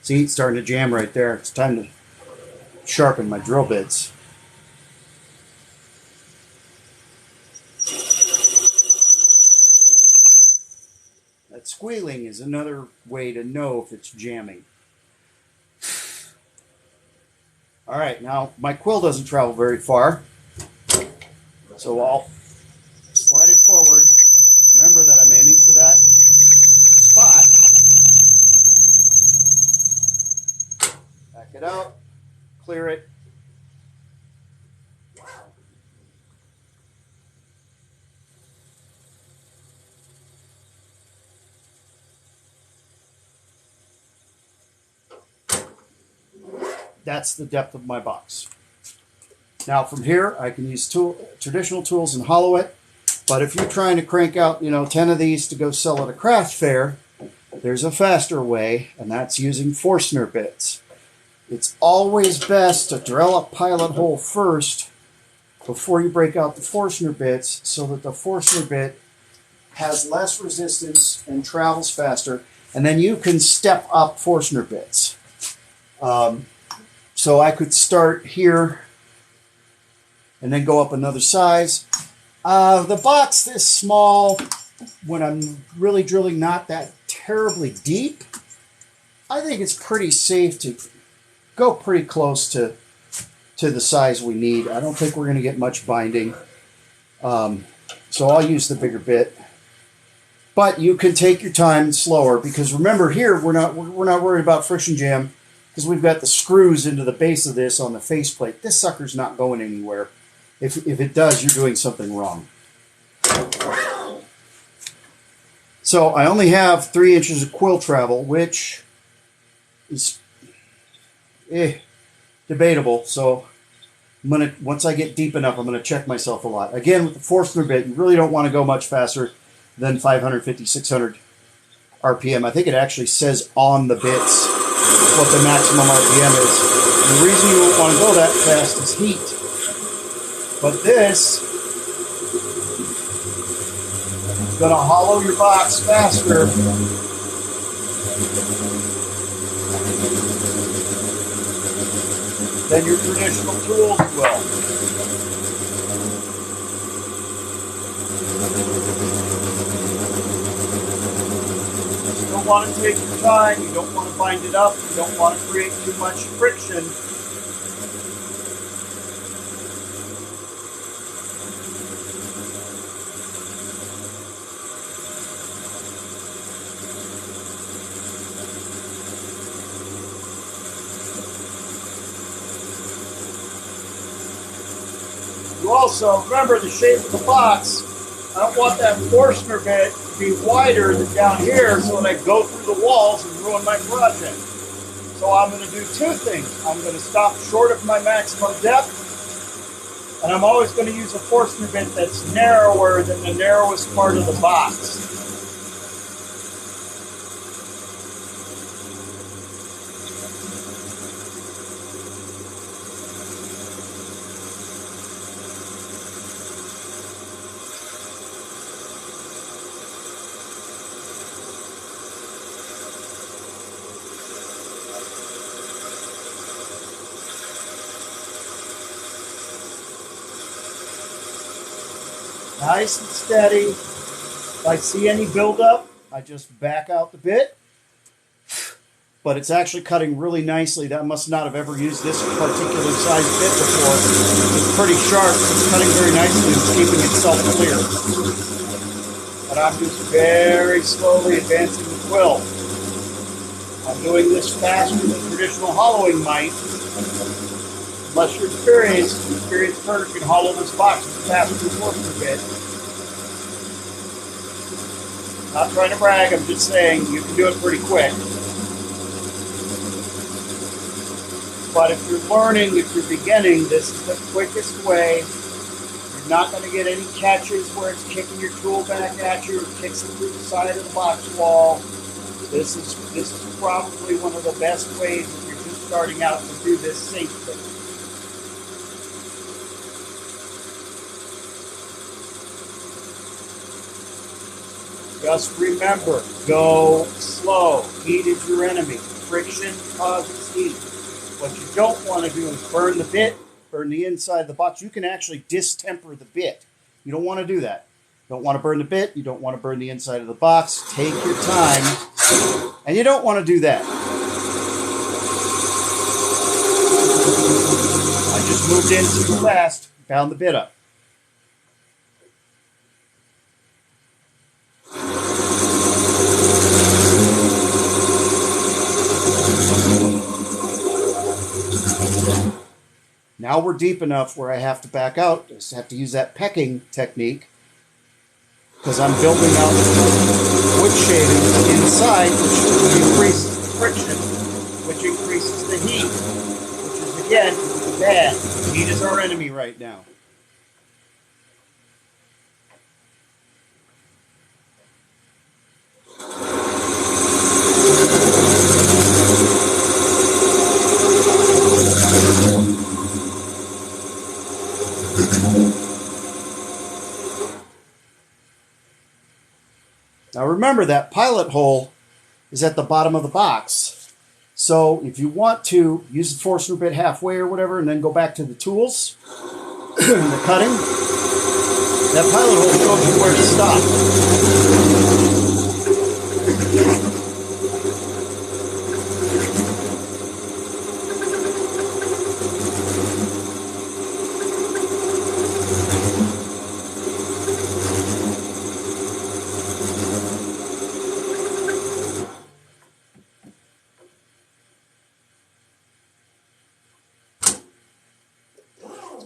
See, it's starting to jam right there. It's time to sharpen my drill bits. That squealing is another way to know if it's jamming. All right, now my quill doesn't travel very far, so I'll slide it forward. Remember that I'm aiming for that spot. Back it out. Clear it. That's the depth of my box. Now from here, I can use traditional tools and hollow it. But if you're trying to crank out, 10 of these to go sell at a craft fair, there's a faster way, and that's using Forstner bits. It's always best to drill a pilot hole first before you break out the Forstner bits so that the Forstner bit has less resistance and travels faster, and then you can step up Forstner bits. So I could start here and then go up another size. The box this small, when I'm really drilling not that terribly deep, I think it's pretty safe to go pretty close to the size we need. I don't think we're going to get much binding. So I'll use the bigger bit. But you can take your time slower, because remember here we're not worried about friction jam because we've got the screws into the base of this on the faceplate. This sucker's not going anywhere. If it does, you're doing something wrong. So I only have 3 inches of quill travel, which is debatable. So once I get deep enough, I'm gonna check myself a lot. Again, with the Forstner bit, you really don't want to go much faster than 550, 600 RPM. I think it actually says on the bits what the maximum RPM is. And the reason you don't want to go that fast is heat. But this is going to hollow your box faster than your traditional tools will. You don't want to take your time, you don't want to bind it up, you don't want to create too much friction. You also, remember the shape of the box. I don't want that Forstner bit to be wider than down here so that I go through the walls and ruin my project. So I'm going to do 2 things. I'm going to stop short of my maximum depth, and I'm always going to use a Forstner bit that's narrower than the narrowest part of the box. Nice and steady. If I see any buildup, I just back out the bit. But it's actually cutting really nicely. That must not have ever used this particular size bit before. It's pretty sharp. It's cutting very nicely. It's keeping itself clear. But I'm just very slowly advancing the quill. I'm doing this faster than traditional hollowing might. Unless you're experienced, an experienced turner can hollow this box faster than Forstner bit. Not trying to brag, I'm just saying you can do it pretty quick. But if you're learning, if you're beginning, this is the quickest way. You're not going to get any catches where it's kicking your tool back at you or kicks it through the side of the box wall. This is probably one of the best ways if you're just starting out to do this safely. Just remember, go slow. Heat is your enemy. Friction causes heat. What you don't want to do is burn the bit, burn the inside of the box. You can actually distemper the bit. You don't want to do that. You don't want to burn the bit. You don't want to burn the inside of the box. Take your time. And you don't want to do that. I just moved in too fast, found the bit up. Now we're deep enough where I have to back out. I just have to use that pecking technique because I'm building out wood shaving inside, which increases the friction, which increases the heat, which is, again, bad. Heat is our enemy right now. Now remember that pilot hole is at the bottom of the box. So if you want to use the Forstner bit halfway or whatever and then go back to the tools and the cutting, that pilot hole shows you where to stop.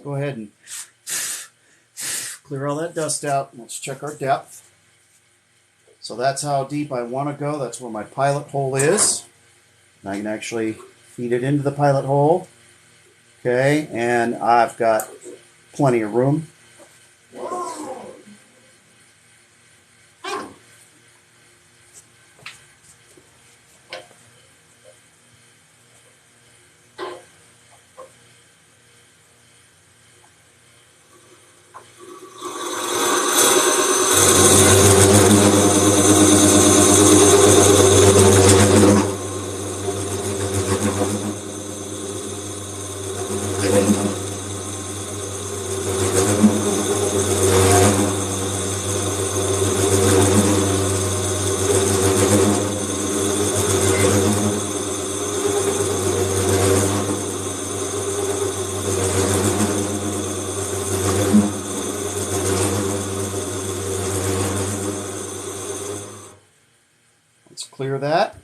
Go ahead and clear all that dust out. Let's check our depth. So that's how deep I want to go. That's where my pilot hole is. And I can actually feed it into the pilot hole. Okay, and I've got plenty of room. Let's clear that.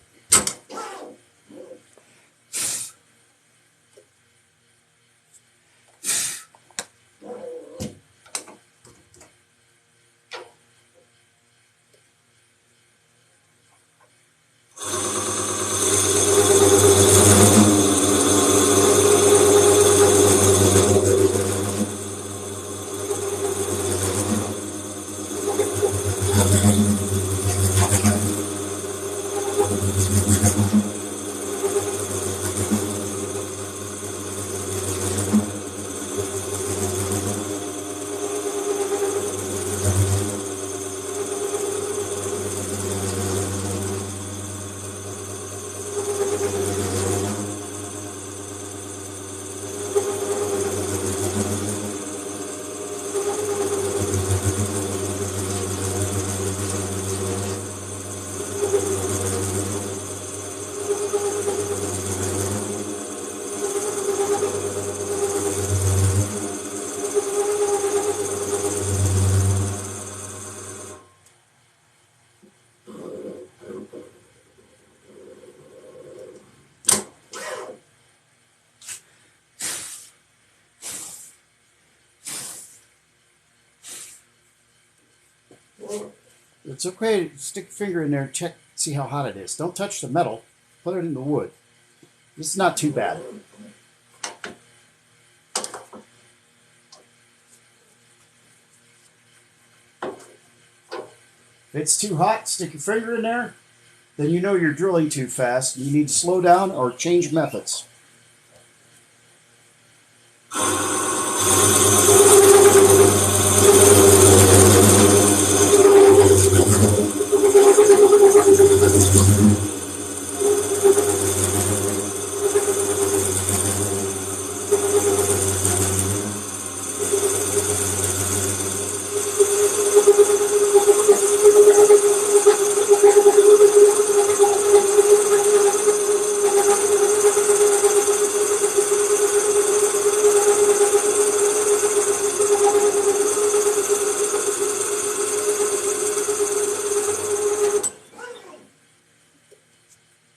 It's okay to stick your finger in there and check, see how hot it is. Don't touch the metal. Put it in the wood. This is not too bad. If it's too hot, stick your finger in there. Then you know you're drilling too fast. You need to slow down or change methods.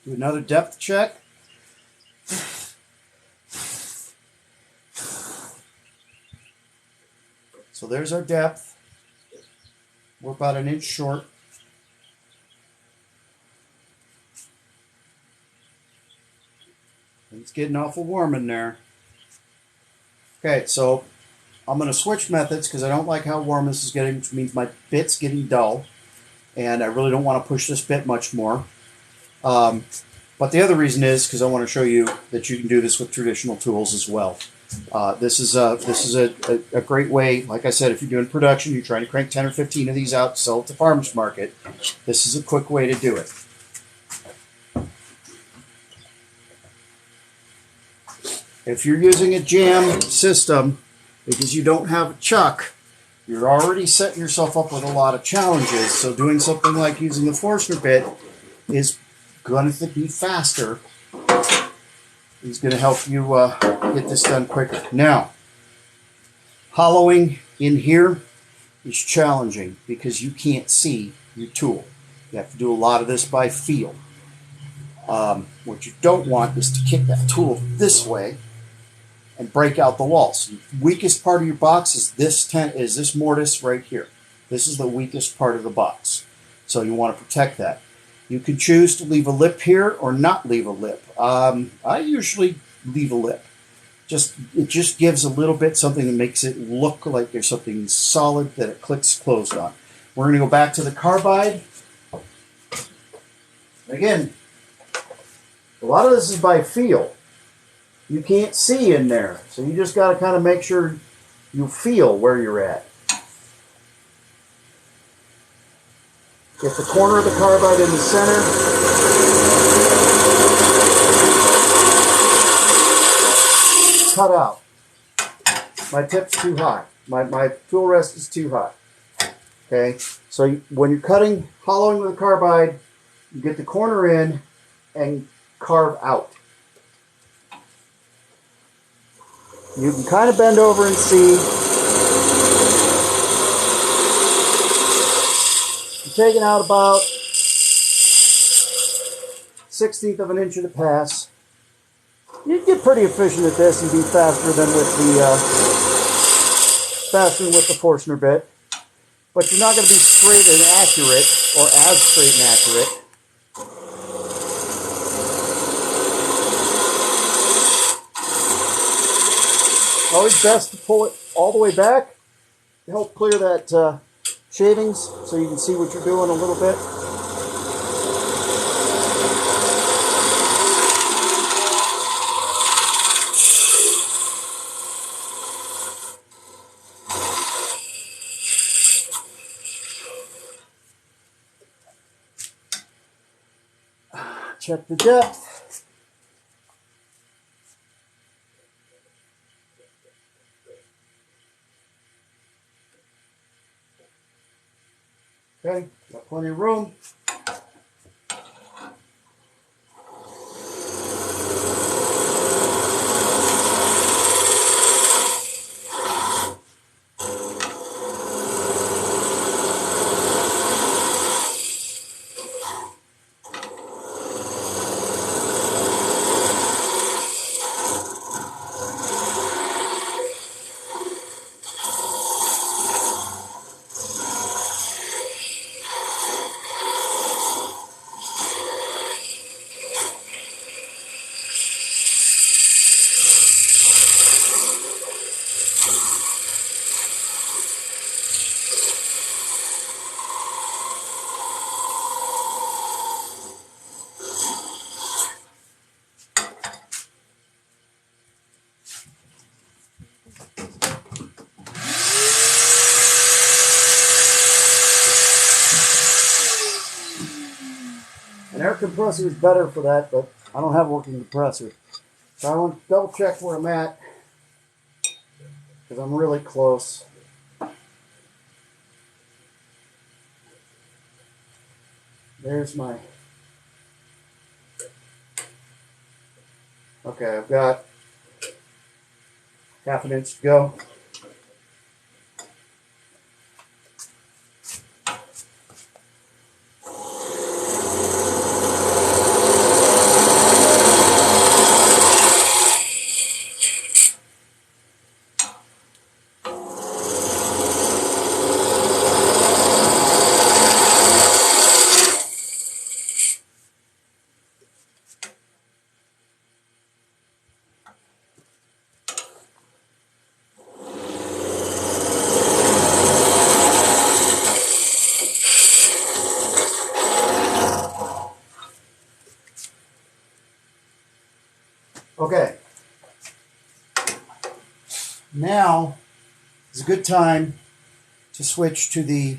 Do another depth check. So there's our depth. We're about an inch short. It's getting awful warm in there. Okay, so I'm going to switch methods because I don't like how warm this is getting, which means my bit's getting dull. And I really don't want to push this bit much more. But the other reason is because I want to show you that you can do this with traditional tools as well. This is a great way. Like I said, if you're doing production, you're trying to crank 10 or 15 of these out to sell at the farmer's market, this is a quick way to do it. If you're using a jam system because you don't have a chuck, you're already setting yourself up with a lot of challenges. So doing something like using the Forstner bit is going to be faster. It's going to help you get this done quicker. Now, hollowing in here is challenging because you can't see your tool. You have to do a lot of this by feel. What you don't want is to kick that tool this way and break out the walls. The weakest part of your box is this mortise right here. This is the weakest part of the box. So you want to protect that. You can choose to leave a lip here or not leave a lip. I usually leave a lip. It just gives a little bit something that makes it look like there's something solid that it clicks closed on. We're going to go back to the carbide. Again, a lot of this is by feel. You can't see in there, so you just got to kind of make sure you feel where you're at. Get the corner of the carbide in the center. Cut out. My tip's too high. My tool rest is too high. Okay, so when you're cutting, hollowing with a carbide, you get the corner in and carve out. You can kind of bend over and see. I'm taking out about 1/16 of an inch of the pass. You can get pretty efficient at this and be faster than with the Forstner bit. But you're not going to be straight and accurate, or as straight and accurate. Always best to pull it all the way back to help clear that shavings so you can see what you're doing a little bit. Check the depth. Okay, got plenty of room. An air compressor is better for that, but I don't have a working compressor. So I want to double check where I'm at, because I'm really close. There's my... Okay, I've got half an inch to go. Okay, now is a good time to switch to the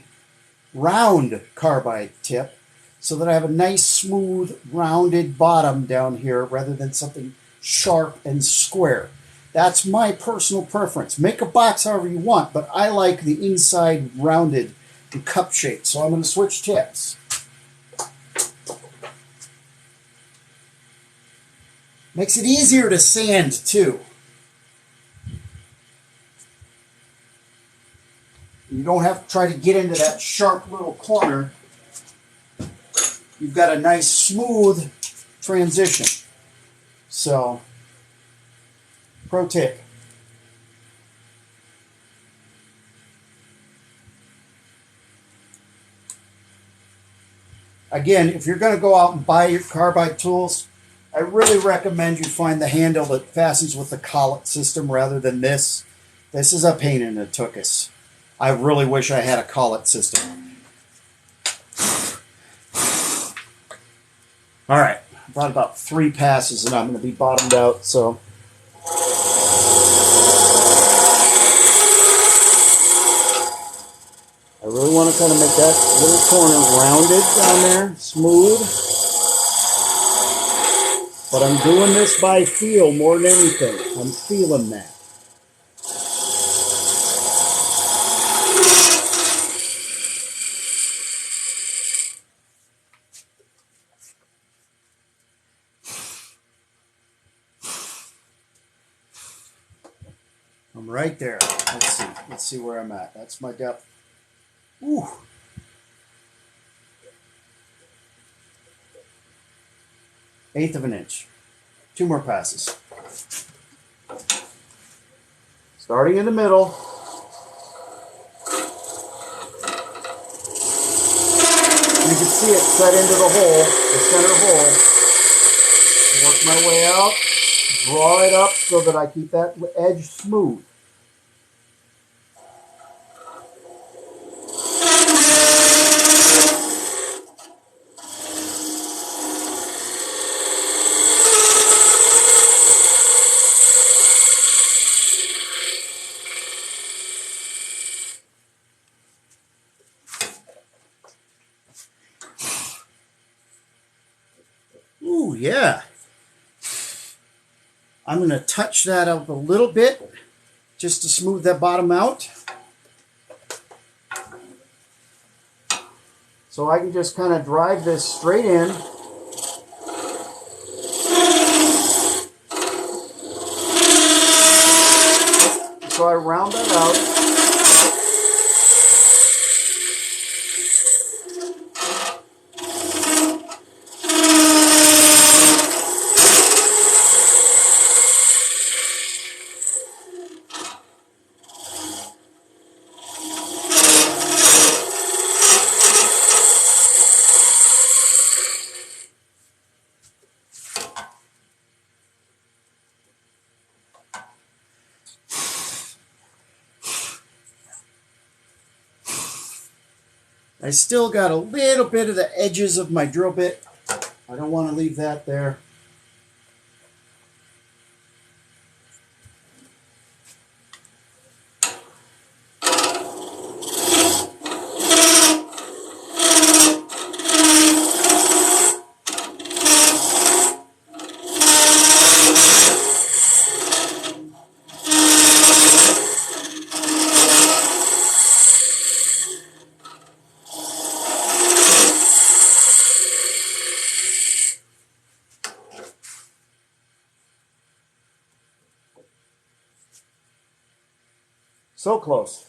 round carbide tip so that I have a nice smooth rounded bottom down here rather than something sharp and square. That's my personal preference. Make a box however you want, but I like the inside rounded and cup shaped, so I'm going to switch tips. Makes it easier to sand, too. You don't have to try to get into that sharp little corner. You've got a nice, smooth transition. So, pro tip. Again, if you're going to go out and buy your carbide tools, I really recommend you find the handle that fastens with the collet system rather than this. This is a pain in the tuchus. I really wish I had a collet system. All right, about 3 passes and I'm going to be bottomed out, so. I really want to kind of make that little corner rounded down there, smooth. But I'm doing this by feel more than anything. I'm feeling that. I'm right there. Let's see where I'm at. That's my depth. Ooh. Eighth of an inch. 2 more passes. Starting in the middle. You can see it set into the hole, the center hole. Work my way out. Draw it up so that I keep that edge smooth. Ooh, yeah. I'm going to touch that up a little bit just to smooth that bottom out. So I can just kind of drive this straight in. So I round that out. I still got a little bit of the edges of my drill bit. I don't want to leave that there. So close.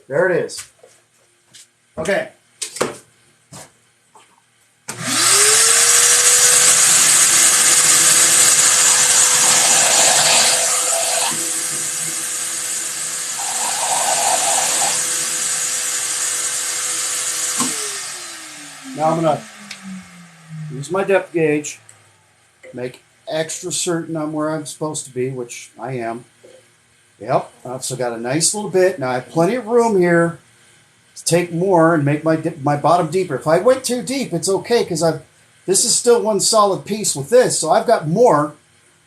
There it is. Okay. Now I'm going to use my depth gauge, make extra certain I'm where I'm supposed to be, which I am. Yep, I've still got a nice little bit. Now I have plenty of room here to take more and make my bottom deeper. If I went too deep, it's okay because this is still one solid piece with this, so I've got more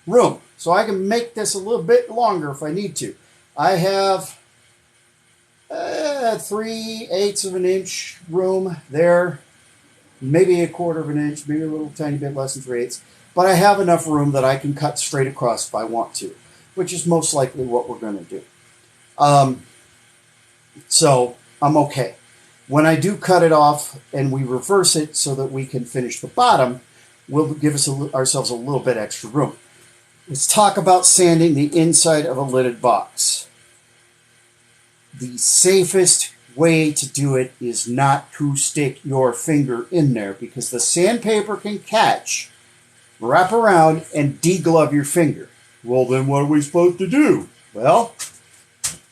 room. So I can make this a little bit longer if I need to. I have 3/8 of an inch room there, maybe 1/4 of an inch, maybe a little tiny bit less than 3/8. But I have enough room that I can cut straight across if I want to, which is most likely what we're going to do. So I'm okay. When I do cut it off and we reverse it so that we can finish the bottom, we'll give ourselves a little bit extra room. Let's talk about sanding the inside of a lidded box. The safest way to do it is not to stick your finger in there because the sandpaper can catch, wrap around, and deglove your finger. Well, then what are we supposed to do? Well,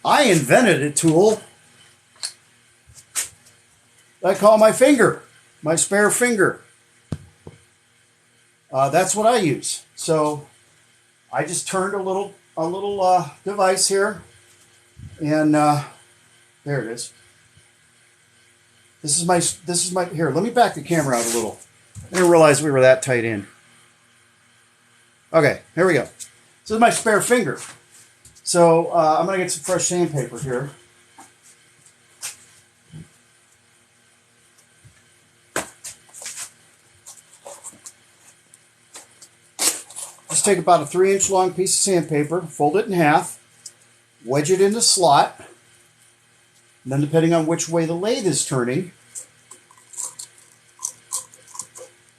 I invented a tool I call my finger, my spare finger. That's what I use. So I just turned a little device here, and there it is. This is my here. Let me back the camera out a little. I didn't realize we were that tight in. Okay, here we go. This is my spare finger. So I'm gonna get some fresh sandpaper here. Just take about a 3-inch long piece of sandpaper, fold it in half, wedge it in the slot, and then depending on which way the lathe is turning,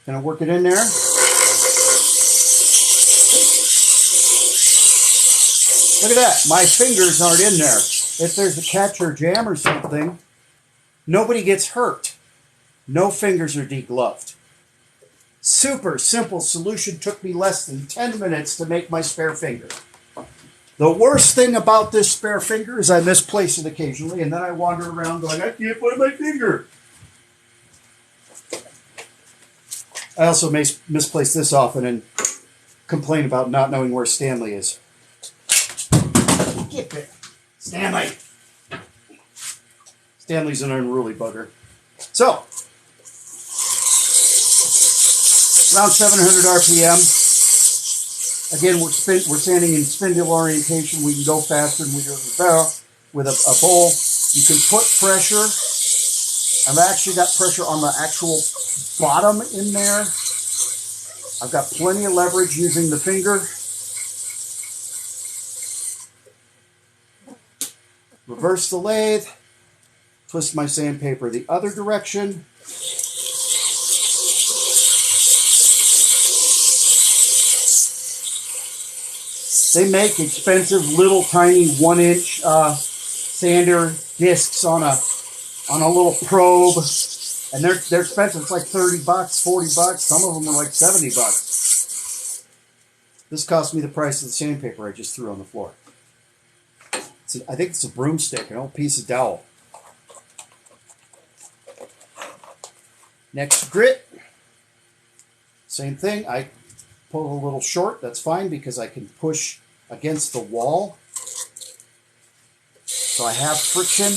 gonna work it in there. Look at that, my fingers aren't in there. If there's a catch or jam or something, nobody gets hurt. No fingers are degloved. Super simple solution, took me less than 10 minutes to make my spare finger. The worst thing about this spare finger is I misplace it occasionally, and then I wander around going, I can't find my finger. I also misplace this often and complain about not knowing where Stanley is. Get there. Stanley! Stanley's an unruly bugger. So, around 700 RPM. Again, we're sanding in spindle orientation. We can go faster than we do with a bowl. You can put pressure. I've actually got pressure on the actual bottom in there. I've got plenty of leverage using the finger. Reverse the lathe. Twist my sandpaper the other direction. They make expensive little tiny 1-inch sander discs on a little probe, and they're expensive. It's like $30, $40. Some of them are like $70. This cost me the price of the sandpaper I just threw on the floor. I think it's a broomstick, an old piece of dowel. Next grit, same thing. I pull a little short. That's fine because I can push against the wall. So I have friction.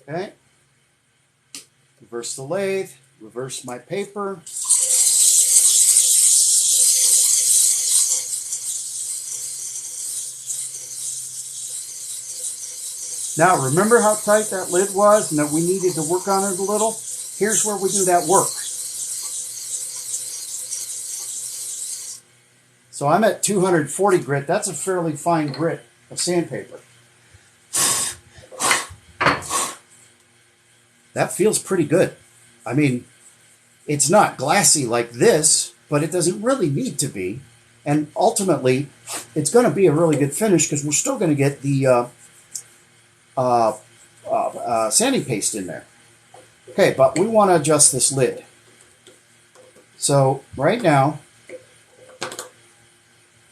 Okay. Reverse the lathe, reverse my paper. Now, remember how tight that lid was and that we needed to work on it a little? Here's where we do that work. So I'm at 240 grit. That's a fairly fine grit of sandpaper. That feels pretty good. I mean, it's not glassy like this, but it doesn't really need to be. And ultimately, it's going to be a really good finish because we're still going to get the sanding paste in there. Okay, but we want to adjust this lid. So right now,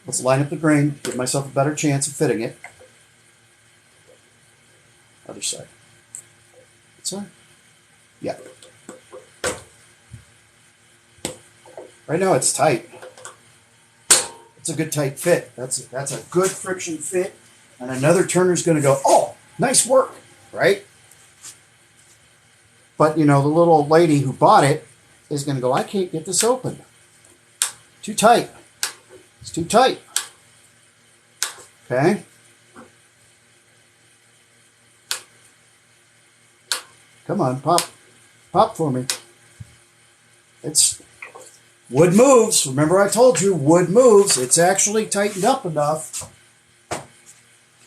let's line up the grain, give myself a better chance of fitting it. Other side. Side? Yeah. Right now it's tight. It's a good tight fit. That's a good friction fit. And another turner's going to go, oh, nice work, right? But, you know, the little old lady who bought it is going to go, I can't get this open. Too tight. It's too tight. Okay. Come on, pop. Pop for me. It's wood moves. Remember I told you wood moves. It's actually tightened up enough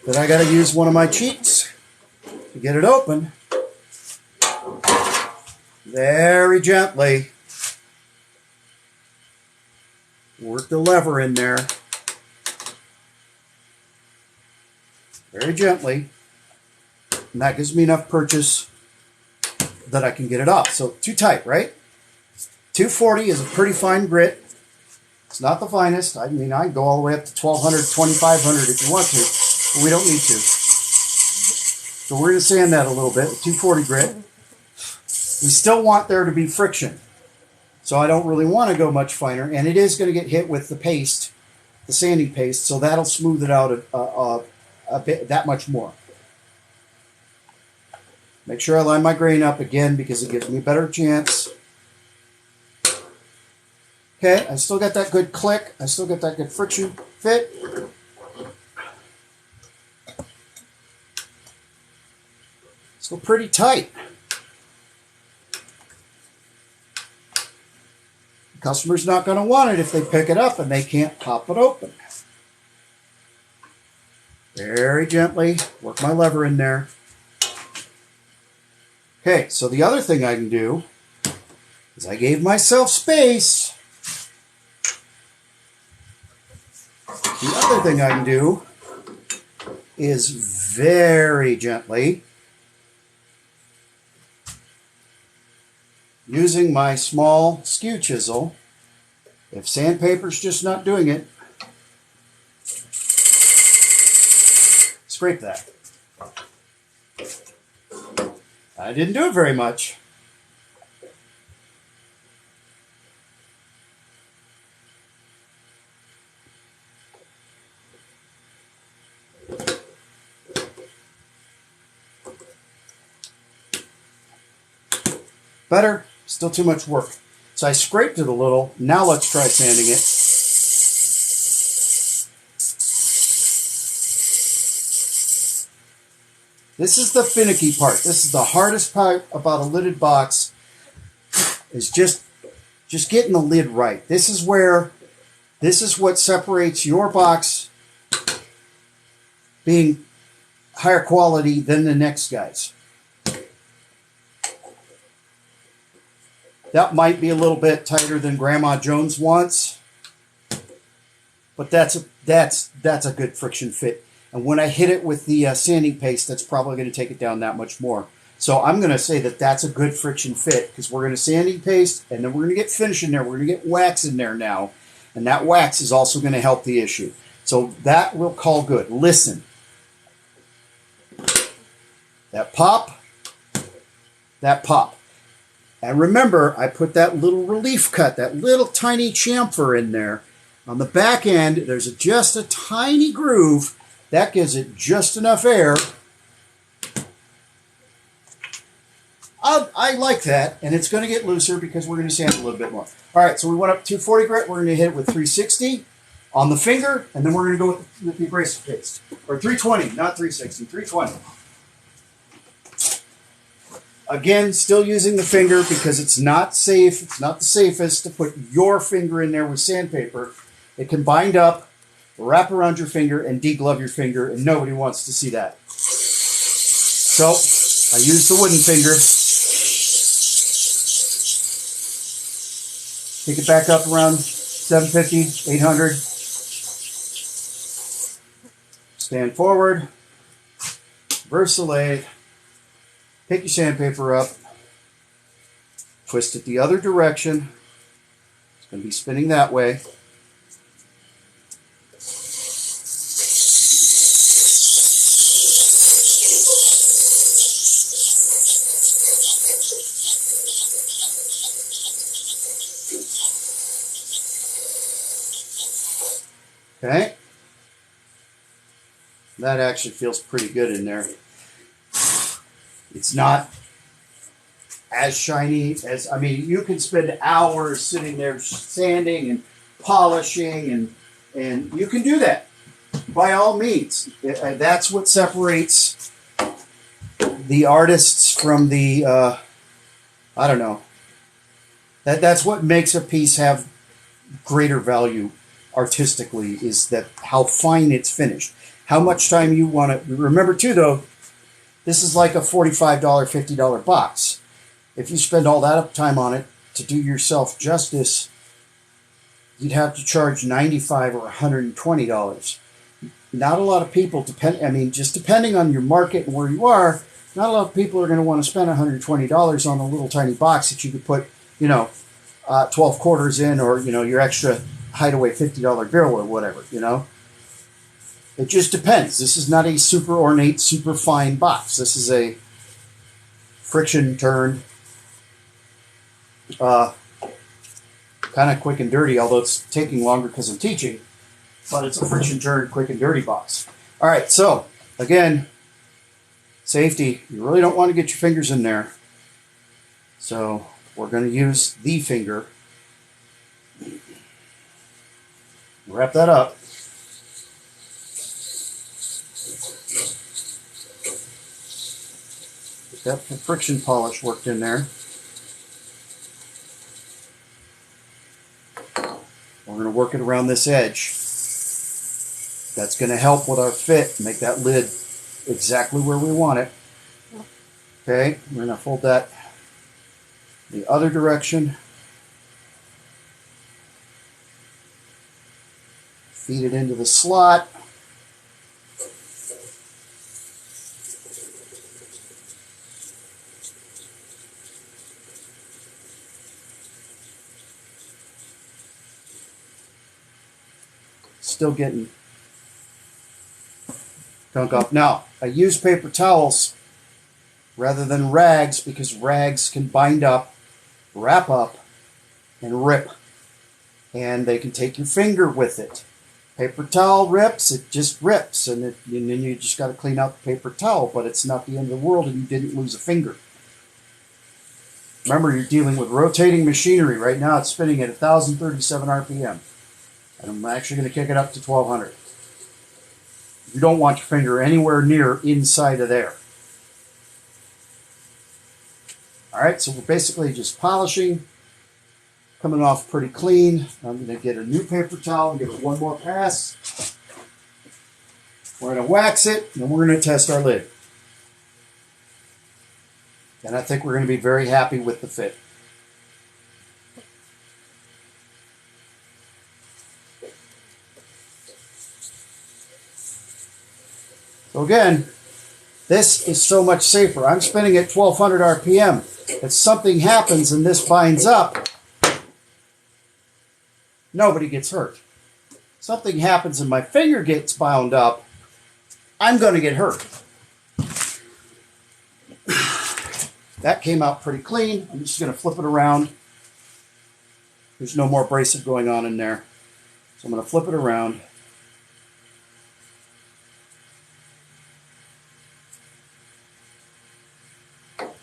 that I got to use one of my cheats to get it open. Very gently. Work the lever in there. Very gently. And that gives me enough purchase that I can get it off. So too tight, right? 240 is a pretty fine grit. It's not the finest. I mean, I can go all the way up to 1200, 2500 if you want to, but we don't need to. So we're going to sand that a little bit with 240 grit. We still want there to be friction. So I don't really want to go much finer, and it is going to get hit with the paste, the sanding paste, so that'll smooth it out a bit, that much more. Make sure I line my grain up again because it gives me a better chance. Okay, I still got that good click. I still got that good friction fit. Still pretty tight. The customer's not going to want it if they pick it up and they can't pop it open. Very gently work my lever in there. Okay, so the other thing I can do is I gave myself space. The other thing I can do is very gently, using my small skew chisel, if sandpaper's just not doing it, scrape that. I didn't do it very much. Better, still too much work. So I scraped it a little. Now let's try sanding it. This is the finicky part. This is the hardest part about a lidded box, is just getting the lid right. This is what separates your box being higher quality than the next guy's. That might be a little bit tighter than Grandma Jones wants, but that's a good friction fit. And when I hit it with the sanding paste, that's probably going to take it down that much more. So I'm going to say that that's a good friction fit, because we're going to sanding paste, and then we're going to get finish in there. We're going to get wax in there now, and that wax is also going to help the issue. So that will call good. Listen. That pop. That pop. And remember, I put that little relief cut, that little tiny chamfer in there. On the back end, there's just a tiny groove. That gives it just enough air. I like that, and it's going to get looser because we're going to sand it a little bit more. All right, so we went up 240 grit. We're going to hit it with 360 on the finger, and then we're going to go with the abrasive paste. Or 320, not 360, 320. Again, still using the finger because it's not safe. It's not the safest to put your finger in there with sandpaper. It can bind up, wrap around your finger, and deglove your finger, and nobody wants to see that. So I use the wooden finger. Pick it back up around 750, 800. Stand forward. Reverse the lathe. Pick your sandpaper up. Twist it the other direction. It's going to be spinning that way. Okay. That actually feels pretty good in there. It's not as shiny as, I mean, you can spend hours sitting there sanding and polishing, and you can do that. by all means. That's what separates the artists from the, I don't know. That's what makes a piece have greater value artistically, is that how fine it's finished. How much time you want to... Remember, too, though, this is like a $45, $50 box. If you spend all that time on it to do yourself justice, you'd have to charge $95 or $120. Not a lot of people, just depending on your market and where you are, not a lot of people are going to want to spend $120 on a little tiny box that you could put, 12 quarters in, or, your extra hideaway $50 bill or whatever, It just depends. This is not a super ornate, super fine box. This is a friction turned, kind of quick and dirty, although it's taking longer because I'm teaching, but it's a friction turned quick and dirty box. All right, so again, safety. You really don't want to get your fingers in there. So we're going to use the finger. Wrap that up. Get that friction polish worked in there. We're going to work it around this edge. That's going to help with our fit, make that lid exactly where we want it. Okay, we're going to fold that the other direction. Feed it into the slot. Still getting gunk up. Now, I use paper towels rather than rags because rags can bind up, wrap up, and rip. And they can take your finger with it. Paper towel rips, it just rips. And then you just got to clean out the paper towel, but it's not the end of the world and you didn't lose a finger. Remember, you're dealing with rotating machinery. Right now it's spinning at 1,037 RPM. And I'm actually going to kick it up to 1,200. You don't want your finger anywhere near inside of there. All right, so we're basically just polishing, coming off pretty clean. I'm going to get a new paper towel and give it one more pass. We're going to wax it, and then we're going to test our lid. And I think we're going to be very happy with the fit. So again, this is so much safer. I'm spinning at 1,200 RPM. If something happens and this binds up, nobody gets hurt. Something happens and my finger gets bound up, I'm going to get hurt. That came out pretty clean. I'm just going to flip it around. There's no more abrasive going on in there. So I'm going to flip it around.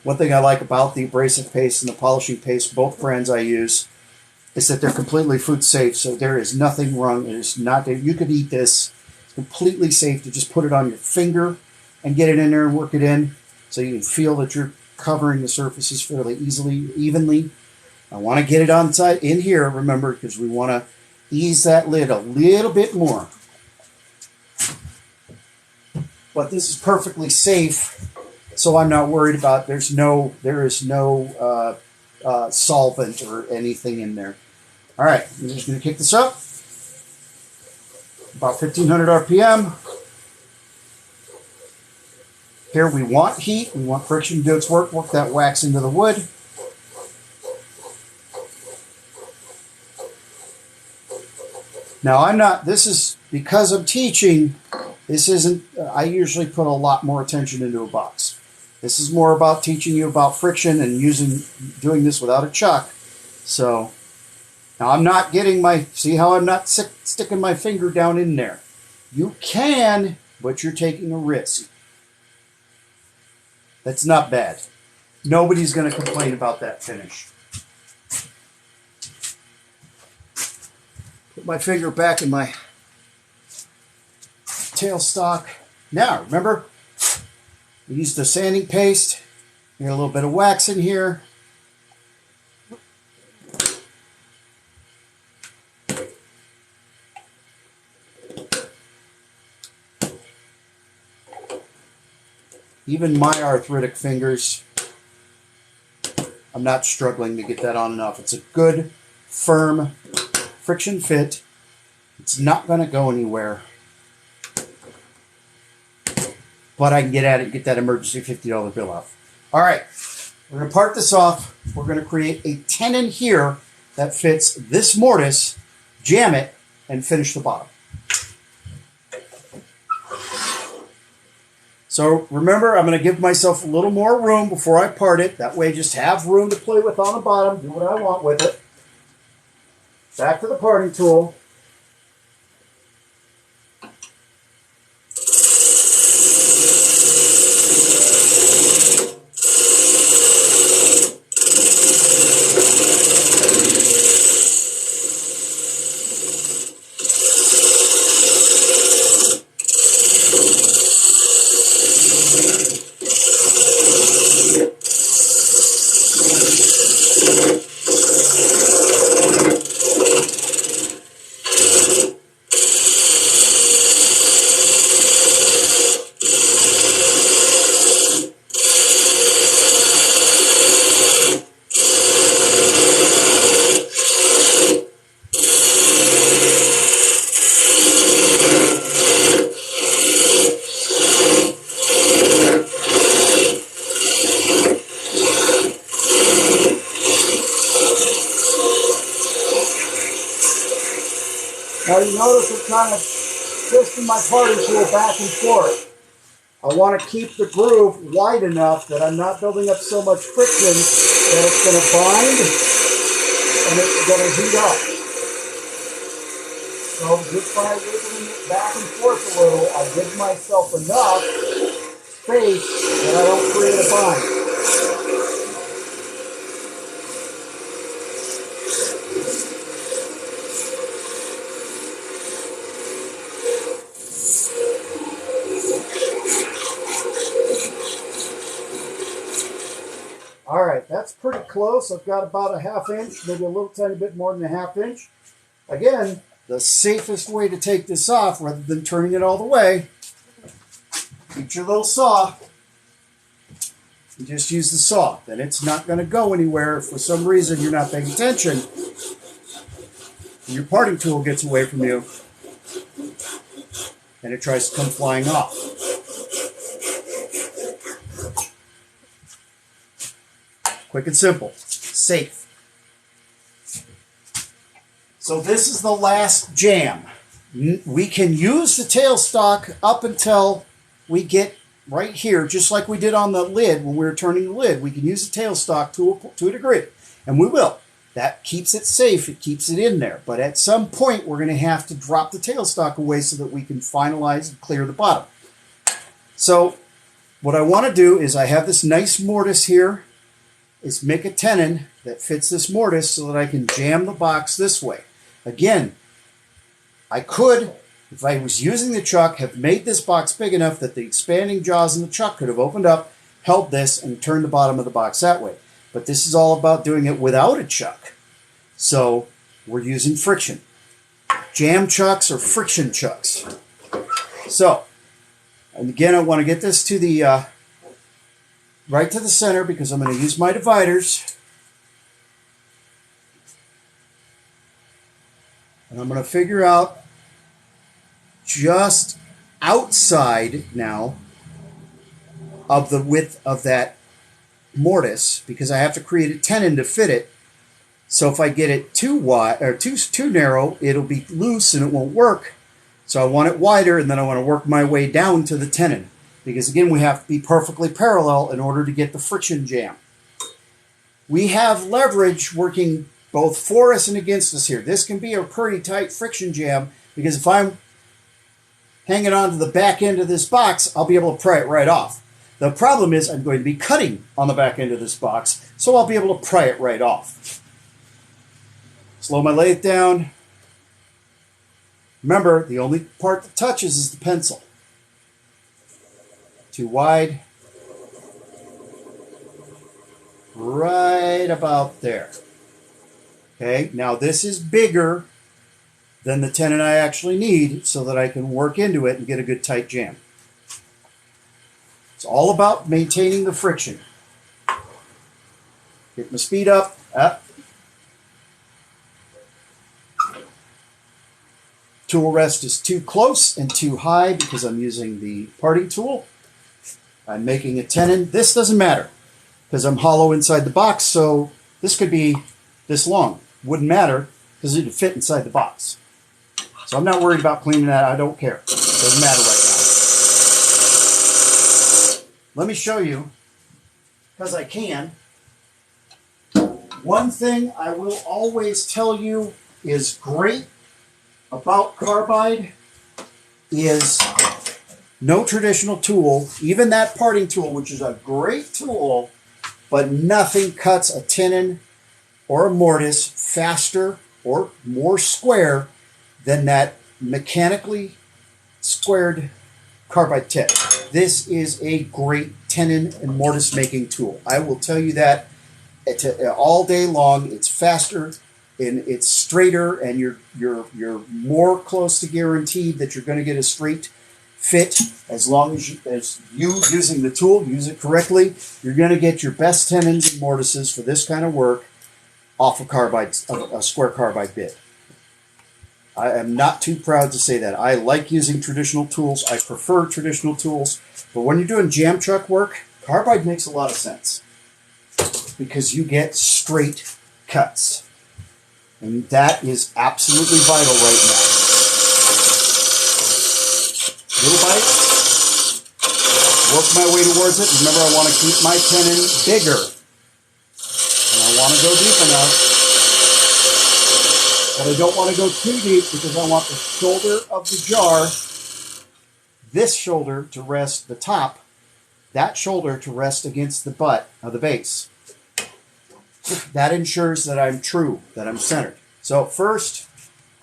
One thing I like about the abrasive paste and the polishing paste, both brands I use, is that they're completely food safe. So there is nothing wrong. It is not, you could eat this. It's completely safe to just put it on your finger and get it in there and work it in so you can feel that you're covering the surfaces fairly evenly. I want to get it on side in here, remember, because we want to ease that lid a little bit more. But this is perfectly safe. So I'm not worried about, there is no solvent or anything in there. All right, I'm just going to kick this up. About 1,500 RPM. Here we want heat. We want friction to do its work. Work that wax into the wood. Now this is, because I'm teaching, this isn't, I usually put a lot more attention into a box. This is more about teaching you about friction and doing this without a chuck. So now I'm not getting see how I'm not sticking my finger down in there. You can, but you're taking a risk. That's not bad. Nobody's going to complain about that finish. Put my finger back in my tailstock. Now, remember, we used the sanding paste. Get a little bit of wax in here. Even my arthritic fingers, I'm not struggling to get that on enough. It's a good, firm, friction fit. It's not going to go anywhere. But I can get at it and get that emergency $50 bill off. All right, we're going to part this off. We're going to create a tenon here that fits this mortise, jam it, and finish the bottom. So remember, I'm going to give myself a little more room before I part it. That way, just have room to play with on the bottom. Do what I want with it. Back to the parting tool. Now you notice I'm kind of twisting my parting tool back and forth. I want to keep the groove wide enough that I'm not building up so much friction that it's going to bind and it's going to heat up. So just by wiggling it back and forth a little, I give myself enough space that I don't create a bind. All right, that's pretty close. I've got about a ½ inch, maybe a little tiny bit more than a ½ inch. Again, the safest way to take this off, rather than turning it all the way, get your little saw and just use the saw. Then it's not going to go anywhere if for some reason you're not paying attention and your parting tool gets away from you and it tries to come flying off. Quick and simple. Safe. So this is the last jam. We can use the tailstock up until we get right here, just like we did on the lid when we were turning the lid. We can use the tailstock to a degree, and we will. That keeps it safe. It keeps it in there. But at some point, we're going to have to drop the tailstock away so that we can finalize and clear the bottom. So what I want to do is I have this nice mortise here. Is make a tenon that fits this mortise so that I can jam the box this way. Again, I could, if I was using the chuck, have made this box big enough that the expanding jaws in the chuck could have opened up, held this, and turned the bottom of the box that way. But this is all about doing it without a chuck. So we're using friction. Jam chucks or friction chucks. So, and again, I want to get this to the right to the center because I'm going to use my dividers. And I'm going to figure out just outside now of the width of that mortise because I have to create a tenon to fit it. So if I get it too wide or too narrow, it'll be loose and it won't work. So I want it wider, and then I want to work my way down to the tenon. Because again, we have to be perfectly parallel in order to get the friction jam. We have leverage working both for us and against us here. This can be a pretty tight friction jam because if I'm hanging on to the back end of this box, I'll be able to pry it right off. The problem is I'm going to be cutting on the back end of this box, so I'll be able to pry it right off. Slow my lathe down. Remember, the only part that touches is the pencil. too wide. Right about there. Okay, now this is bigger than the tenon I actually need so that I can work into it and get a good tight jam. It's all about maintaining the friction. Get my speed up. Tool rest is too close and too high because I'm using the parting tool. I'm making a tenon. This doesn't matter because I'm hollow inside the box, so this could be this long. Wouldn't matter because it would fit inside the box. So I'm not worried about cleaning that. I don't care. It doesn't matter right now. Let me show you, because I can. One thing I will always tell you is great about carbide is no traditional tool, even that parting tool, which is a great tool, but nothing cuts a tenon or a mortise faster or more square than that mechanically squared carbide tip. This is a great tenon and mortise making tool. I will tell you that all day long. It's faster and it's straighter, and you're more close to guaranteed that you're going to get a straight fit as long as you using the tool, use it correctly. You're going to get your best tenons and mortises for this kind of work off of a square carbide bit. I am not too proud to say that. I like using traditional tools. I prefer traditional tools, but when you're doing jam truck work, carbide makes a lot of sense because you get straight cuts. And that is absolutely vital right now. Little bite. Work my way towards it. Remember, I want to keep my tenon bigger. And I want to go deep enough. But I don't want to go too deep because I want the shoulder of the jar, this shoulder to rest the top, that shoulder to rest against the butt of the base. That ensures that I'm true, that I'm centered. So first,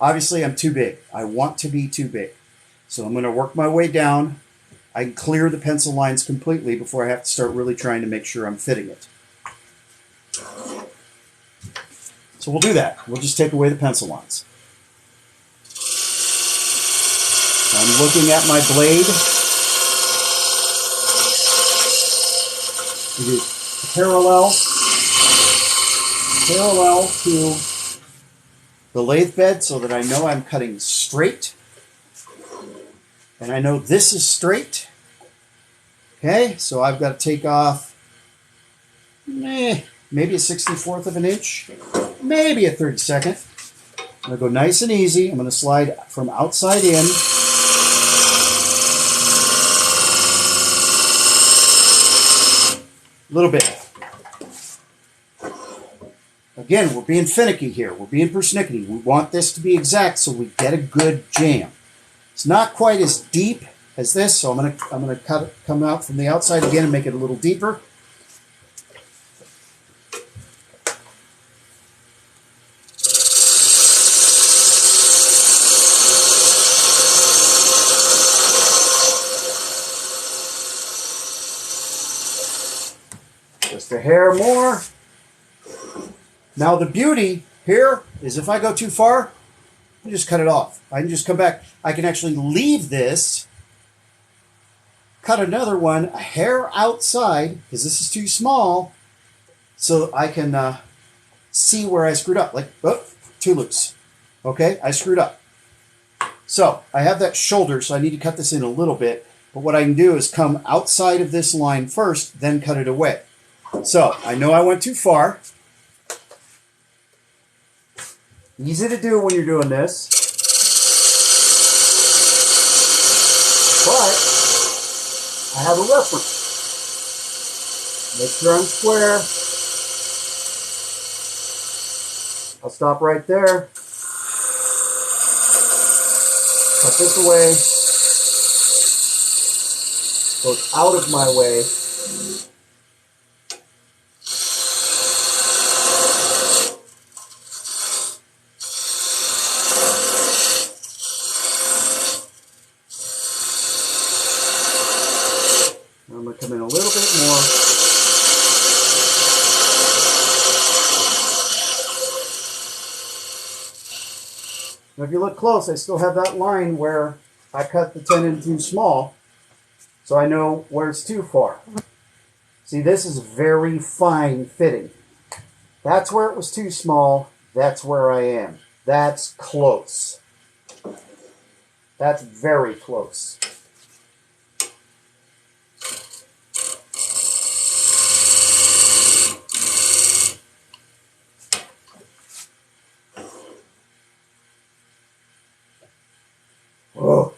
obviously I'm too big. I want to be too big. So I'm going to work my way down. I can clear the pencil lines completely before I have to start really trying to make sure I'm fitting it. So we'll do that. We'll just take away the pencil lines. I'm looking at my blade. It is parallel to the lathe bed so that I know I'm cutting straight. And I know this is straight. Okay, so I've got to take off maybe a 64th of an inch, maybe a 32nd. I'm going to go nice and easy. I'm going to slide from outside in. A little bit. Again, we're being finicky here. We're being persnickety. We want this to be exact so we get a good jam. It's not quite as deep as this, so I'm going to come out from the outside again and make it a little deeper. Just a hair more. Now the beauty here is if I go too far, I just cut it off. I can just come back. I can actually leave this, cut another one a hair outside, because this is too small, so I can see where I screwed up. Like, oh, too loose. Okay, I screwed up. So I have that shoulder, so I need to cut this in a little bit. But what I can do is come outside of this line first, then cut it away. So I know I went too far. Easy to do when you're doing this. But I have a reference. Make sure I'm square. I'll stop right there. Cut this away. Goes out of my way. going to come in a little bit more. Now, if you look close, I still have that line where I cut the tenon too small, so I know where it's too far. See, this is very fine fitting. That's where it was too small. That's where I am. That's close. That's very close. Oh.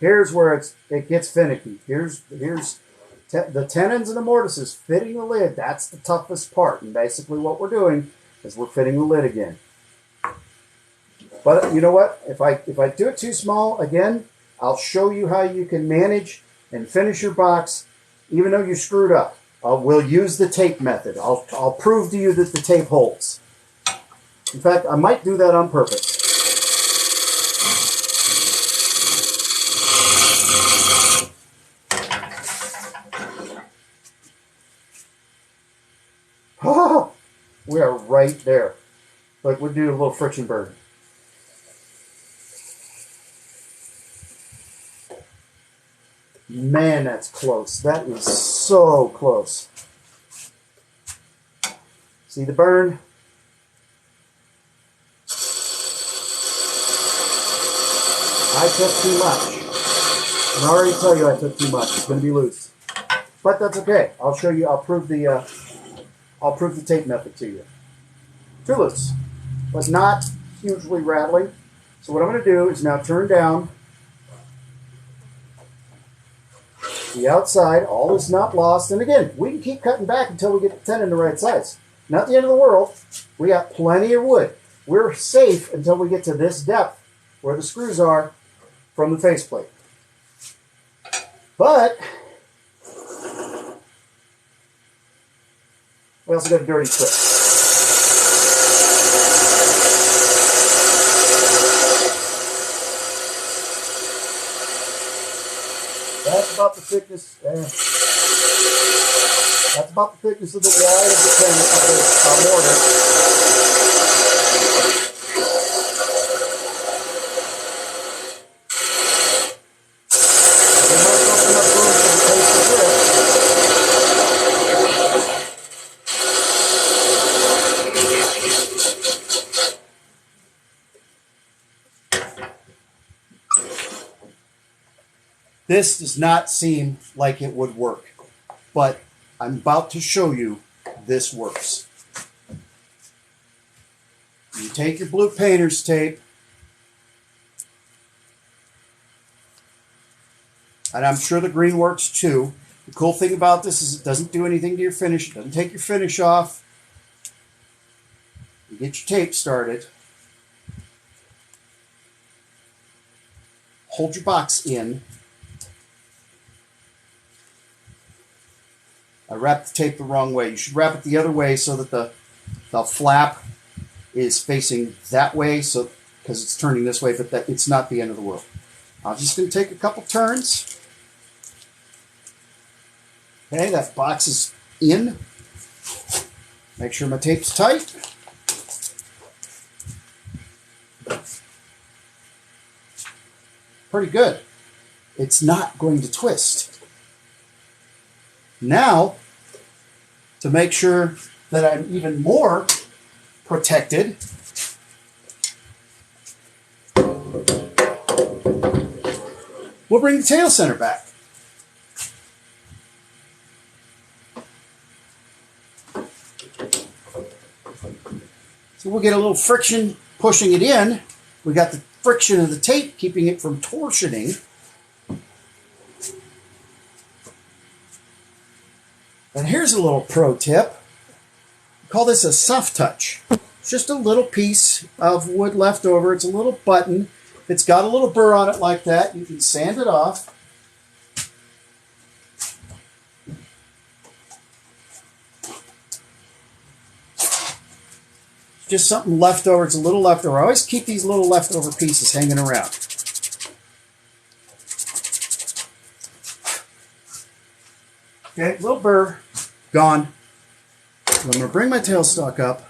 Here's where it gets finicky. Here's the tenons and the mortises fitting the lid. That's the toughest part. And basically what we're doing is we're fitting the lid again. But you know what? If I do it too small, again, I'll show you how you can manage and finish your box even though you screwed up. We'll use the tape method. I'll prove to you that the tape holds. In fact, I might do that on purpose. We are right there. But we'll do a little friction burn. Man, that's close. That is so close. See the burn? I took too much. I can already tell you I took too much. It's going to be loose. But that's okay. I'll show you. I'll prove the tape method to you. Too loose, but not hugely rattling. So what I'm going to do is now turn down the outside. All is not lost. And again, we can keep cutting back until we get the tenon the right size. Not the end of the world. We got plenty of wood. We're safe until we get to this depth where the screws are from the faceplate. But we also got a dirty trick. That's about the thickness. That's about the thickness of the wide of the tenon of the mortar. There might not be enough room for the tape to grip. This does not seem like it would work, but I'm about to show you this works. You take your blue painter's tape, and I'm sure the green works too. The cool thing about this is it doesn't do anything to your finish. It doesn't take your finish off. You get your tape started. Hold your box in. I wrapped the tape the wrong way. You should wrap it the other way so that the flap is facing that way, so because it's turning this way, but it's not the end of the world. I'm just going to take a couple turns. Okay, that box is in. Make sure my tape's tight. Pretty good. It's not going to twist. Now, to make sure that I'm even more protected, we'll bring the tail center back. So we'll get a little friction pushing it in. We got the friction of the tape keeping it from torsioning. And here's a little pro tip. We call this a soft touch. It's just a little piece of wood left over. It's a little button. If it's got a little burr on it like that, you can sand it off. just something leftover. It's a little leftover. I always keep these little leftover pieces hanging around. Okay, little burr, gone. I'm going to bring my tailstock up.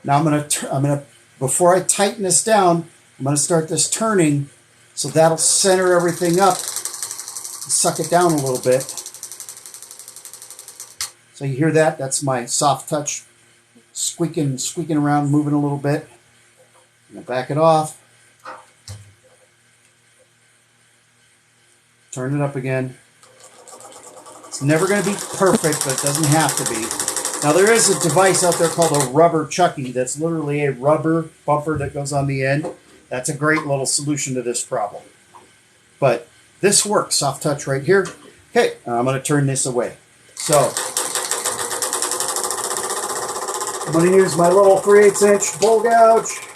Now I'm going to, before I tighten this down, I'm going to start this turning, so that'll center everything up, suck it down a little bit. So you hear that? That's my soft touch squeaking around, moving a little bit. I'm going to back it off. Turn it up again. It's never going to be perfect, but it doesn't have to be. Now there is a device out there called a rubber chucky. That's literally a rubber bumper that goes on the end. That's a great little solution to this problem. But this works, soft touch right here. Okay, I'm going to turn this away. So I'm going to use my little 3/8" bowl gouge.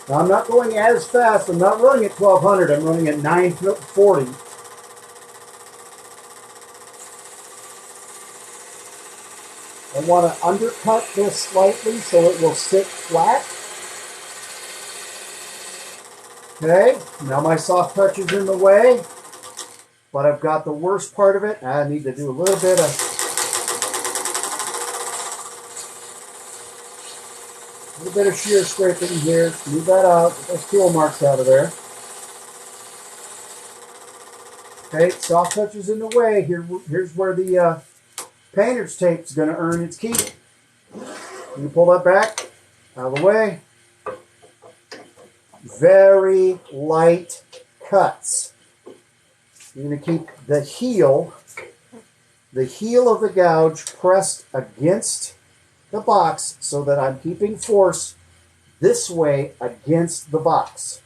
Now I'm not going as fast. I'm not running at 1200. I'm running at 940. I want to undercut this slightly so it will sit flat. Okay, now my soft touch is in the way, but I've got the worst part of it. I need to do a little bit of shear scraping here. Move that out. Get those peel marks out of there. Okay, soft touch is in the way. Here's where the painter's tape is going to earn its keep. You pull that back out of the way. Very light cuts. You're going to keep the heel of the gouge pressed against the box so that I'm keeping force this way against the box.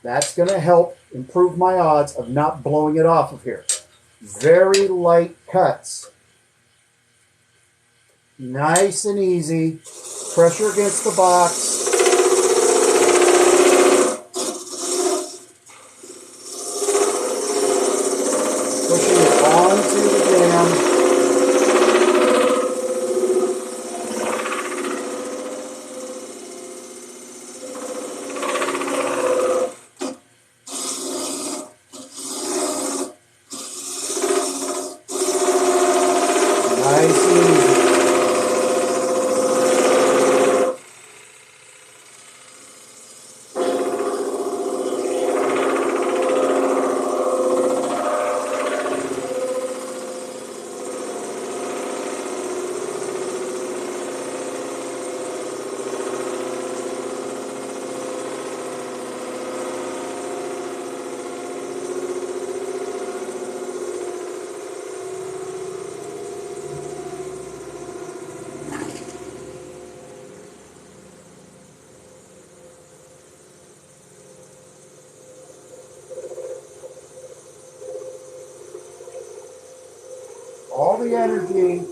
That's going to help improve my odds of not blowing it off of here. Very light cuts. Nice and easy. Pressure against the box. Pushing it onto the jam. All the energy,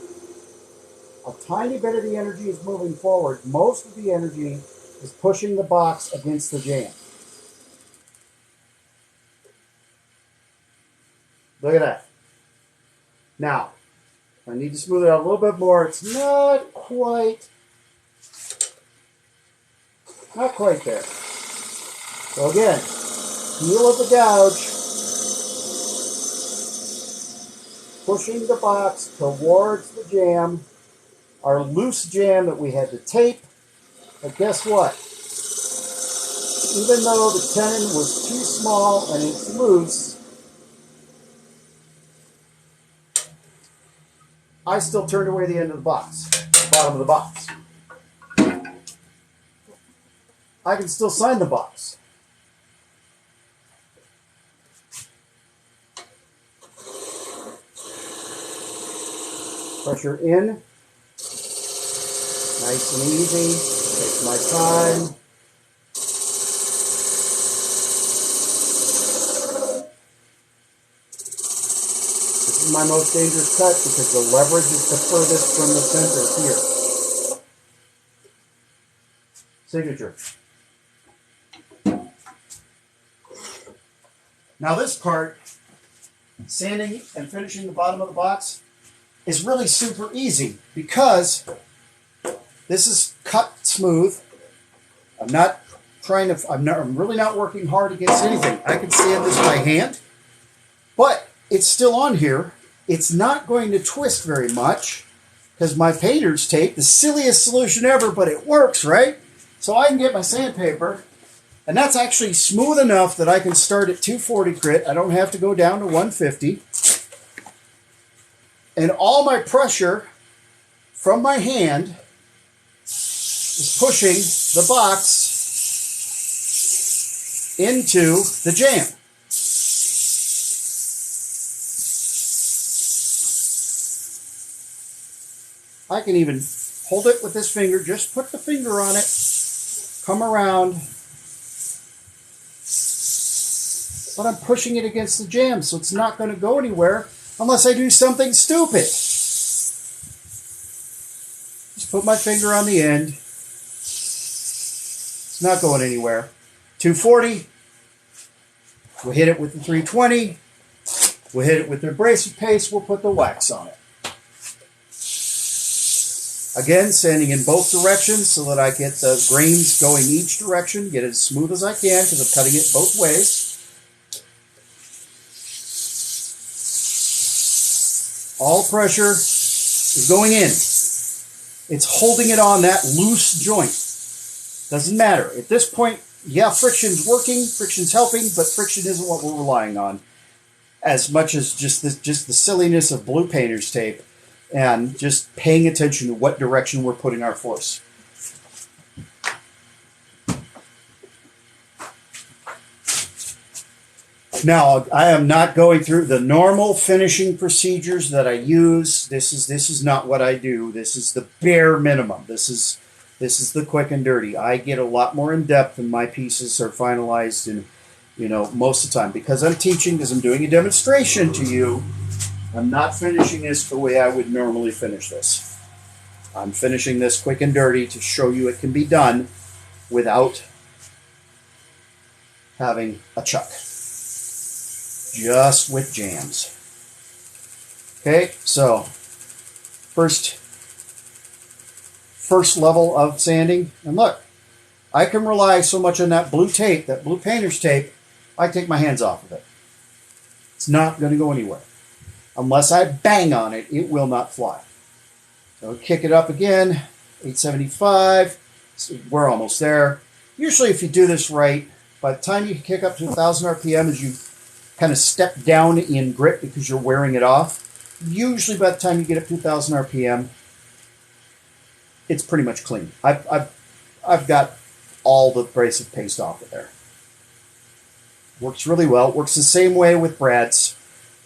a tiny bit of the energy is moving forward. Most of the energy is pushing the box against the jam. Look at that. Now, I need to smooth it out a little bit more. It's not quite there. So again, heel of the gouge, pushing the box towards the jam, our loose jam that we had to tape. But guess what? Even though the tenon was too small and it's loose, I still turned away the end of the box, the bottom of the box. I can still sign the box. Pressure in, nice and easy. Take my time. This is my most dangerous cut because the leverage is the furthest from the center here. Signature. Now this part, sanding and finishing the bottom of the box, is really super easy because this is cut smooth. I'm really not working hard against anything. I can sand this by hand, but it's still on here. It's not going to twist very much because my painter's tape, the silliest solution ever, but it works, right? So I can get my sandpaper, and that's actually smooth enough that I can start at 240 grit. I don't have to go down to 150. And all my pressure from my hand is pushing the box into the jam. I can even hold it with this finger, just put the finger on it, come around, but I'm pushing it against the jam, so it's not going to go anywhere unless I do something stupid. Just put my finger on the end. It's not going anywhere. 240. We'll hit it with the 320. We'll hit it with the abrasive paste. We'll put the wax on it. Again, sanding in both directions so that I get the grains going each direction. Get it as smooth as I can because I'm cutting it both ways. All pressure is going in. It's holding it on that loose joint. Doesn't matter. At this point, yeah, friction's working, friction's helping, but friction isn't what we're relying on as much as just the silliness of blue painter's tape and just paying attention to what direction we're putting our force. Now, I am not going through the normal finishing procedures that I use. This is not what I do. This is the bare minimum. This is the quick and dirty. I get a lot more in depth, and my pieces are finalized in, most of the time. Because I'm teaching, because I'm doing a demonstration to you, I'm not finishing this the way I would normally finish this. I'm finishing this quick and dirty to show you it can be done without having a chuck. Just with jams. Okay, so first level of sanding, and look, I can rely so much on that blue tape, that blue painter's tape, I take my hands off of it. It's not going to go anywhere. Unless I bang on it, it will not fly. So kick it up again, 875, so we're almost there. Usually if you do this right, by the time you kick up to 1,000 RPM as you kind of step down in grit because you're wearing it off. Usually by the time you get up to 2,000 RPM, it's pretty much clean. I've got all the abrasive paste off of there. Works really well. Works the same way with Brad's.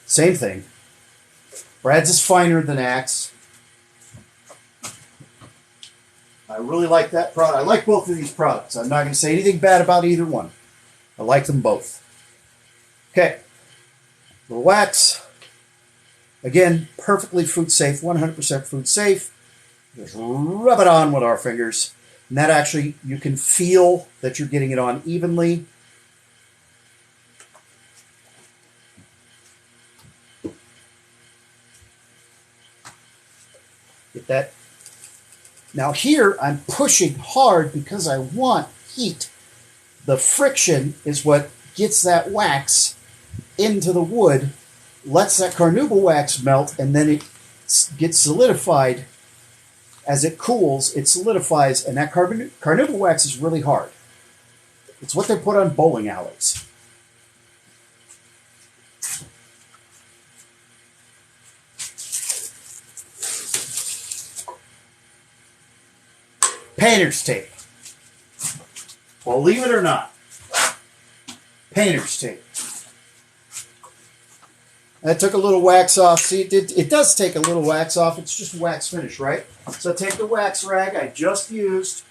Same thing. Brad's is finer than Axe. I really like that product. I like both of these products. I'm not going to say anything bad about either one. I like them both. Okay, the wax, again, perfectly food safe, 100% food safe. Just rub it on with our fingers, and that actually, you can feel that you're getting it on evenly. Get that. Now here, I'm pushing hard because I want heat. The friction is what gets that wax into the wood, lets that carnauba wax melt, and then it gets solidified. As it cools, it solidifies, and that carnauba wax is really hard. It's what they put on bowling alleys. Painter's tape. Believe it or not, painter's tape. I took a little wax off. See, it does take a little wax off. It's just wax finish, right? So I take the wax rag I just used,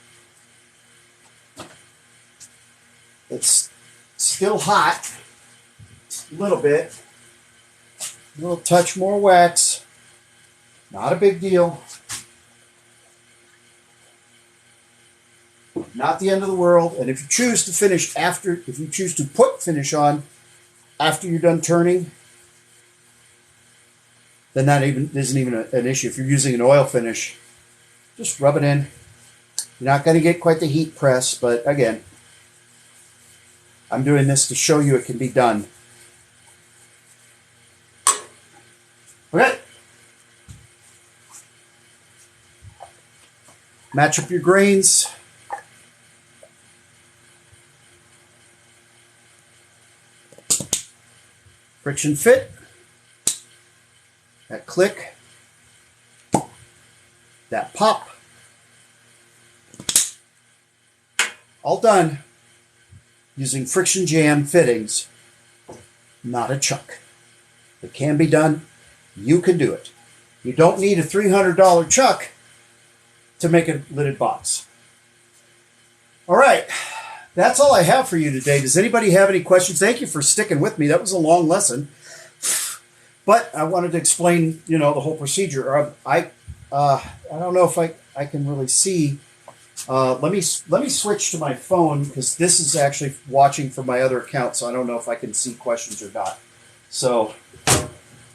It's still hot, a little bit. A little touch more wax. Not a big deal. Not the end of the world. And if you choose to finish after, if you choose to put finish on after you're done turning, then that isn't even an issue. If you're using an oil finish, just rub it in. You're not going to get quite the heat press, but again, I'm doing this to show you it can be done. Okay. Match up your grains. Friction fit. That click. That pop. All done using friction jam fittings, not a chuck. It can be done. You can do it. You don't need a $300 chuck to make a lidded box. All right. That's all I have for you today. Does anybody have any questions? Thank you for sticking with me. That was a long lesson. But I wanted to explain, the whole procedure. I don't know if I can really see. Let me switch to my phone because this is actually watching from my other account, so I don't know if I can see questions or not. So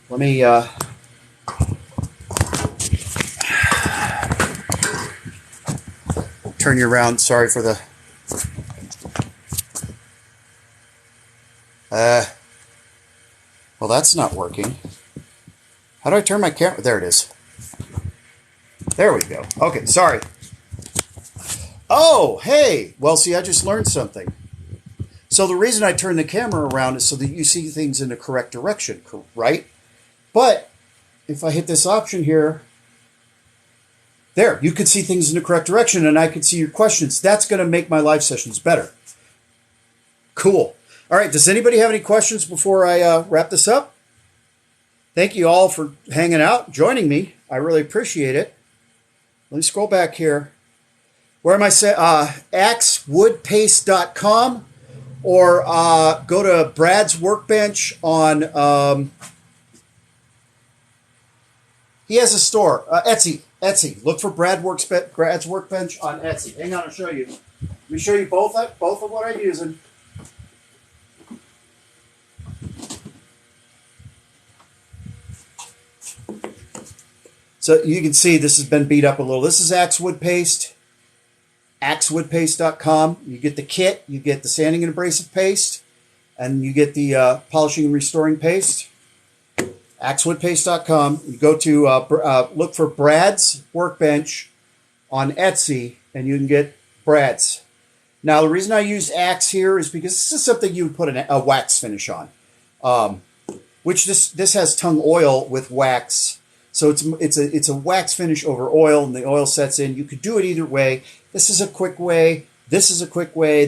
let me turn you around. Sorry for the well, that's not working. How do I turn my camera? There it is. There we go. Okay, sorry. Oh, hey. Well, see, I just learned something. So the reason I turn the camera around is so that you see things in the correct direction, right? But if I hit this option here, there, you can see things in the correct direction and I can see your questions. That's going to make my live sessions better. Cool. All right, does anybody have any questions before I wrap this up? Thank you all for hanging out, joining me. I really appreciate it. Let me scroll back here. Where am I? axewoodpaste.com or go to Brad's Workbench on, he has a store, Etsy. Look for Brad's Workbench on Etsy. Hang on, I'll show you. Let me show you both of what I'm using. So you can see this has been beat up a little. This is Axe Wood Paste, axewoodpaste.com. You get the kit, you get the sanding and abrasive paste, and you get the polishing and restoring paste. axewoodpaste.com. You go to look for Brad's Workbench on Etsy, and you can get Brad's. Now, the reason I use Axe here is because this is something you would put a wax finish on, which this has tung oil with wax. So it's a wax finish over oil, and the oil sets in. You could do it either way. This is a quick way. This is a quick way.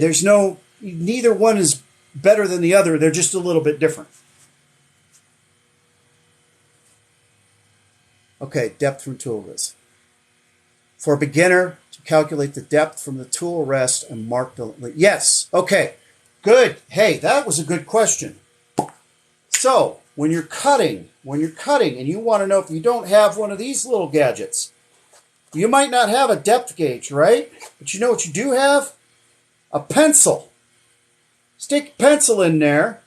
Neither one is better than the other. They're just a little bit different. Okay, depth from tool rest. For a beginner, to calculate the depth from the tool rest and mark the... Yes, okay, good. Hey, that was a good question. So, when you're cutting and you want to know if you don't have one of these little gadgets, you might not have a depth gauge, right? But you know what you do have? A pencil. Stick a pencil in there,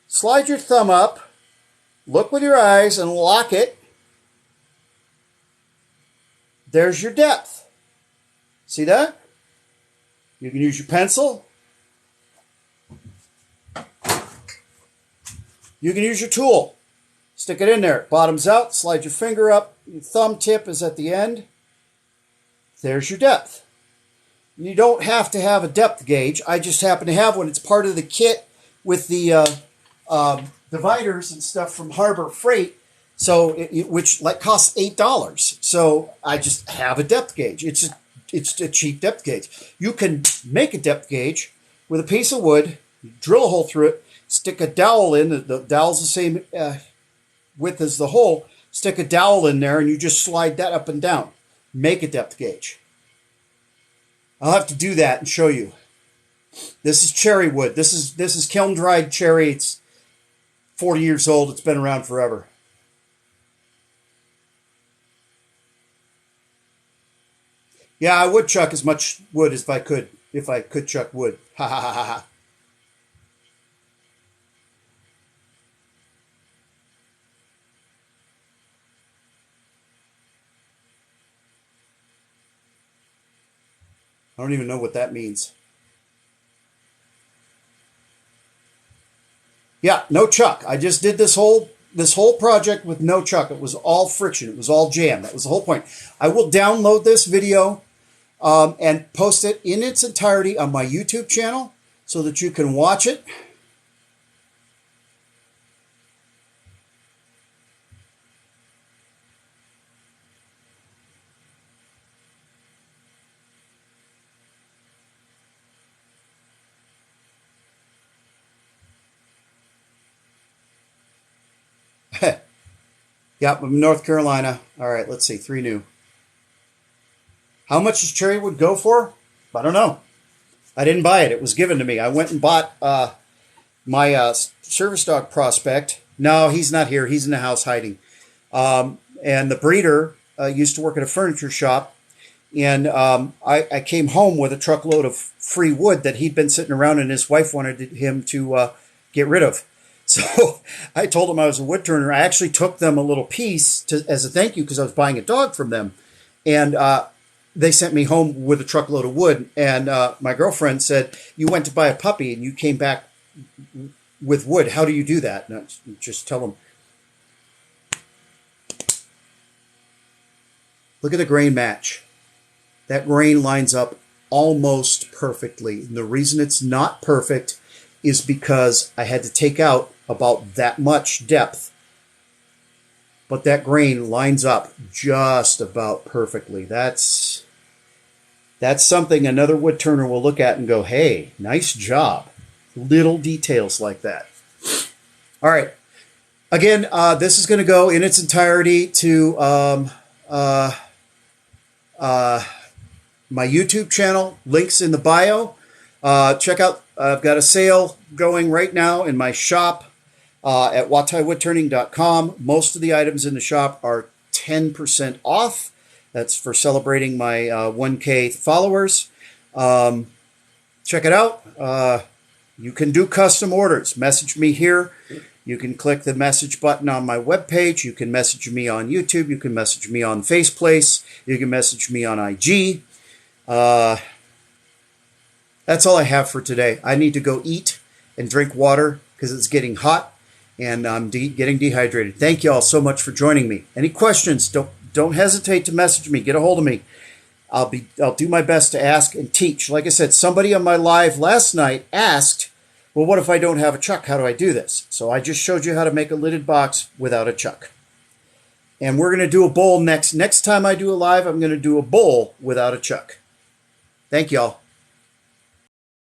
slide your thumb up, look with your eyes and lock it. There's your depth. See that? You can use your pencil. You can use your tool. Stick it in there. Bottoms out. Slide your finger up. Your thumb tip is at the end. There's your depth. You don't have to have a depth gauge. I just happen to have one. It's part of the kit with the dividers and stuff from Harbor Freight, so which costs $8. So I just have a depth gauge. It's a cheap depth gauge. You can make a depth gauge with a piece of wood, drill a hole through it, stick a dowel in. The dowel's the same width as the hole. Stick a dowel in there, and you just slide that up and down. Make a depth gauge. I'll have to do that and show you. This is cherry wood. This is kiln dried cherry. It's 40 years old. It's been around forever. Yeah, I would chuck as much wood as if I could chuck wood. Ha ha ha ha ha. I don't even know what that means. Yeah, no chuck. I just did this whole project with no chuck. It was all friction. It was all jam. That was the whole point. I will download this video and post it in its entirety on my YouTube channel so that you can watch it. Yep, I'm in North Carolina. All right, let's see. 3 new. How much does cherry wood go for? I don't know. I didn't buy it. It was given to me. I went and bought my service dog Prospect. No, he's not here. He's in the house hiding. And the breeder used to work at a furniture shop. And I came home with a truckload of free wood that he'd been sitting around and his wife wanted him to get rid of. So I told him I was a wood turner. I actually took them a little piece as a thank you because I was buying a dog from them. And they sent me home with a truckload of wood. And my girlfriend said, you went to buy a puppy and you came back with wood. How do you do that? And I just tell them. Look at the grain match. That grain lines up almost perfectly. And the reason it's not perfect is because I had to take out about that much depth. But that grain lines up just about perfectly. That's something another wood turner will look at and go, hey, nice job. Little details like that. All right. Again, this is going to go in its entirety to my YouTube channel. Links in the bio. Check out, I've got a sale going right now in my shop at wataiwoodturning.com. Most of the items in the shop are 10% off. That's for celebrating my 1K followers. Check it out. You can do custom orders. Message me here. You can click the message button on my webpage. You can message me on YouTube. You can message me on Faceplace. You can message me on IG. That's all I have for today. I need to go eat and drink water because it's getting hot and I'm getting dehydrated. Thank you all so much for joining me. Any questions, don't hesitate to message me. Get a hold of me. I'll do my best to ask and teach. Like I said, somebody on my live last night asked, well, what if I don't have a chuck? How do I do this? So I just showed you how to make a lidded box without a chuck. And we're going to do a bowl next. Next time I do a live, I'm going to do a bowl without a chuck. Thank y'all.